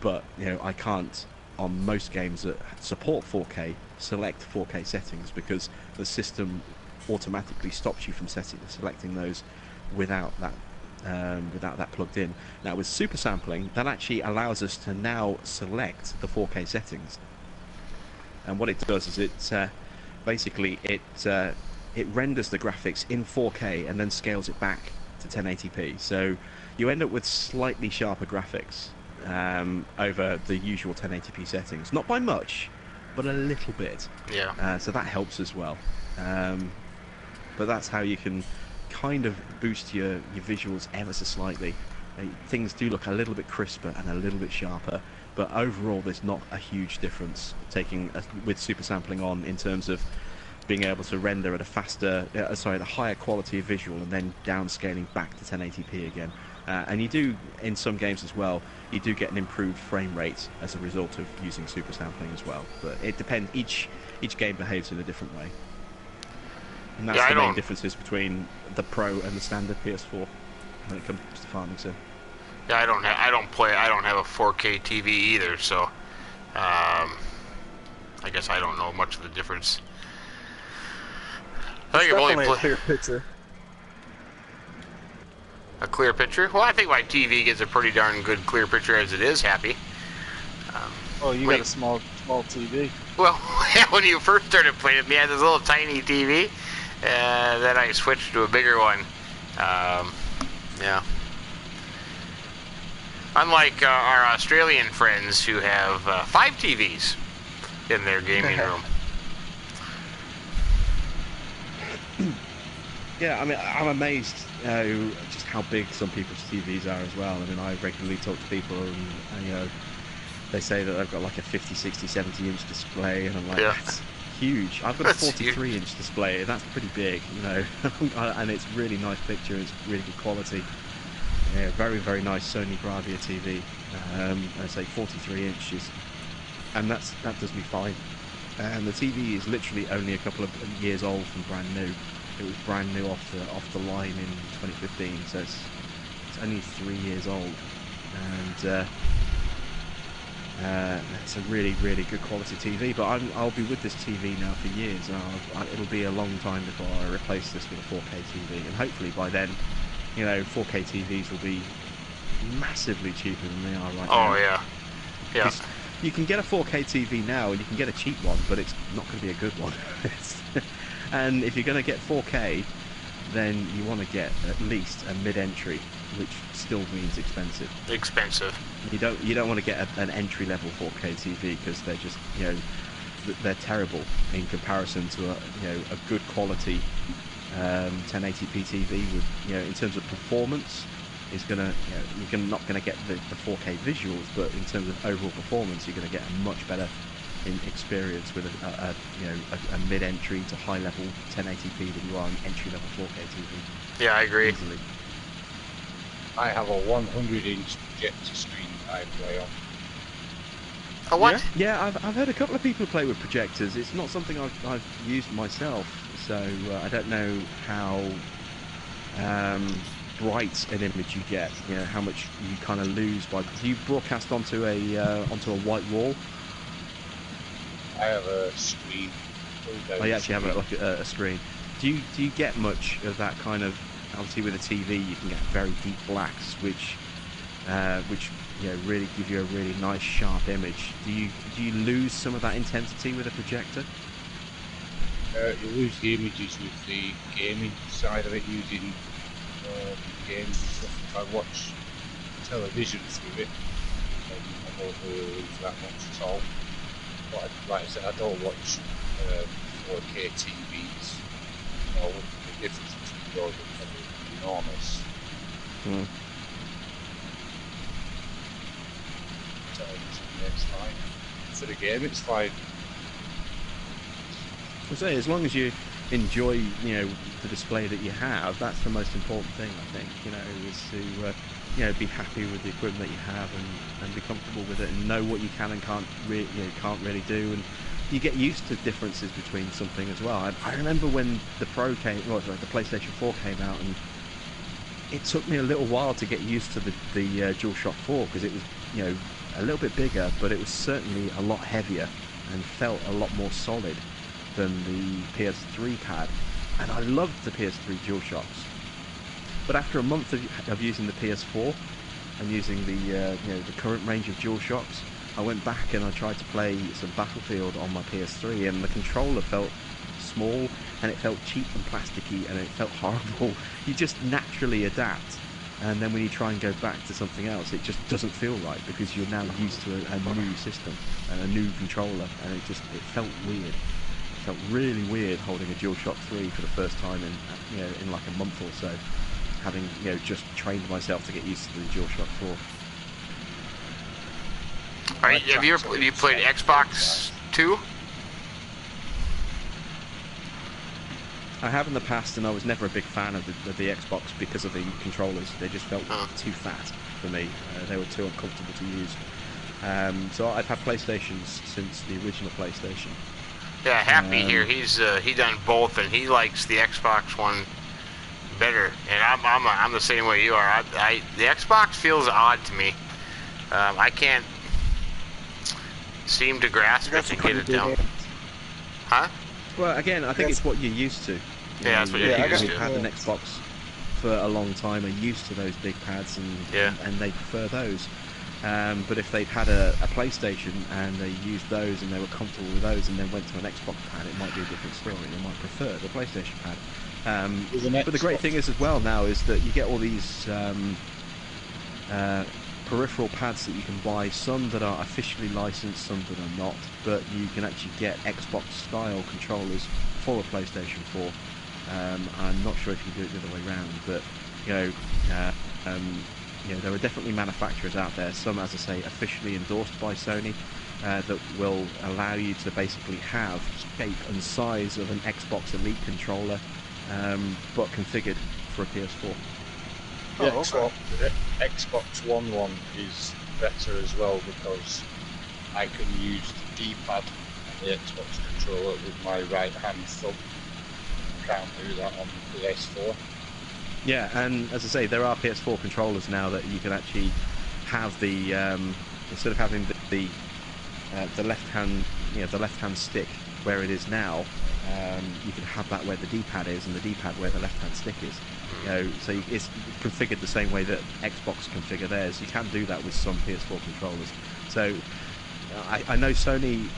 but I can't, on most games that support 4K, select 4K settings, because the system automatically stops you from selecting those without that plugged in. Now with super sampling, that actually allows us to now select the 4K settings, and what it does is it renders the graphics in 4K and then scales it back to 1080p. So you end up with slightly sharper graphics over the usual 1080p settings. Not by much, but a little bit. Yeah. So that helps as well. But that's how you can kind of boost your visuals ever so slightly. Things do look a little bit crisper and a little bit sharper, but overall there's not a huge difference with super sampling on, in terms of being able to render at a higher quality of visual and then downscaling back to 1080p again. And you do, in some games as well, you do get an improved frame rate as a result of using super sampling as well. But it depends. Each game behaves in a different way. And that's Yeah, the I main don't. differences between the Pro and the standard PS4 when it comes to farming sim. Yeah, I don't play. I don't have a 4K TV either, so I guess I don't know much of the difference. I It's think I've only definitely a played clear picture. a clear picture. Well, I think my TV gives a pretty darn good clear picture as it is. Happy. Oh, you Wait. got a small TV. Well, when you first started playing with me, I had this little tiny TV. Then I switched to a bigger one. Yeah. Unlike our Australian friends who have 5 TVs in their gaming room. Yeah, I mean, I'm amazed just how big some people's TVs are as well. I mean, I regularly talk to people and you know, they say that they've got like a 50, 60, 70-inch display, and I'm like, Yeah. that's huge. I've got a That's 43-inch display, that's pretty big, you know, and it's really nice picture, it's really good quality. Yeah, very, very nice Sony Bravia TV. I say 43 inches, and that does me fine. And the TV is literally only a couple of years old from brand new. It was brand new off the line in 2015, so it's only 3 years old, and it's a really, really good quality TV. But I'll be with this TV now for years. It'll be a long time before I replace this with a 4K TV, and hopefully by then, you know, 4K TVs will be massively cheaper than they are right now. Oh yeah. Yeah. You can get a 4K TV now, and you can get a cheap one, but it's not going to be a good one. And if you're going to get 4K, then you want to get at least a mid-entry, which still means expensive. Expensive. You don't want to get an entry-level 4K TV because they're just, you know, they're terrible in comparison to a good quality 1080p TV with, you know, in terms of performance is gonna, you know, you're not gonna get the 4K visuals, but in terms of overall performance, you're gonna get a much better experience with a mid-entry to high-level 1080p than you are an entry-level 4K TV. Yeah, I agree. Easily. I have a 100-inch projector screen that I play on. A what? Yeah, I've heard a couple of people play with projectors. It's not something I've used myself, so I don't know how bright an image you get. You know, how much you kind of lose by. Do you broadcast onto a white wall? I have a screen. Oh, you actually have a screen. Do you get much of that kind of? Obviously, with a TV, you can get very deep blacks, which you know, really give you a really nice sharp image. Do you lose some of that intensity with a projector? You lose the images with the gaming side of it, using games and stuff. If I watch television through it, I don't really lose that much at all. But like I said, I don't watch 4K TVs. You know, the difference between those is probably enormous. Mm. It's fine. For the game, it's fine. I say, as long as you enjoy, you know, the display that you have, that's the most important thing, I think. You know, is to you know, be happy with the equipment that you have and be comfortable with it and know what you can and can't really do, and you get used to differences between something as well. I remember when the PlayStation 4 came out, and it took me a little while to get used to the DualShock 4 because it was, you know, a little bit bigger, but it was certainly a lot heavier and felt a lot more solid than the PS3 pad. And I loved the PS3 DualShocks. But after a month of using the PS4 and using the the current range of DualShocks, I went back and I tried to play some Battlefield on my PS3, and the controller felt small and it felt cheap and plasticky and it felt horrible. You just naturally adapt. And then when you try and go back to something else, it just doesn't feel right because you're now used to a new system and a new controller, and it felt weird. It felt really weird holding a DualShock 3 for the first time in like a month or so, having just trained myself to get used to the DualShock 4. Have you played Xbox 2? I have in the past, and I was never a big fan of the Xbox because of the controllers. They just felt too fat for me. They were too uncomfortable to use. So I've had PlayStations since the original PlayStation. Yeah, Happy here. He done both, and he likes the Xbox One better. And I'm the same way you are. The Xbox feels odd to me. I can't seem to grasp it to get it down. Huh? Well, again, I think it's what you're used to. Yeah, that's what you're used Who've to. had an Xbox for a long time are used to those big pads, and they prefer those. But if they'd had a PlayStation and they used those and they were comfortable with those and then went to an Xbox pad, it might be a different story. They might prefer the PlayStation pad. But the great thing is as well now is that you get all these peripheral pads that you can buy, some that are officially licensed, some that are not, but you can actually get Xbox style controllers for a PlayStation 4. I'm not sure if you can do it the other way around, but there are definitely manufacturers out there, some, as I say, officially endorsed by Sony, that will allow you to basically have shape and size of an Xbox Elite controller, but configured for a PS4. The Xbox One is better as well because I can use the D-pad and the Xbox controller with my right hand thumb. I can't do that on the PS4. Yeah, and as I say, there are PS4 controllers now that you can actually have the instead of having the left hand, the left hand stick where it is now, you can have that where the D-pad is and the D-pad where the left hand stick is. So it's configured the same way that Xbox configure theirs. You can do that with some PS4 controllers. So I know Sony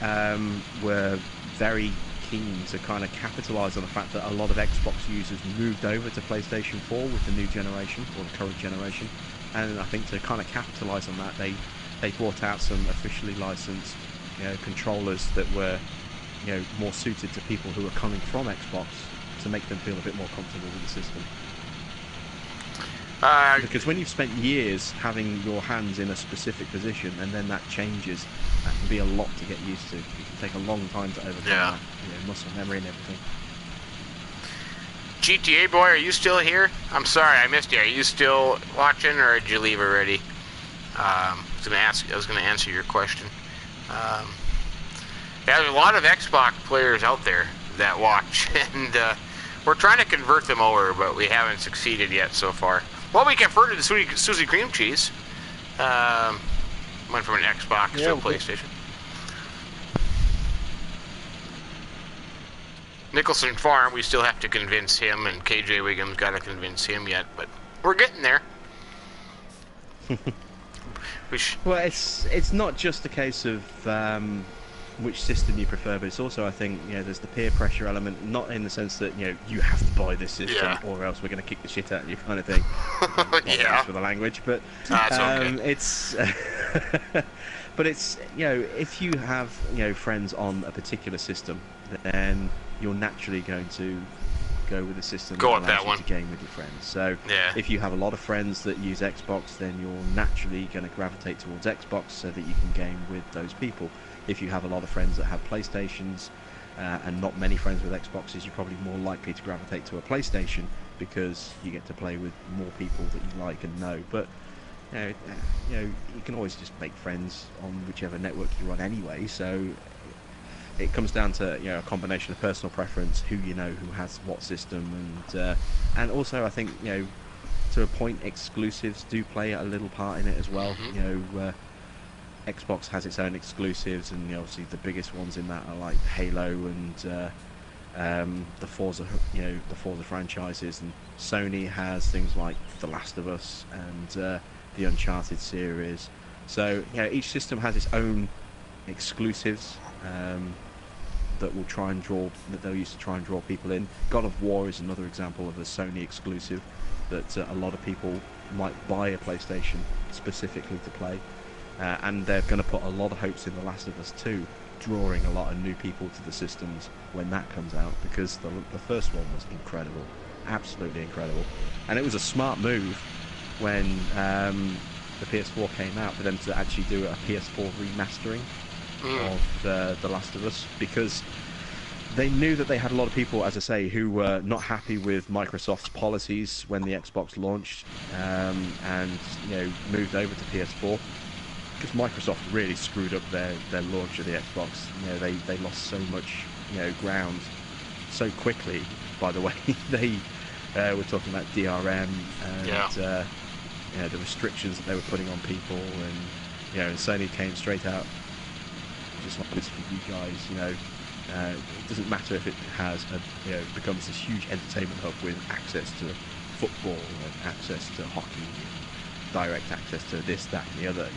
were very keen to kind of capitalise on the fact that a lot of Xbox users moved over to PlayStation 4 with the new generation, or the current generation, and I think to kind of capitalise on that, they brought out some officially licensed controllers that were more suited to people who are coming from Xbox to make them feel a bit more comfortable with the system. Because when you've spent years having your hands in a specific position and then that changes, that can be a lot to get used to. It can take a long time to overcome that, muscle memory and everything. GTA boy, are you still here? I'm sorry, I missed you. Are you still watching, or did you leave already? I was going to answer your question. There's a lot of Xbox players out there that watch, and we're trying to convert them over, but we haven't succeeded yet so far. Well, we converted to Susie Cream Cheese. Went from an Xbox to a PlayStation. Nicholson Farm, we still have to convince him, and KJ Wiggum's got to convince him yet, but we're getting there. Well, it's not just a case of which system you prefer, but it's also, I think, there's the peer pressure element, not in the sense that, you have to buy this system or else we're going to kick the shit out of you kind of thing. For the language, but okay. It's but it's, if you have, friends on a particular system, then you're naturally going to go with the system that allows you to game with your friends. So if you have a lot of friends that use Xbox, then you're naturally going to gravitate towards Xbox so that you can game with those people. If you have a lot of friends that have PlayStations and not many friends with Xboxes, you're probably more likely to gravitate to a PlayStation because you get to play with more people that you like and know. But you can always just make friends on whichever network you run anyway. So it comes down to a combination of personal preference, who who has what system, and also I think to a point, exclusives do play a little part in it as well. Xbox has its own exclusives, and obviously the biggest ones in that are like Halo and the Forza, the Forza franchises, and Sony has things like The Last of Us and the Uncharted series. So each system has its own exclusives that will try and draw, that they'll use to try and draw people in. God of War is another example of a Sony exclusive that a lot of people might buy a PlayStation specifically to play. And they're going to put a lot of hopes in The Last of Us 2, drawing a lot of new people to the systems when that comes out, because the first one was incredible, absolutely incredible. And it was a smart move when the PS4 came out for them to actually do a PS4 remastering of The Last of Us, because they knew that they had a lot of people, as I say, who were not happy with Microsoft's policies when the Xbox launched, and moved over to PS4. Because Microsoft really screwed up their launch of the Xbox. They lost so much ground so quickly. By the way, they were talking about DRM and the restrictions that they were putting on people, and Sony came straight out just like this for you guys. It doesn't matter if it has becomes this huge entertainment hub with access to football and access to hockey and direct access to this, that and the other.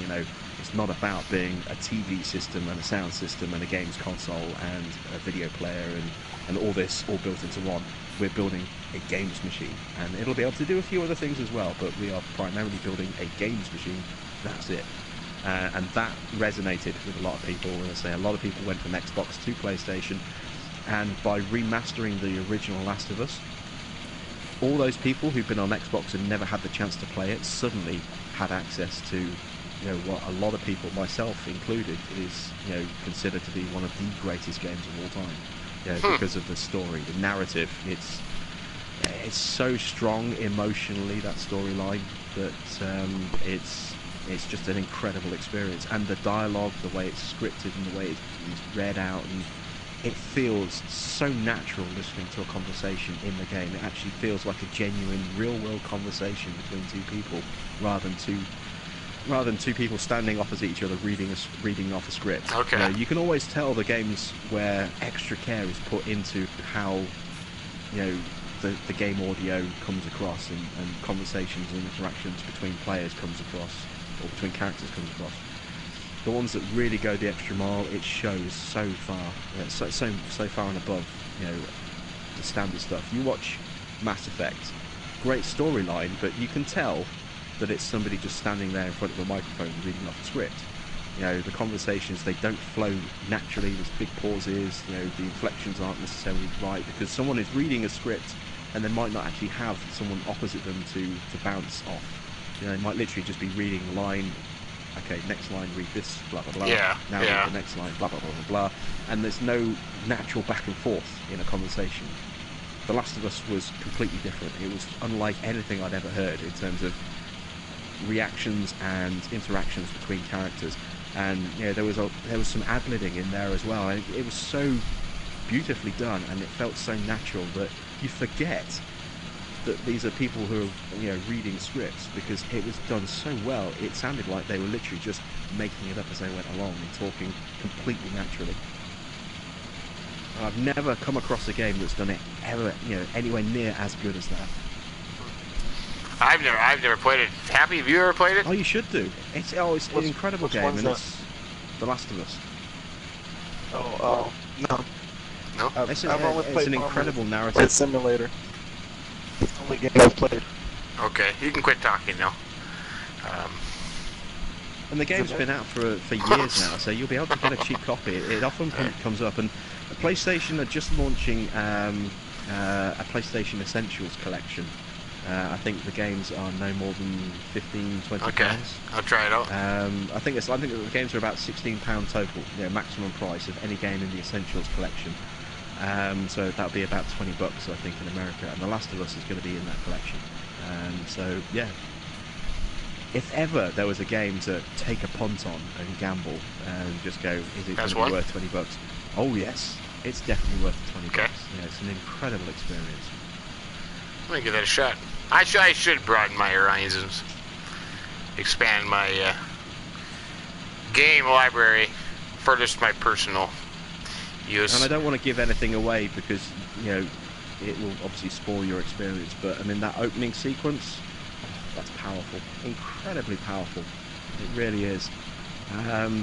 It's not about being a TV system and a sound system and a games console and a video player and all this all built into one. We're building a games machine, and it'll be able to do a few other things as well, but we are primarily building a games machine. That's it. And that resonated with a lot of people. As I say, a lot of people went from Xbox to PlayStation, and by remastering the original Last of Us, all those people who've been on Xbox and never had the chance to play it suddenly had access to what a lot of people, myself included, is considered to be one of the greatest games of all time. Because of the story, the narrative. It's so strong emotionally, that storyline, that it's just an incredible experience. And the dialogue, the way it's scripted and the way it's read out, and it feels so natural listening to a conversation in the game. It actually feels like a genuine, real-world conversation between two people, rather than two people standing opposite each other reading off a script. Okay. You can always tell the games where extra care is put into how the game audio comes across, and conversations and interactions between players comes across, or between characters comes across. The ones that really go the extra mile, it shows so far, so far and above the standard stuff. You watch Mass Effect, great storyline, but you can tell that it's somebody just standing there in front of a microphone reading off a script. The conversations, they don't flow naturally. There's big pauses. The inflections aren't necessarily right because someone is reading a script and they might not actually have someone opposite them to bounce off. They might literally just be reading a line. Okay, next line, read this, blah blah blah. Now read the next line, blah blah blah blah blah. And there's no natural back and forth in a conversation. The Last of Us was completely different. It was unlike anything I'd ever heard in terms of reactions and interactions between characters, and there was some ad-libbing in there as well, and it was so beautifully done, and it felt so natural that you forget that these are people who are reading scripts, because it was done so well. It sounded like they were literally just making it up as they went along and talking completely naturally. I've never come across a game that's done it ever anywhere near as good as that. I've never played it. Happy, have you ever played it? Oh, you should do. It's an incredible game, and it's The Last of Us. No. No? It's an incredible narrative. It's Simulator. Only game I've played. Okay, you can quit talking now. And the game's been out for years now, so you'll be able to get a cheap copy. It often comes up, and PlayStation are just launching a PlayStation Essentials collection. I think the games are no more than £15-20. Okay, I'll try it out. I think the games are about £16 total, maximum price of any game in the Essentials collection. So that'll be about $20, I think, in America. And The Last of Us is going to be in that collection. So yeah, if ever there was a game to take a punt on and gamble and just go, is it going to be worth $20? Oh yes, it's definitely worth $20. Okay. It's an incredible experience. Let me give that a shot. I should broaden my horizons, expand my game library, furthest my personal use. And I don't want to give anything away because it will obviously spoil your experience. But I mean, that opening sequence, that's powerful, incredibly powerful. It really is.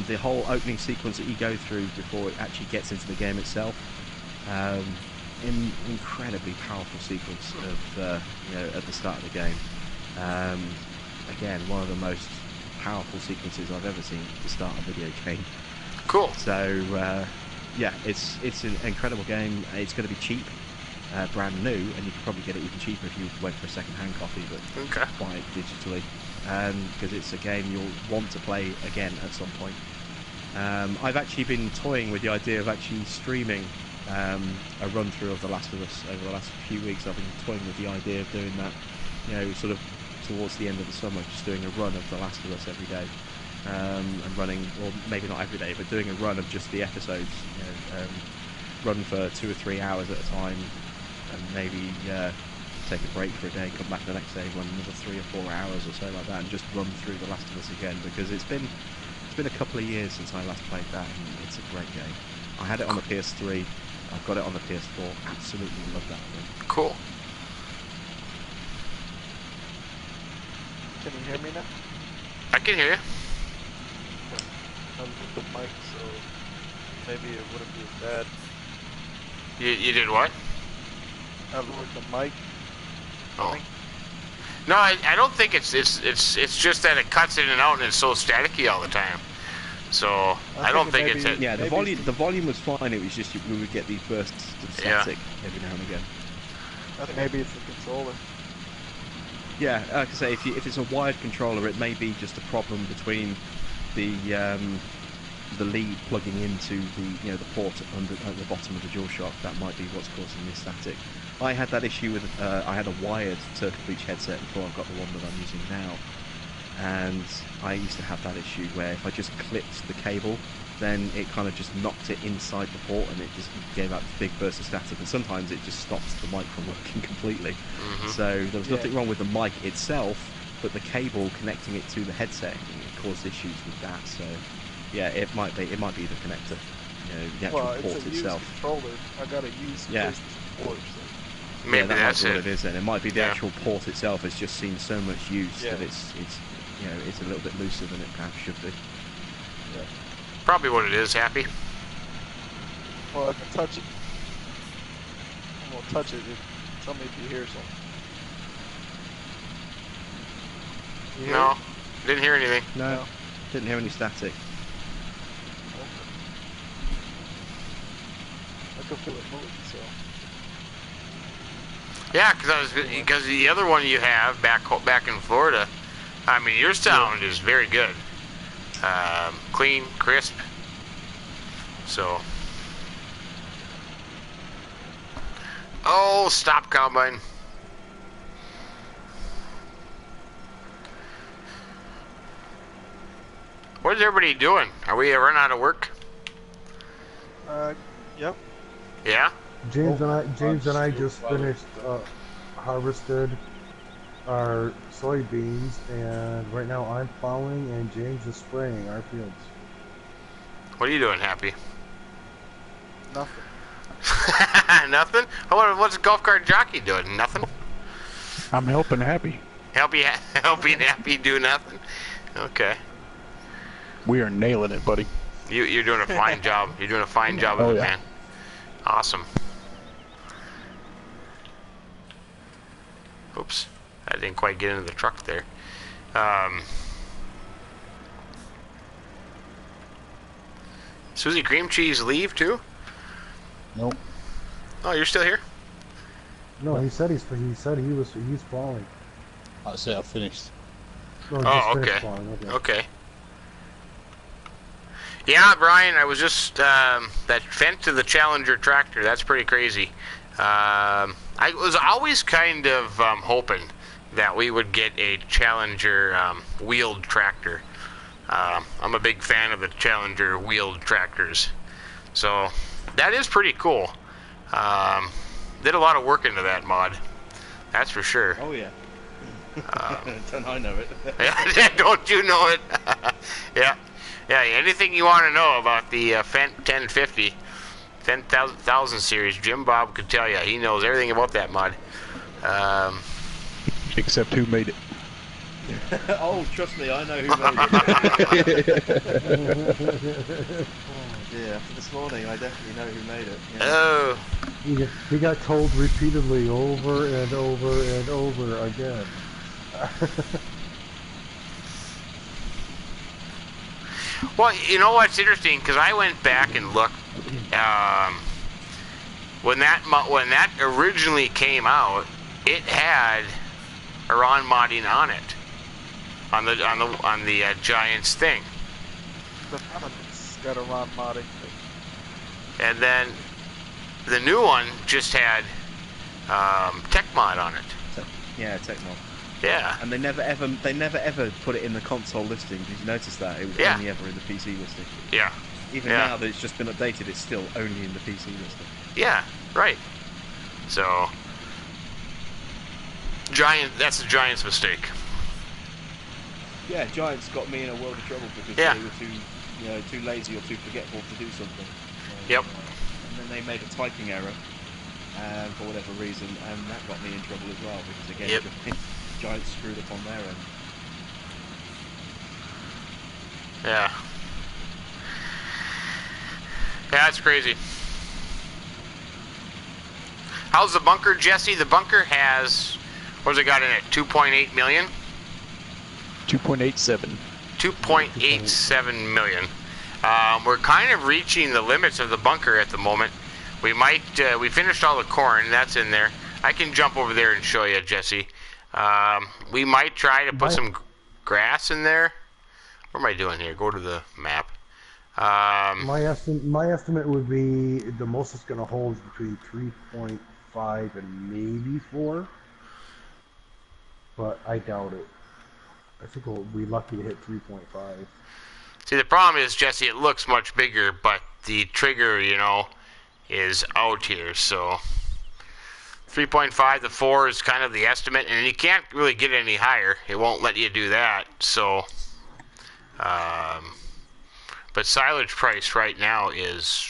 The whole opening sequence that you go through before it actually gets into the game itself. Incredibly powerful sequence of at the start of the game. Again, one of the most powerful sequences I've ever seen at the start of a video game. Cool. So yeah, it's an incredible game. It's going to be cheap, brand new, and you could probably get it even cheaper if you went for a second-hand copy, but buy it digitally, because it's a game you'll want to play again at some point. I've actually been toying with the idea of actually streaming a run-through of The Last of Us over the last few weeks. I've been toying with the idea of doing that, sort of towards the end of the summer, just doing a run of The Last of Us every day, and running, or maybe not every day, but doing a run of just the episodes, run for 2 or 3 hours at a time, and maybe take a break for a day, come back the next day, run another 3 or 4 hours or so like that, and just run through The Last of Us again, because it's been a couple of years since I last played that, and it's a great game. I had it on the PS3, I've got it on the PS4, absolutely love that thing. Cool. Can you hear me now? I can hear you. I'm with the mic, so maybe it wouldn't be as bad. You did what? I lowered the mic. Oh. No, I don't think it's just that it cuts in and out and it's so staticky all the time. So I don't think it's yeah. The volume was fine. It was just we would get these bursts of static every now and again. I think maybe it's the controller. Yeah, like I say, if it's a wired controller, it may be just a problem between the lead plugging into the the port at the bottom of the DualShock. That might be what's causing the static. I had that issue with I had a wired Turtle Beach headset before I've got the one that I'm using now, and I used to have that issue where if I just clipped the cable, then it kind of just knocked it inside the port and it just gave out this big burst of static, and sometimes it just stopped the mic from working completely. So there was nothing wrong with the mic itself, but the cable connecting it to the headset caused issues with that. So yeah, it might be the connector, the actual port it's a itself. used controller. I got a used PlayStation 4. So. maybe that's that's what it is. Then it might be the actual port itself has just seen so much use that it's a little bit looser than it perhaps should be. Yeah. Probably what it is, Happy. Well, I can touch it. I'm gonna touch it. Tell me if you hear something. You hear No, it? didn't hear anything. No, didn't hear any static. I can feel it moving, so. Yeah, because the other one you have back in Florida, I mean, your sound is very good, clean, crisp. So, oh, stop, Combine. What is everybody doing? Are we running out of work? Yep. Yeah. James and I just finished harvested our soybeans, and right now I'm plowing and James is spraying our fields. What are you doing, Happy? Nothing. Nothing? What's a golf cart jockey doing? Nothing? I'm helping Happy. Helping Happy do nothing? Okay. We are nailing it, buddy. You're doing a fine job. You're doing a fine job of it, man. Awesome. Oops. I didn't quite get into the truck there. Susie Cream Cheese leave too? Nope. Oh, you're still here? No, he said he's plowing. I say I finished. No, Oh, just finished okay. plowing, Okay. Yeah, Brian, I was just, that Fent to the Challenger tractor, that's pretty crazy. I was always kind of hoping that we would get a Challenger wheeled tractor. I'm a big fan of the Challenger wheeled tractors. So, that is pretty cool. Did a lot of work into that mod. That's for sure. Oh yeah. Don't I know it? Don't you know it? Yeah. Yeah, anything you want to know about the Fent 1050, Fent 1000 series, Jim Bob could tell you. He knows everything about that mod. Except who made it. Oh, trust me, I know who made it. Oh dear, after this morning I definitely know who made it. Yeah. Oh. He got told repeatedly over and over and over again. Well, you know what's interesting? Because I went back and looked when that originally came out, it had Iran modding on it, on the Giants thing. The Dominic's got a Ron modding thing. And then the new one just had tech mod on it. Yeah, tech mod. Yeah. And they never ever put it in the console listing. Did you notice that? It was only ever in the PC listing. Yeah. Even now that it's just been updated, it's still only in the PC listing. Yeah, right. So, that's a Giant's mistake. Yeah, Giants got me in a world of trouble because Yeah. they were too lazy or too forgetful to do something. So, Yep. And then they made a typing error for whatever reason, and that got me in trouble as well because again, Giants screwed up on their end. Yeah. Yeah, it's crazy. How's the bunker, Jesse? The bunker has, what's it got in it? 2.8 million? 2.87. 2.87 million. We're kind of reaching the limits of the bunker at the moment. We might, we finished all the corn, that's in there. I can jump over there and show you, Jesse. We might try to put some grass in there. What am I doing here? Go to the map. My estimate would be the most it's going to hold is between 3.5 and maybe 4. But I doubt it. I think we'll be lucky to hit 3.5. See, the problem is, Jesse, it looks much bigger, but the trigger, you know, is out here. So 3.5 to 4 is kind of the estimate, and you can't really get any higher. It won't let you do that. So, but silage price right now is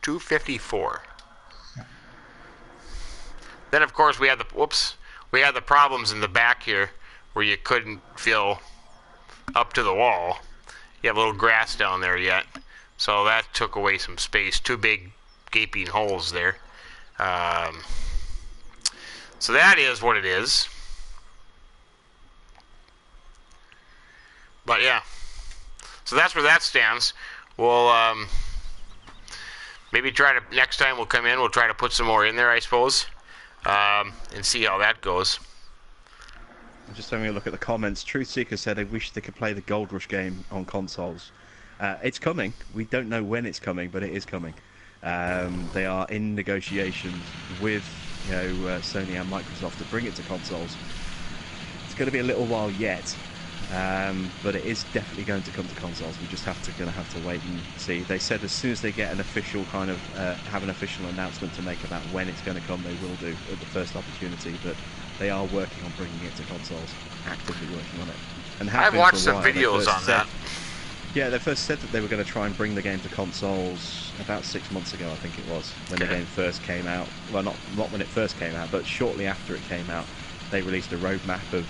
$2.54. Then, of course, we had the problems in the back here where you couldn't fill up to the wall. You have a little grass down there yet, so that took away some space. 2 big gaping holes there. So that is what it is. But yeah, so that's where that stands. We'll maybe try to, next time we'll come in, we'll try to put some more in there, I suppose, and see how that goes. I'm just having a look at the comments. Truth Seeker said they wish they could play the Gold Rush game on consoles. It's coming. We don't know when it's coming, but it is coming. They are in negotiations with Sony and Microsoft to bring it to consoles. It's going to be a little while yet, but it is definitely going to come to consoles. We just going to have to wait and see. They said as soon as they get an official have an official announcement to make about when it's going to come, they will do at the first opportunity. But they are working on bringing it to consoles, actively working on it. And I've watched some videos on that. Yeah, they first said that they were going to try and bring the game to consoles about 6 months ago, I think it was, when the game first came out. Well, not when it first came out, but shortly after it came out, they released a roadmap of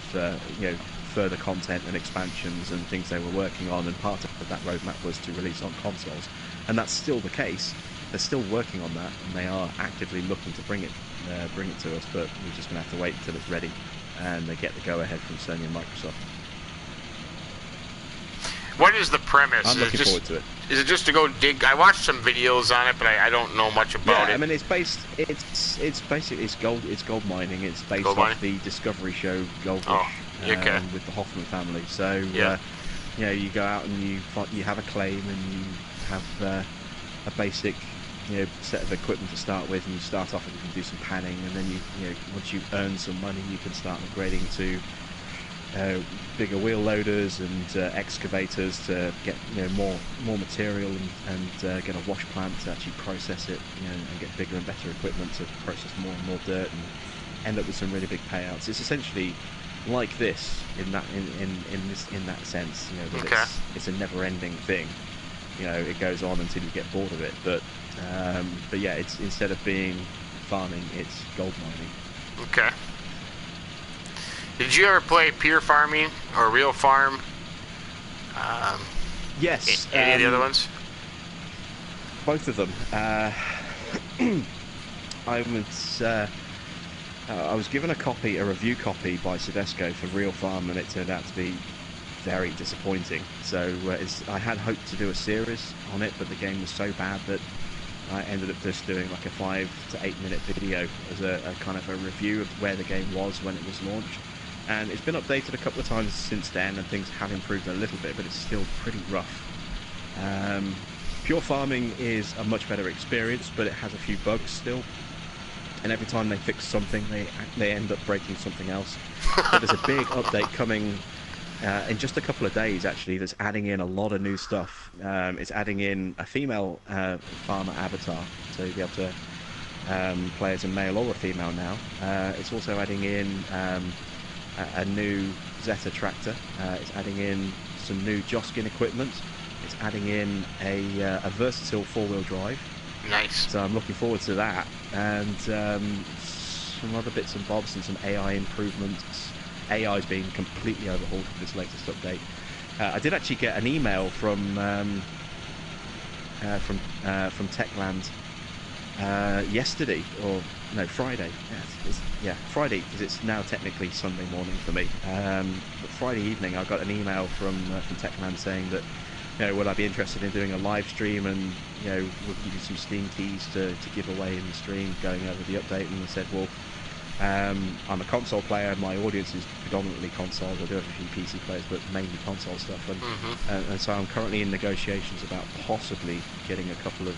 further content and expansions and things they were working on, and part of that roadmap was to release on consoles. And that's still the case. They're still working on that, and they are actively looking to bring it to us, but we're just going to have to wait until it's ready and they get the go-ahead from Sony and Microsoft. What is the premise? I'm looking forward to it. Is it just to go dig? I watched some videos on it, but I don't know much about it. I mean, it's gold mining. It's based off the Discovery show Gold Rush with the Hoffman family. So you go out and you have a claim and you have a basic set of equipment to start with, and you start off and you can do some panning, and then you once you earn some money, you can start upgrading to bigger wheel loaders and excavators to get more material and get a wash plant to actually process it, and get bigger and better equipment to process more and more dirt and end up with some really big payouts. It's essentially like this in that sense, that it's a never-ending thing. It goes on until you get bored of it. But yeah, it's instead of being farming, it's gold mining. Okay. Did you ever play Pure Farming or Real Farm? Yes. Any of the other ones? Both of them. I was given a review copy by Sedesco for Real Farm, and it turned out to be very disappointing. So I had hoped to do a series on it, but the game was so bad that I ended up just doing like a 5 to 8 minute video as a kind of a review of where the game was when it was launched. And it's been updated a couple of times since then, and things have improved a little bit, but it's still pretty rough. Pure Farming is a much better experience, but it has a few bugs still. And every time they fix something, they end up breaking something else. But there's a big update coming in just a couple of days, actually, that's adding in a lot of new stuff. It's adding in a female farmer avatar, so you'll be able to play as a male or a female now. It's also adding in a new Zeta tractor. It's adding in some new Joskin equipment. It's adding in a versatile four-wheel drive. Nice. So I'm looking forward to that, and some other bits and bobs and some AI improvements. AI is being completely overhauled with this latest update. I did actually get an email from Techland yesterday, or no, Friday. Friday, because it's now technically Sunday morning for me. But Friday evening, I got an email from Techland saying that, would I be interested in doing a live stream, and we'll give you some Steam keys to give away in the stream, going over the update. And I said, well, I'm a console player. My audience is predominantly consoles. I do have a few PC players, but mainly console stuff. And so I'm currently in negotiations about possibly getting a couple of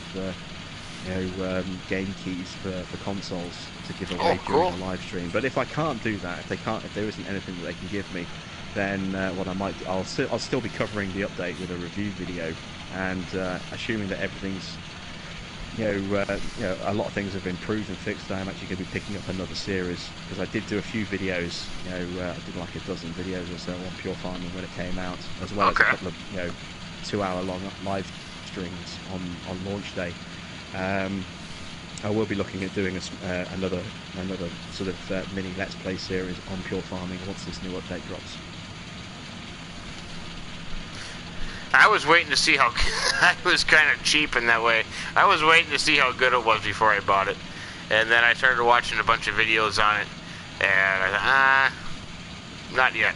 game keys for consoles to give away during the live stream. But if I can't do that, if there isn't anything that they can give me, then what I might do, I'll still be covering the update with a review video, and assuming that everything's a lot of things have improved and fixed, I'm actually going to be picking up another series, because I did do a few videos. I did like a dozen videos or so on pure farming when it came out, as well as a couple of 2-hour long live streams on launch day. I will be looking at doing another sort of mini Let's Play series on pure farming once this new update drops. I was waiting to see how I was kind of cheap in that way. I was waiting to see how good it was before I bought it, and then I started watching a bunch of videos on it, and I thought, not yet.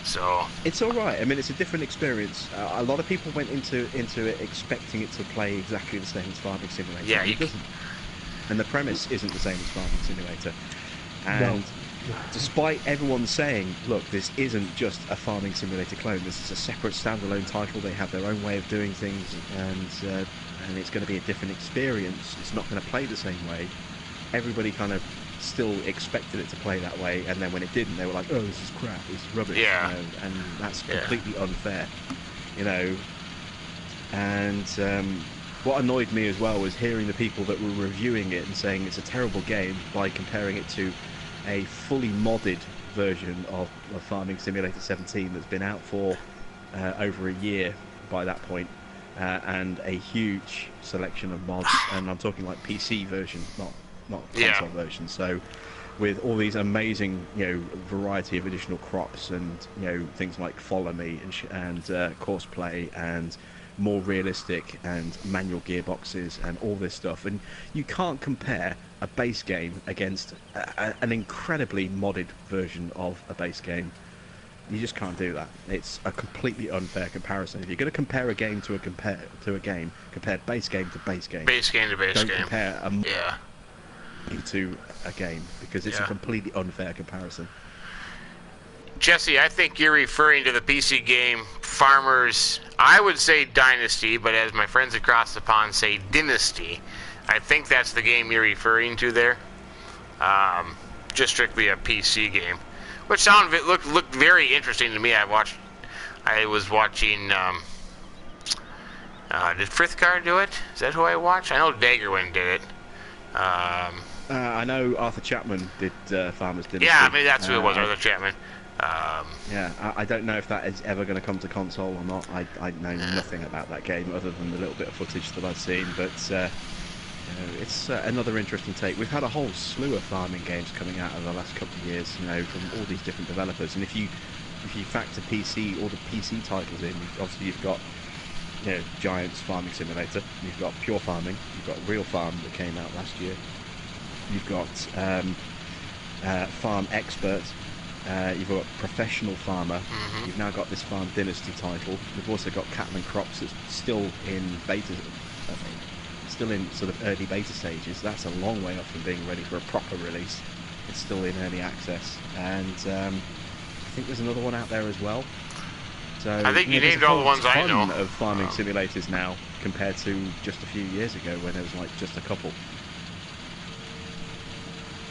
So it's all right. I mean, it's a different experience. A lot of people went into it expecting it to play exactly the same as Farming Simulator. Yeah, it doesn't. And the premise isn't the same as Farming Simulator. And despite everyone saying, look, this isn't just a Farming Simulator clone, this is a separate standalone title, they have their own way of doing things, and it's going to be a different experience, it's not going to play the same way, everybody kind of still expected it to play that way, and then when it didn't, they were like, oh, this is crap, this is rubbish, and that's completely unfair, and what annoyed me as well was hearing the people that were reviewing it and saying it's a terrible game by comparing it to a fully modded version of Farming Simulator 17 that's been out for over a year by that point, and a huge selection of mods, and I'm talking like PC version, not console version. So with all these amazing variety of additional crops and things like Follow Me and Courseplay and more realistic and manual gearboxes and all this stuff, and you can't compare a base game against an incredibly modded version of a base game. You just can't do that. It's a completely unfair comparison. If you're going to compare a game to a game, compare base game to base game. Base game to base game. Don't compare to a game, because it's a completely unfair comparison. Jesse, I think you're referring to the PC game Farmers, I would say Dynasty, but as my friends across the pond say, Dynasty. I think that's the game you're referring to there. Just strictly a PC game, which looked very interesting to me. I was watching. Did Frithgar do it? Is that who I watched? I know Daggerwin did it. I know Arthur Chapman did Farmers Dynasty. Yeah, maybe that's who it was, Arthur Chapman. I don't know if that is ever going to come to console or not. I know nothing about that game other than the little bit of footage that I've seen, but it's another interesting take. We've had a whole slew of farming games coming out over the last couple of years, from all these different developers, and if you factor PC, all the PC titles in, obviously you've got Giants Farming Simulator, you've got Pure Farming, you've got Real Farm that came out last year, you've got Farm Expert, you've got Professional Farmer, you've now got this Farm Dynasty title, we've also got Cattle and Crops that's still in beta, still in sort of early beta stages. That's a long way off from being ready for a proper release. It's still in early access, and I think there's another one out there as well. So I think you named all the ones I know. Of farming simulators now compared to just a few years ago when there was like just a couple.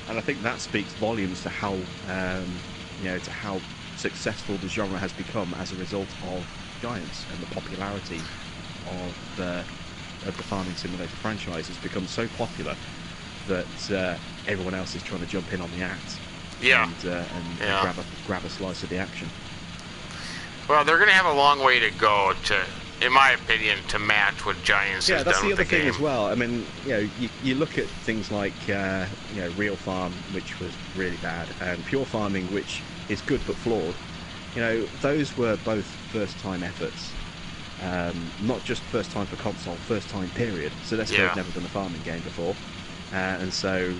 And I think that speaks volumes to how to how successful the genre has become as a result of Giants and the popularity of the farming simulator franchise has become so popular that everyone else is trying to jump in on the act. Yeah. And grab a slice of the action. Well, they're going to have a long way to go to, in my opinion, to match what Giants has that's done the with other the thing game. as well. I mean, you look at things like Real Farm, which was really bad, and Pure Farming, which is good but flawed. Those were both first-time efforts. Not just first time for console, first time period. So Sedesco had never done a farming game before. And so,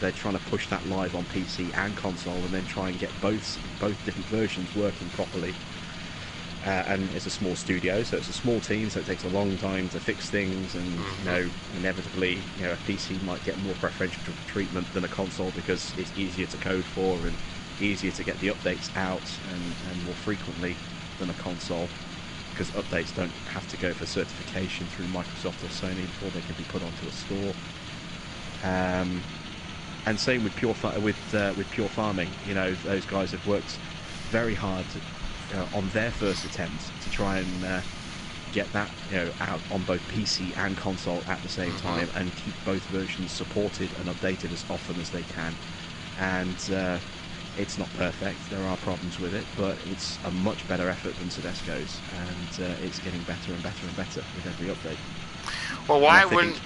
they're trying to push that live on PC and console, and then try and get both different versions working properly. And it's a small studio, so it's a small team, so it takes a long time to fix things, and inevitably, a PC might get more preferential treatment than a console because it's easier to code for and easier to get the updates out and more frequently than a console, because updates don't have to go for certification through Microsoft or Sony before they can be put onto a store. And same with Pure Farming. Those guys have worked very hard on their first attempt to try and get that out on both PC and console at the same time, and keep both versions supported and updated as often as they can. And it's not perfect. There are problems with it, but it's a much better effort than Sedesco's, and it's getting better and better and better with every update. Well, why wouldn't...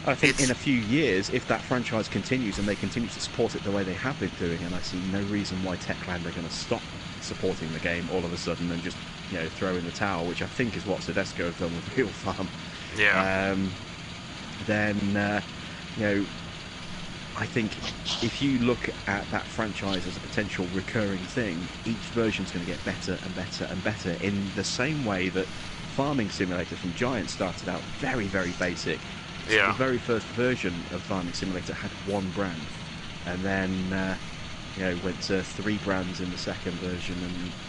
I think in a few years, if that franchise continues and they continue to support it the way they have been doing, and I see no reason why Techland are going to stop supporting the game all of a sudden and just throw in the towel, which I think is what Sedesco have done with Real Farm. Yeah. Then I think if you look at that franchise as a potential recurring thing, each version's going to get better and better and better, in the same way that Farming Simulator from Giant started out very, very basic. Yeah. The very first version of Farming Simulator had one brand, and then went to 3 brands in the second version,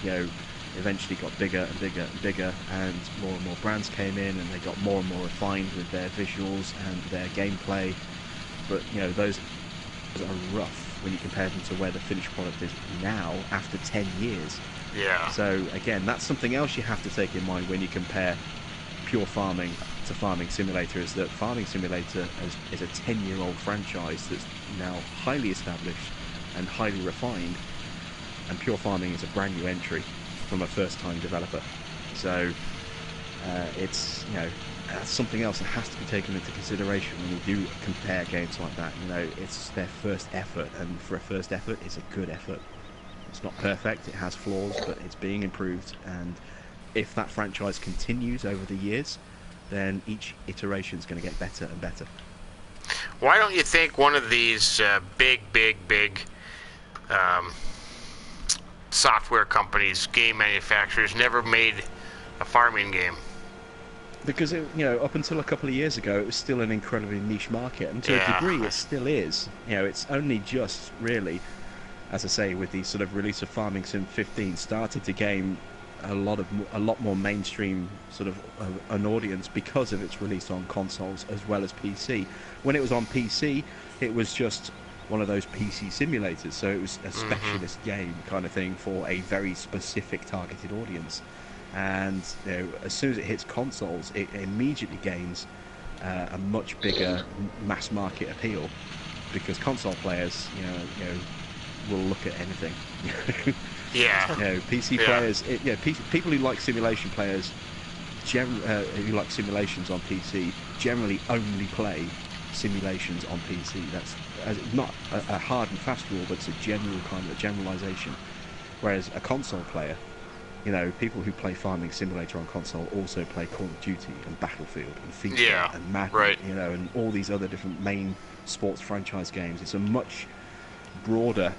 and eventually got bigger and bigger and bigger, and more brands came in, and they got more and more refined with their visuals and their gameplay. But those are rough when you compare them to where the finished product is now after 10 years. Yeah. So again, that's something else you have to take in mind when you compare Pure Farming to Farming Simulator, is that Farming Simulator is a 10-year-old franchise that's now highly established and highly refined, and Pure Farming is a brand new entry from a first-time developer. So it's that's something else that has to be taken into consideration when you do compare games like that. It's their first effort, and for a first effort, it's a good effort. It's not perfect, it has flaws, but it's being improved, and if that franchise continues over the years, then each iteration is going to get better and better. Why don't you think one of these big software companies, game manufacturers, never made a farming game? Because up until a couple of years ago, it was still an incredibly niche market, and to a degree, it still is. It's only just really, as I say, with the sort of release of Farming Sim 15, started to gain a lot more mainstream sort of an audience because of its release on consoles as well as PC. When it was on PC, it was just one of those PC simulators, so it was a specialist game kind of thing for a very specific targeted audience. And as soon as it hits consoles, it immediately gains a much bigger mass market appeal, because console players will look at anything. Yeah. PC players, people who like simulation players, who like simulations on PC, generally only play simulations on PC. That's not a hard and fast rule, but it's a general kind of a generalization. Whereas a console player, people who play Farming Simulator on console also play Call of Duty and Battlefield and FIFA and Madden, right. And all these other different main sports franchise games. It's a much broader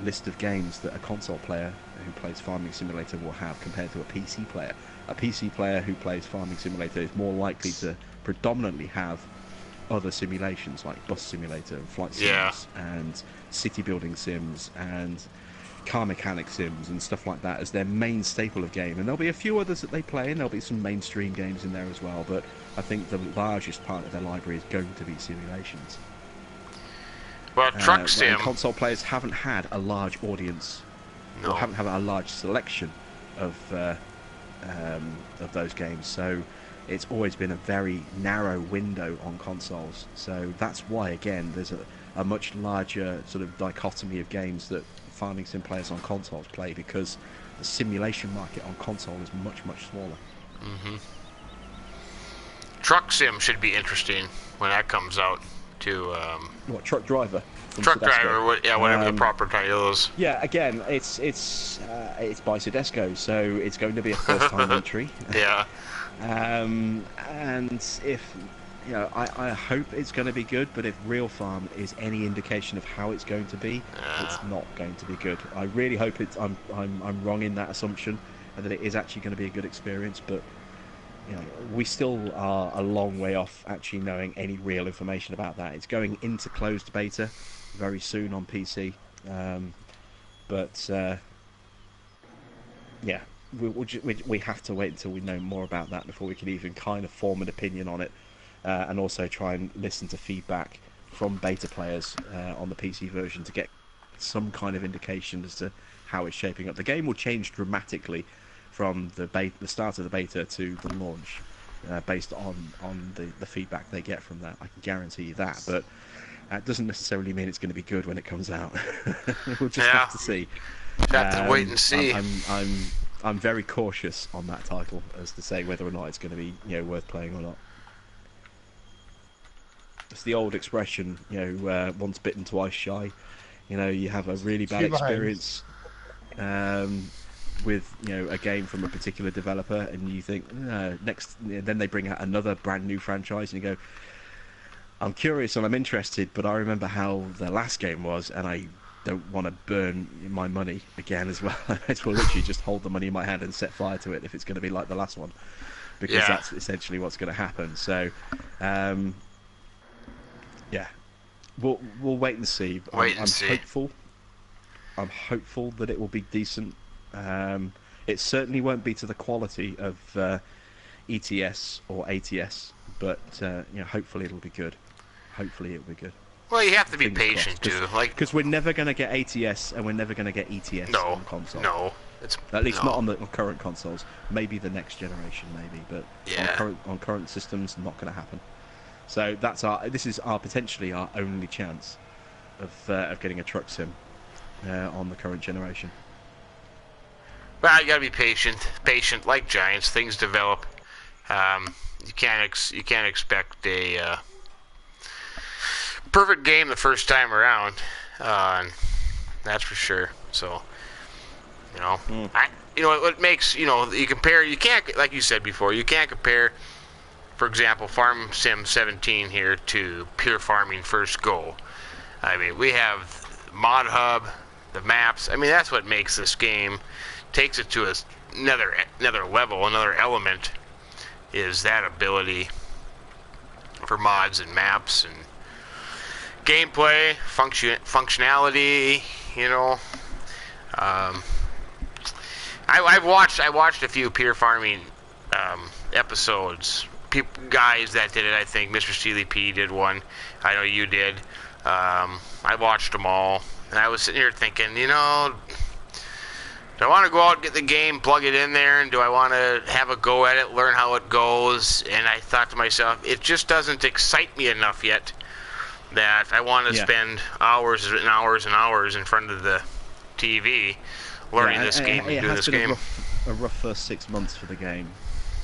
list of games that a console player who plays Farming Simulator will have compared to a PC player. A PC player who plays Farming Simulator is more likely to predominantly have other simulations like Bus Simulator and Flight Sims and city building sims and car mechanic sims and stuff like that as their main staple of game. And there'll be a few others that they play, and there'll be some mainstream games in there as well, but I think the largest part of their library is going to be simulations. Well, Truck And Sim. console players haven't had a large audience, No. or haven't had a large selection of those games. So it's always been a very narrow window on consoles. So that's why, again, there's a much larger sort of dichotomy of games that farming sim players on consoles play, because the simulation market on console is much, much smaller. Mm-hmm. Truck Sim should be interesting when that comes out. To What, Truck Driver? From Truck Tedesco? Driver, whatever the proper title is. Yeah, again, it's by Tedesco, so it's going to be a first-time entry. Yeah. And if I hope it's going to be good, but if Real Farm is any indication of how it's going to be, it's not going to be good. I really hope it's. I'm wrong in that assumption, and that it is actually going to be a good experience. But we still are a long way off actually knowing any real information about that. It's going into closed beta very soon on PC, yeah. We have to wait until we know more about that before we can even kind of form an opinion on it, and also try and listen to feedback from beta players on the PC version to get some kind of indication as to how it's shaping up. The game will change dramatically from the start of the beta to the launch, based on the feedback they get from that. I can guarantee you that, but that doesn't necessarily mean it's going to be good when it comes out. We'll just have to see. Have to wait and see. I'm very cautious on that title as to say whether or not it's going to be worth playing or not. It's the old expression, once bitten, twice shy. You have a really bad experience with a game from a particular developer, and you think then they bring out another brand new franchise, and you go, I'm curious and I'm interested, but I remember how the last game was, and I don't want to burn my money again as well. I will literally just hold the money in my hand and set fire to it if it's going to be like the last one, because that's essentially what's going to happen. So we'll wait and see. I'm hopeful. I'm hopeful that it will be decent. It certainly won't be to the quality of ETS or ATS, but hopefully it'll be good. Hopefully it'll be good. Well, you have to be patient too, because we're never going to get ATS and we're never going to get ETS on console. No, at least not on the current consoles. Maybe the next generation, maybe, but on current systems, not going to happen. So this is potentially our only chance of getting a truck sim on the current generation. Well, you gotta be patient. Patient, like Giants. Things develop. You can't expect a perfect game the first time around. That's for sure. So, what makes you compare. You can't, like you said before, you can't compare. For example, Farm Sim 17 here to Pure Farming First Go. I mean, we have Mod Hub, the maps. I mean, that's what makes this game. Takes it to another level, another element, is that ability for mods and maps and gameplay, functionality. I watched a few Pure Farming episodes. Guys that did it. I think Mr. Steely P did one. I know you did. I watched them all, and I was sitting here thinking, do I want to go out and get the game, plug it in there, and do I want to have a go at it, learn how it goes? And I thought to myself, it just doesn't excite me enough yet that I want to spend hours and hours and hours in front of the TV learning this game and doing this game. A rough first 6 months for the game,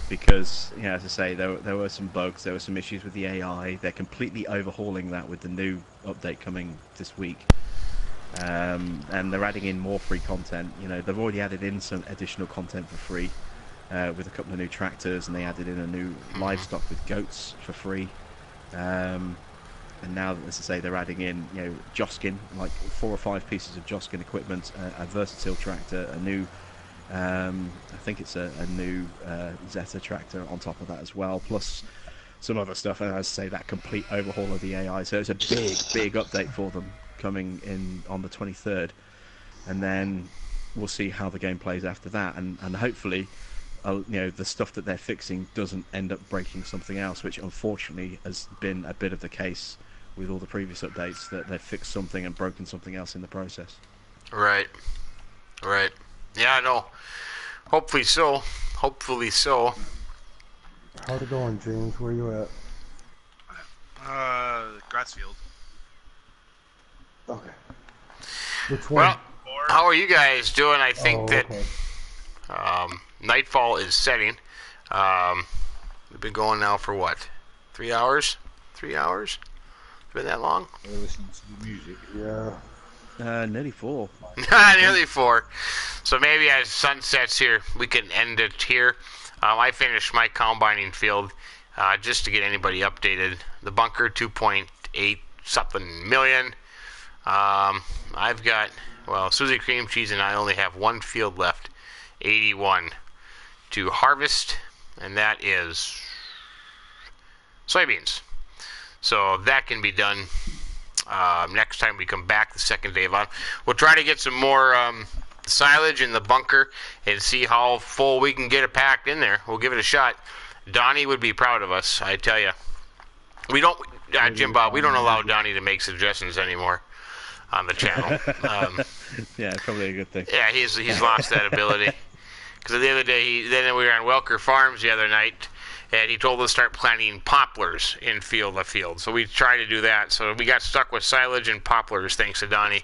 because, as I say, there were some bugs, there were some issues with the AI. They're completely overhauling that with the new update coming this week. And they're adding in more free content. They've already added in some additional content for free with a couple of new tractors, and they added in a new livestock with goats for free. And now, as I say, they're adding in Joskin, like 4 or 5 pieces of Joskin equipment, a versatile tractor, a new I think it's a new Zeta tractor on top of that as well, plus some other stuff. And as I say, that complete overhaul of the AI. So it's a big update for them coming in on the 23rd, and then we'll see how the game plays after that, and hopefully the stuff that they're fixing doesn't end up breaking something else, which unfortunately has been a bit of the case with all the previous updates that they've fixed something and broken something else in the process. Right. Right. Yeah, I know. Hopefully so. Hopefully so. How's it going, James? Where you at? Grassfield. Okay. Which one? Well, how are you guys doing? I think that okay. nightfall is setting. We've been going now for what? 3 hours? 3 hours? Been that long? We're listening to the music. Yeah. Nearly 4. Nearly 4. So maybe as sun sets here, we can end it here. I finished my combining field just to get anybody updated. The bunker, 2.8 something million. I've got, well, Susie Cream Cheese and I only have one field left, 81 to harvest, and that is soybeans. So that can be done next time we come back, the second day of on. We'll try to get some more silage in the bunker and see how full we can get it packed in there. We'll give it a shot. Donnie would be proud of us, I tell you. We don't, Jim Bob, we don't allow Donnie to make suggestions anymore on the channel. Yeah, probably a good thing. Yeah, he's lost that ability. Because the other day, then we were on Welker Farms the other night, and he told us to start planting poplars in field to field. So we tried to do that. So we got stuck with silage and poplars thanks to Donnie.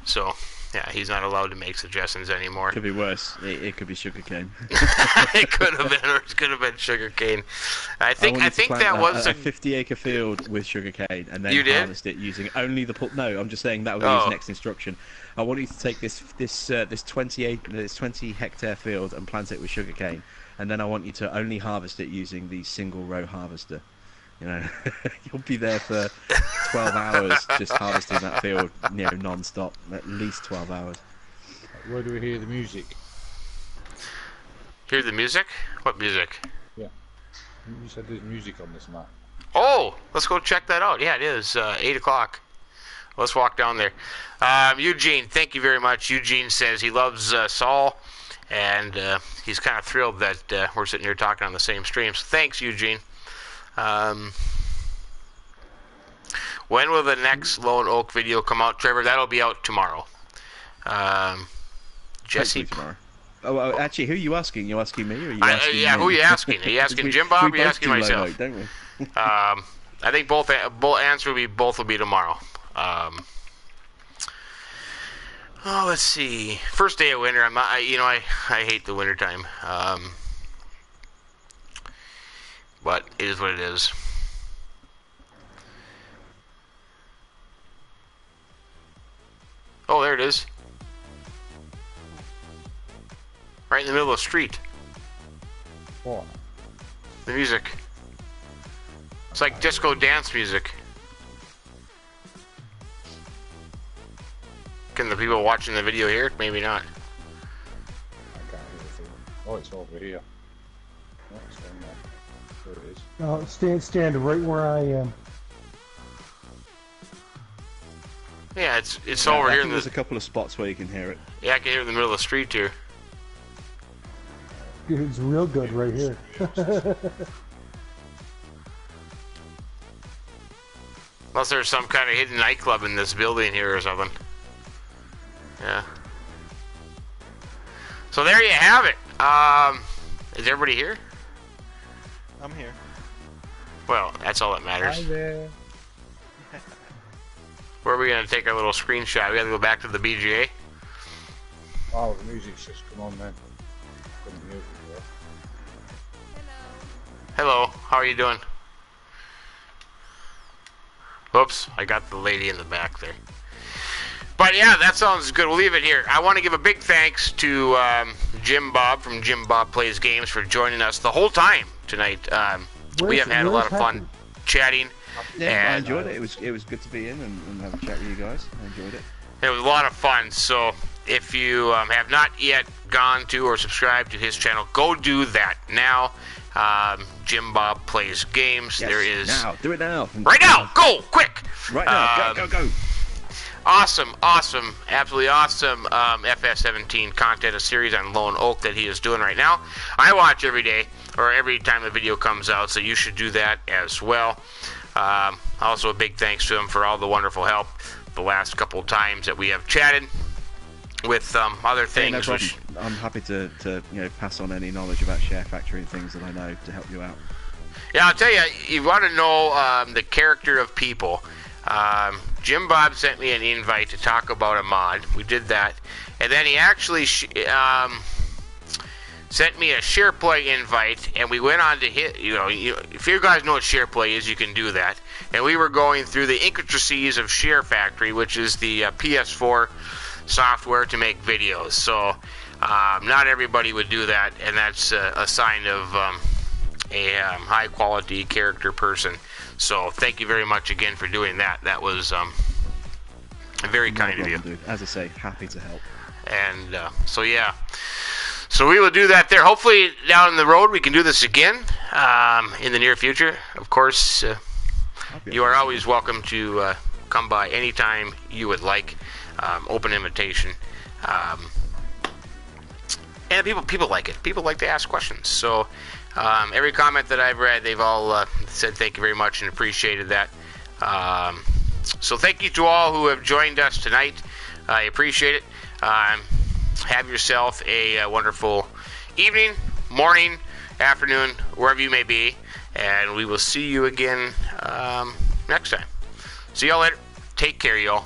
So yeah, he's not allowed to make suggestions anymore. Could be worse. It could be sugarcane. It could have been, or it could have been sugarcane. I think that was a 50-acre field with sugarcane, and then You did? harvest it using only the No, I'm just saying that would be his next instruction. I want you to take this 20-hectare field and plant it with sugarcane, and then I want you to only harvest it using the single row harvester. You know, you'll be there for 12 hours just harvesting that field, you know, non-stop, at least 12 hours. Where do we hear the music? Hear the music? What music? Yeah. You said there's music on this map. Oh, let's go check that out. Yeah, it is 8 o'clock. Let's walk down there. Eugene, thank you very much. Eugene says he loves Saul, and he's kind of thrilled that we're sitting here talking on the same stream. So thanks, Eugene. When will the next Lone Oak video come out, Trevor? That'll be out tomorrow. Jesse. Hopefully tomorrow. Oh, well, actually, who are you asking? You asking me, or are you asking yeah, me? who are you asking? Are you asking Jim Bob, or are you asking myself? Low, don't we? I think both answer will be tomorrow. Oh, let's see. First day of winter. I hate the winter time. But it is what it is. Oh, there it is. Right in the middle of the street. What? The music. It's like disco dance music. Can the people watching the video hear it? Maybe not. I can't hear the thing. Oh, it's over here. Oh, it's down there. There it is. No, stand right where I am. Yeah, it's over here in There's the. a couple of spots where you can hear it. Yeah, I can hear it in the middle of the street here. It's real good right here. Unless there's some kind of hidden nightclub in this building here or something. Yeah. So there you have it. Is everybody here? I'm here. Well, that's all that matters. Hi there. Where are we going to take our little screenshot? We got to go back to the BGA. Oh, the music's just come on then. Couldn't hear it before. Hello, how are you doing? Oops, I got the lady in the back there. But yeah, that sounds good. We'll leave it here. I want to give a big thanks to Jim Bob from Jim Bob Plays Games for joining us the whole time tonight. We have had a lot of fun chatting. Yeah, I enjoyed it. It was good to be in and have a chat with you guys. I enjoyed it. It was a lot of fun. So if you have not yet gone to or subscribed to his channel, go do that now. Jim Bob Plays Games. Yes, There is now. Do it now. right now. Go quick. Right now. Go. Awesome, absolutely awesome FS17 content, a series on Lone Oak that he is doing right now. I watch every day, or every time a video comes out, so you should do that as well. Also a big thanks to him for all the wonderful help the last couple of times that we have chatted with other Hey, no things. problem. I'm happy to pass on any knowledge about Share Factory and things that I know to help you out. Yeah, I'll tell you, you want to know the character of people. Jim Bob sent me an invite to talk about a mod. We did that. And then he actually sent me a SharePlay invite, and we went on to hit, if you guys know what SharePlay is, you can do that. And we were going through the intricacies of Share Factory, which is the PS4 software to make videos. So not everybody would do that, and that's a sign of a high-quality character person. So thank you very much again for doing that. That was very kind of you. Dude. As I say, happy to help. And so yeah. So we will do that there. Hopefully down the road we can do this again in the near future. Of course, you are always welcome to come by anytime you would like. Open invitation. And people like it. People like to ask questions. So every comment that I've read, they've all said thank you very much and appreciated that. So thank you to all who have joined us tonight. I appreciate it. Have yourself a wonderful evening, morning, afternoon, wherever you may be, and we will see you again next time. See y'all later. Take care, y'all.